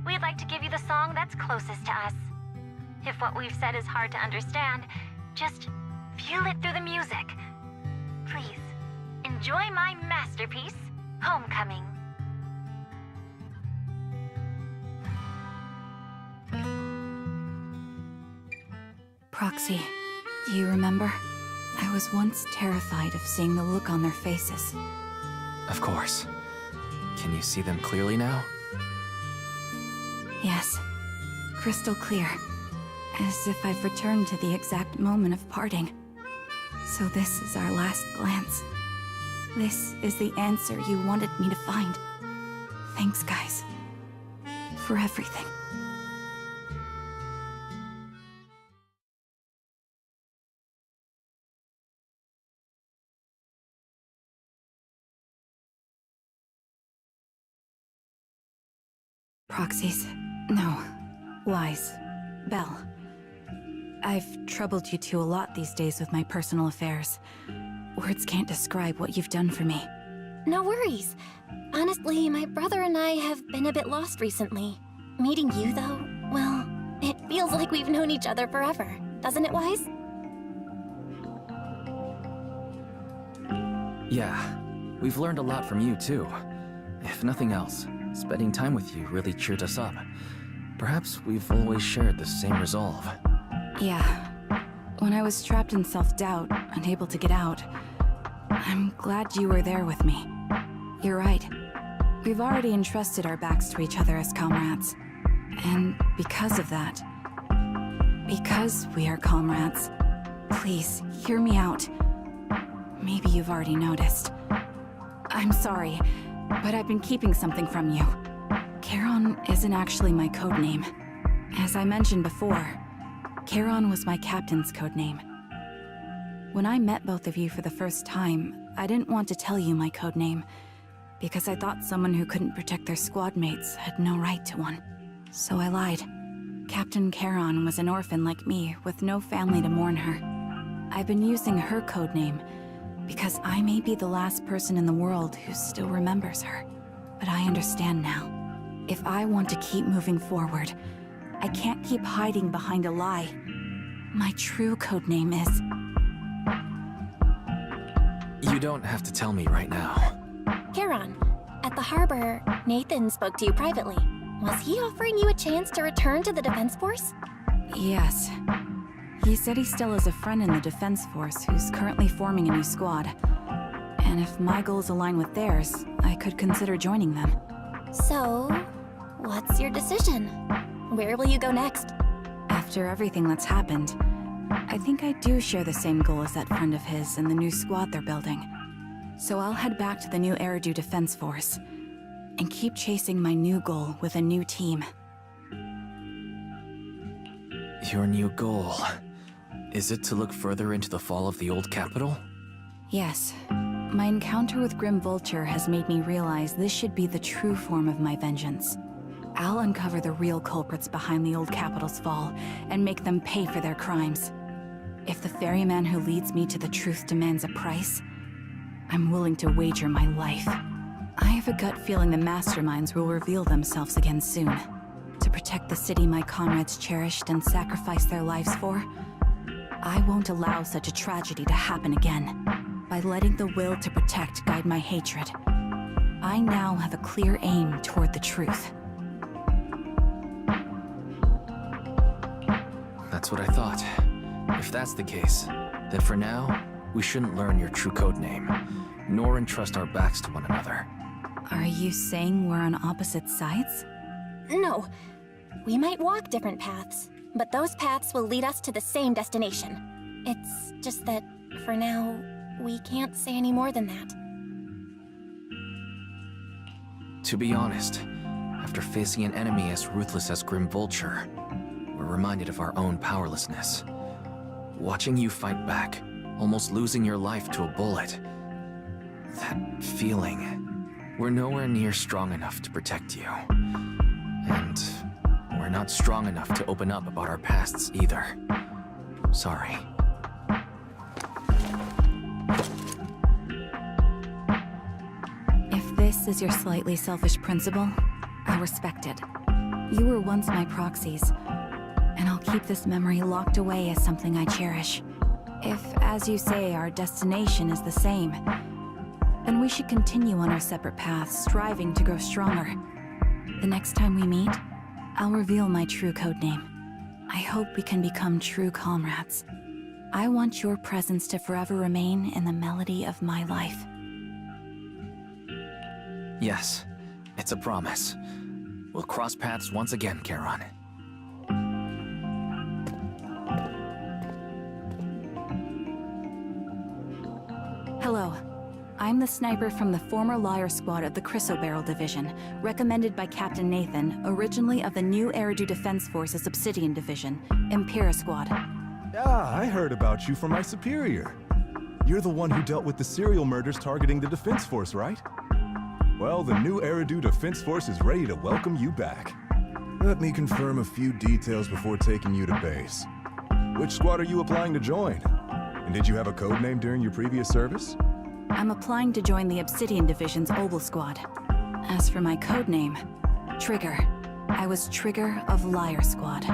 we'd like to give you the song that's closest to us. If what we've said is hard to understand, just feel it through the music. Please, enjoy my masterpiece, Homecoming. Proxy, do you remember? I was once terrified of seeing the look on their faces. Of course. Can you see them clearly now? Yes, crystal clear. As if I've returned to the exact moment of parting. So this is our last glance. This is the answer you wanted me to find. Thanks, guys. For everything. Proxies. No. Lies. Belle. I've troubled you two a lot these days with my personal affairs. Words can't describe what you've done for me. No worries. Honestly, my brother and I have been a bit lost recently. Meeting you, though, well, it feels like we've known each other forever. Doesn't it, Wise? Yeah, we've learned a lot from you too. If nothing else, spending time with you really cheered us up. Perhaps we've always shared the same resolve. Yeah. When I was trapped in self-doubt, unable to get out, I'm glad you were there with me. You're right. We've already entrusted our backs to each other as comrades. And because of that, because we are comrades, please, hear me out. Maybe you've already noticed. I'm sorry, but I've been keeping something from you. Charon isn't actually my codename. As I mentioned before, Charon was my captain's codename. When I met both of you for the first time, I didn't want to tell you my codename, because I thought someone who couldn't protect their squad mates had no right to one. So I lied. Captain Charon was an orphan like me, with no family to mourn her. I've been using her codename, because I may be the last person in the world who still remembers her. But I understand now. If I want to keep moving forward, I can't keep hiding behind a lie. My true codename is... You don't have to tell me right now. Charon, at the harbor, Nathan spoke to you privately. Was he offering you a chance to return to the Defense Force? Yes. He said he still has a friend in the Defense Force who's currently forming a new squad. And if my goals align with theirs, I could consider joining them. So, what's your decision? Where will you go next? After everything that's happened, I think I do share the same goal as that friend of his and the new squad they're building. So I'll head back to the new Eridu Defense Force and keep chasing my new goal with a new team. Your new goal... Is it to look further into the fall of the old capital? Yes. My encounter with Grim Vulture has made me realize this should be the true form of my vengeance. I'll uncover the real culprits behind the old capital's fall and make them pay for their crimes. If the ferryman who leads me to the truth demands a price, I'm willing to wager my life. I have a gut feeling the masterminds will reveal themselves again soon. To protect the city my comrades cherished and sacrificed their lives for, I won't allow such a tragedy to happen again. By letting the will to protect guide my hatred, I now have a clear aim toward the truth. That's what I thought. If that's the case, then for now, we shouldn't learn your true codename, nor entrust our backs to one another. Are you saying we're on opposite sides? No. We might walk different paths, but those paths will lead us to the same destination. It's just that, for now, we can't say any more than that. To be honest, after facing an enemy as ruthless as Grim Vulture, we're reminded of our own powerlessness. Watching you fight back, almost losing your life to a bullet. That feeling. We're nowhere near strong enough to protect you. And we're not strong enough to open up about our pasts either. Sorry. If this is your slightly selfish principle, I respect it. You were once my proxies, and I'll keep this memory locked away as something I cherish. If, as you say, our destination is the same, then we should continue on our separate paths, striving to grow stronger. The next time we meet, I'll reveal my true codename. I hope we can become true comrades. I want your presence to forever remain in the melody of my life. Yes, it's a promise. We'll cross paths once again, Charon. Hello. I'm the sniper from the former Liar Squad of the Chrysoberyl Division, recommended by Captain Nathan, originally of the new Eridu Defense Force's Obsidian Division, Impera Squad. Ah, I heard about you from my superior. You're the one who dealt with the serial murders targeting the Defense Force, right? Well, the new Eridu Defense Force is ready to welcome you back. Let me confirm a few details before taking you to base. Which squad are you applying to join? And did you have a code name during your previous service? I'm applying to join the Obsidian Division's Obel Squad. As for my code name, Trigger. I was Trigger of Liar Squad.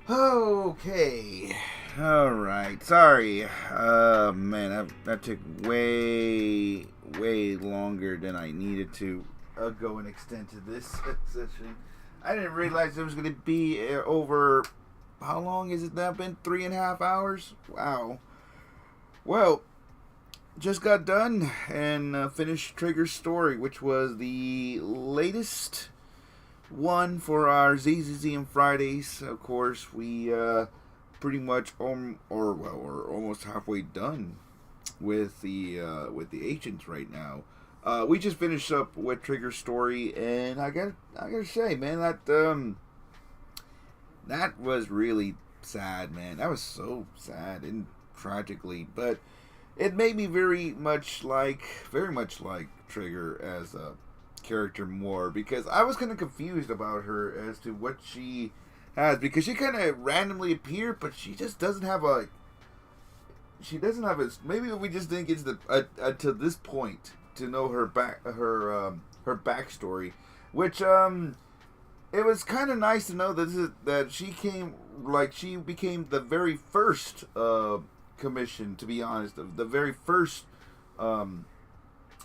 Okay. Alright. Sorry. Man, that took way longer than I needed to go and extend to this session. I didn't realize it was going to be over... How long has it now been? 3.5 hours? Wow. Well, just got done and finished Trigger's story, which was the latest one for our ZZZ Fridays. Of course, we pretty much we're almost halfway done with the agents right now. We just finished up with Trigger's story, and I gotta say, man, that was really sad, man. That was so sad and tragically, but it made me very much like Trigger as a character more, because I was kind of confused about her as to what she has, because she kind of randomly appeared, but she just doesn't have a. Maybe we just didn't get to this point to know her backstory, which it was kind of nice to know that she became the very first commission, to be honest, the very first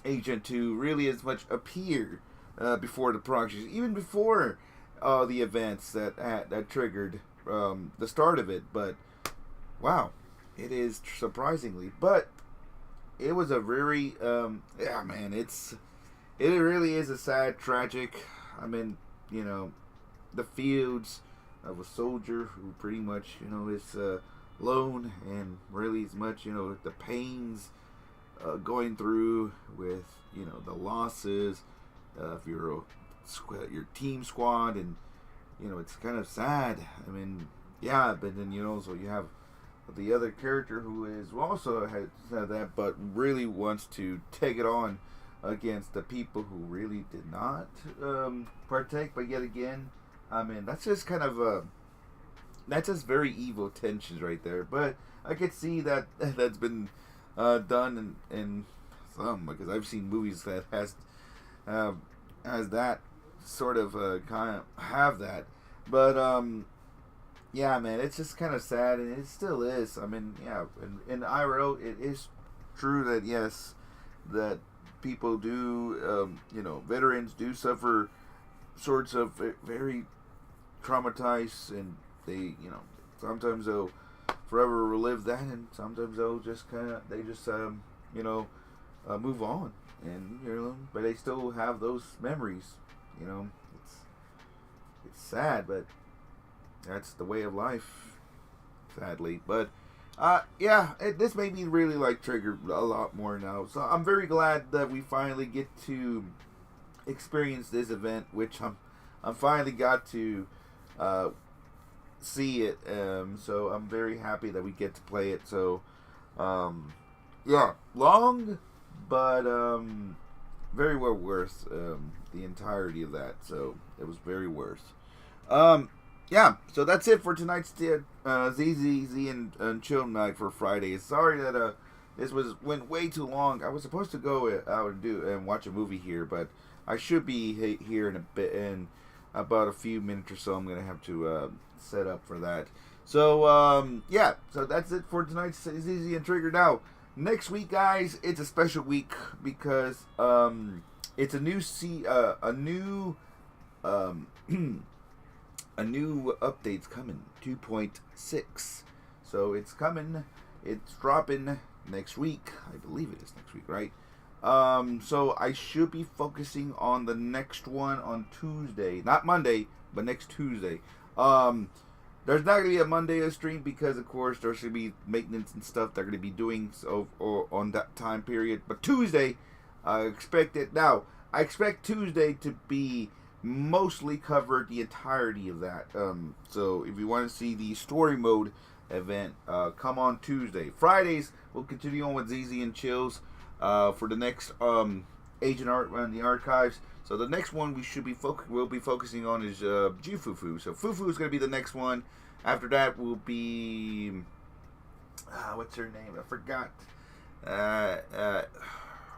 agent to really as much appear before the proxies, even before the events that triggered the start of it. But wow, it is surprisingly, but it was a very man, it really is a sad, tragic. I mean, you know, the fields of a soldier who pretty much, you know, is alone, and really as much, you know, the pains going through with, you know, the losses of your team squad, and, you know, it's kind of sad. I mean, yeah, but then, you know, so you have the other character who is also has that, but really wants to take it on against the people who really did not partake. But yet again, I mean, that's just kind of that's just very evil tensions right there. But I could see that that's been done in some, because I've seen movies that has that sort of kind of have that. But yeah, man, it's just kind of sad, and it still is. I mean, yeah, in IRL, it is true that, yes, that people do, you know, veterans do suffer sorts of very traumatized, and they, you know, sometimes they'll forever relive that, and sometimes they'll just you know, move on, and, you know, but they still have those memories, you know. It's sad, but that's the way of life, sadly. But yeah, this made me really like Trigger a lot more now. So I'm very glad that we finally get to experience this event, which I'm finally got to see it. So I'm very happy that we get to play it. So yeah, long, but very well worth the entirety of that. So it was very worth. Yeah, so that's it for tonight's ZZZ and Chill Night for Friday. Sorry that this went way too long. I was supposed to go out and watch a movie here, but I should be here in about a few minutes or so. I'm gonna have to set up for that. So yeah, so that's it for tonight's ZZ and Trigger. Now, next week, guys, it's a special week because it's a new update's coming, 2.6. So it's coming. It's dropping next week. I believe it is next week, right? So I should be focusing on the next one on Tuesday, not Monday, but next Tuesday. There's not gonna be a Monday stream because, of course, there's gonna be maintenance and stuff they're gonna be doing or on that time period. But Tuesday, I expect it. Now, I expect Tuesday to be mostly covered the entirety of that. So if you want to see the story mode event, come on Tuesday. Fridays, we'll continue on with ZZ and Chills for the next Agent Art in the archives. So the next one we'll be focusing on is Jufufu. So Fufu is going to be the next one. After that will be what's her name? I forgot.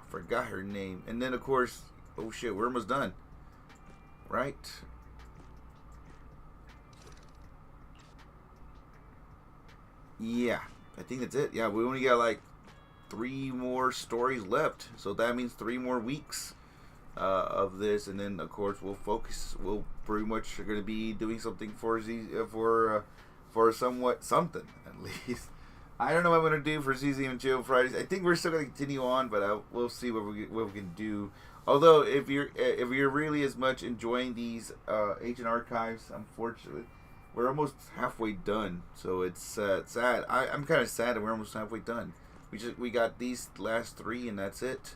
Forgot her name. And then, of course, oh shit, we're almost done. Right? yeah, I think that's it. Yeah, we only got like 3 more stories left, so that means 3 more weeks of this, and then of course we'll pretty much are going to be doing something for for somewhat something at least. I don't know what I'm going to do for ZZ Chill Fridays. I think we're still going to continue on, but we'll see what we can do. Although if you're really as much enjoying these ancient archives, unfortunately we're almost halfway done, so it's sad. I'm kind of sad that we're almost halfway done. We got these last 3, and that's it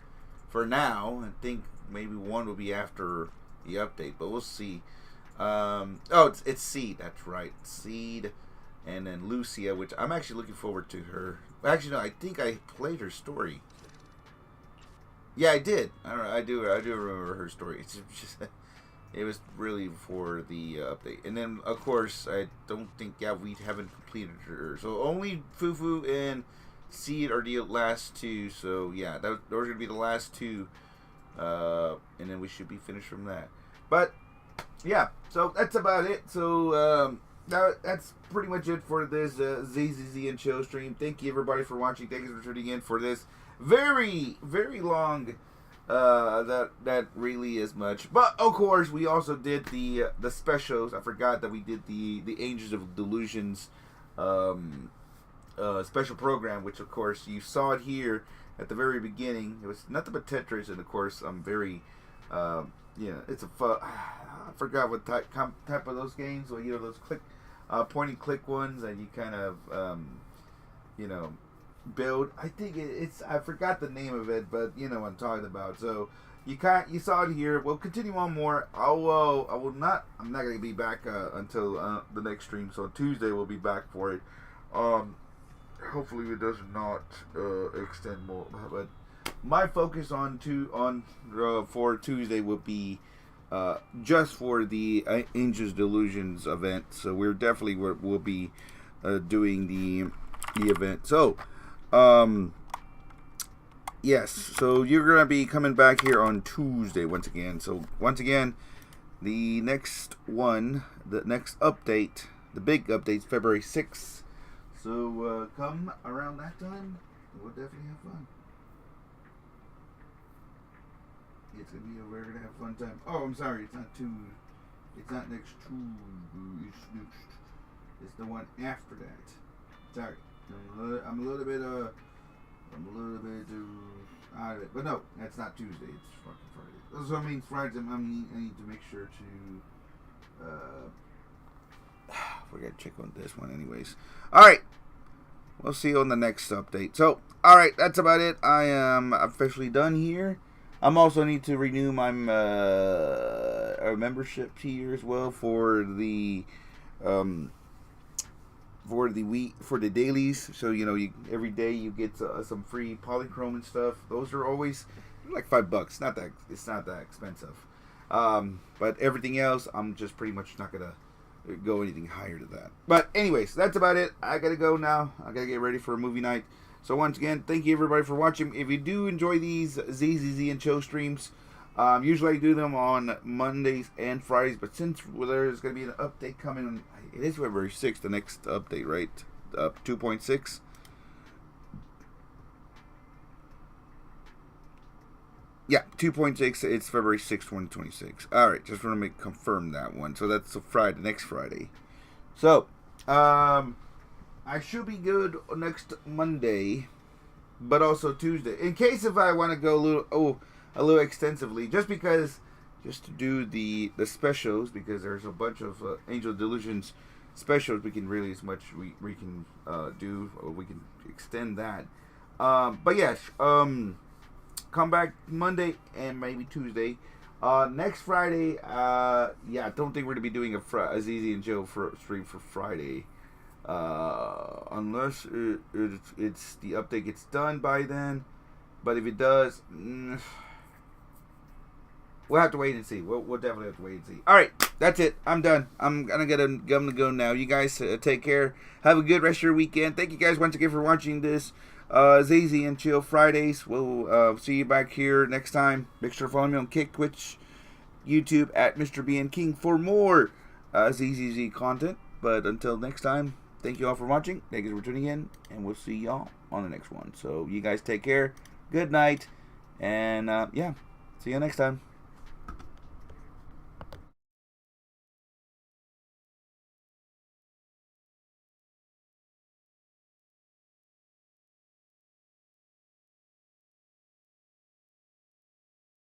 for now. I think maybe 1 will be after the update, but we'll see. It's Seed. That's right, Seed, and then Lucia, which I'm actually looking forward to her. Actually, no, I think I played her story. Yeah, I did. I do remember her story. It's just, it was really for the update, and then of course I don't think we haven't completed her. So only Fufu and Seed are the last 2, so yeah, those are going to be the last 2, and then we should be finished from that. But, yeah, so that's about it. So, that's pretty much it for this ZZZ and Chill stream. Thank you, everybody, for watching. Thank you for tuning in for this very, very long, that really is much. But, of course, we also did the specials. I forgot that we did the Angels of Delusions, special program, which of course you saw it here at the very beginning. It was nothing but Tetris, and of course I'm very it's I forgot what type of those games, or those point and click ones that you kind of build. I think it's I forgot the name of it, but you know what I'm talking about. So you saw it here. We'll continue on more. I'm not gonna be back until the next stream. So Tuesday we'll be back for it. Hopefully it does not extend more, but my focus for Tuesday will be just for the Angels Delusions event. So we're definitely we'll be doing the event. So yes, so you're gonna be coming back here on Tuesday once again. So once again, the next update, the big update's February 6th. So come around that time, we'll definitely have fun. It's we're gonna have a fun time. Oh, I'm sorry, it's not next Tuesday. It's the one after that. Sorry, I'm a little bit out of it, but no, that's not Tuesday. It's fucking Friday. So I mean Friday. I need to make sure to. We gotta check on this one anyways. Alright. We'll see you on the next update. So, alright, that's about it. I am officially done here. I'm also need to renew my membership here as well for the dailies. So every day you get some free polychrome and stuff. Those are always like $5. It's not that expensive. But everything else, I'm just pretty much not gonna go anything higher to that. But anyways, that's about it. I gotta go now. I gotta get ready for a movie night. So once again, thank you everybody for watching. If you do enjoy these ZZZ and Chill streams, usually I do them on Mondays and Fridays, but since there's going to be an update coming, it is February 6th, the next update, right? 2.6. Yeah, 2.6, it's February 6th, 2026. Alright, just want to confirm that one. So that's Friday, next Friday. So, I should be good next Monday, but also Tuesday. In case if I want to go a little extensively, just to do the specials, because there's a bunch of Angel Delusions specials we can really we can do, or we can extend that. But yes, come back Monday and maybe Tuesday. Next Friday, I don't think we're gonna be doing a ZZ and Chill stream for Friday. Unless it's the update gets done by then. But if it does, we'll have to wait and see. We'll definitely have to wait and see. Alright, that's it. I'm done. I'm gonna go now. You guys take care. Have a good rest of your weekend. Thank you guys once again for watching this ZZ and Chill Fridays. We'll see you back here next time. Make sure to follow me on Kick, Twitch, YouTube at Mr. BN King for more ZZZ content. But until next time, thank you all for watching. Thank you for tuning in, and we'll see y'all on the next one. So you guys take care. Good night, and yeah, see you next time.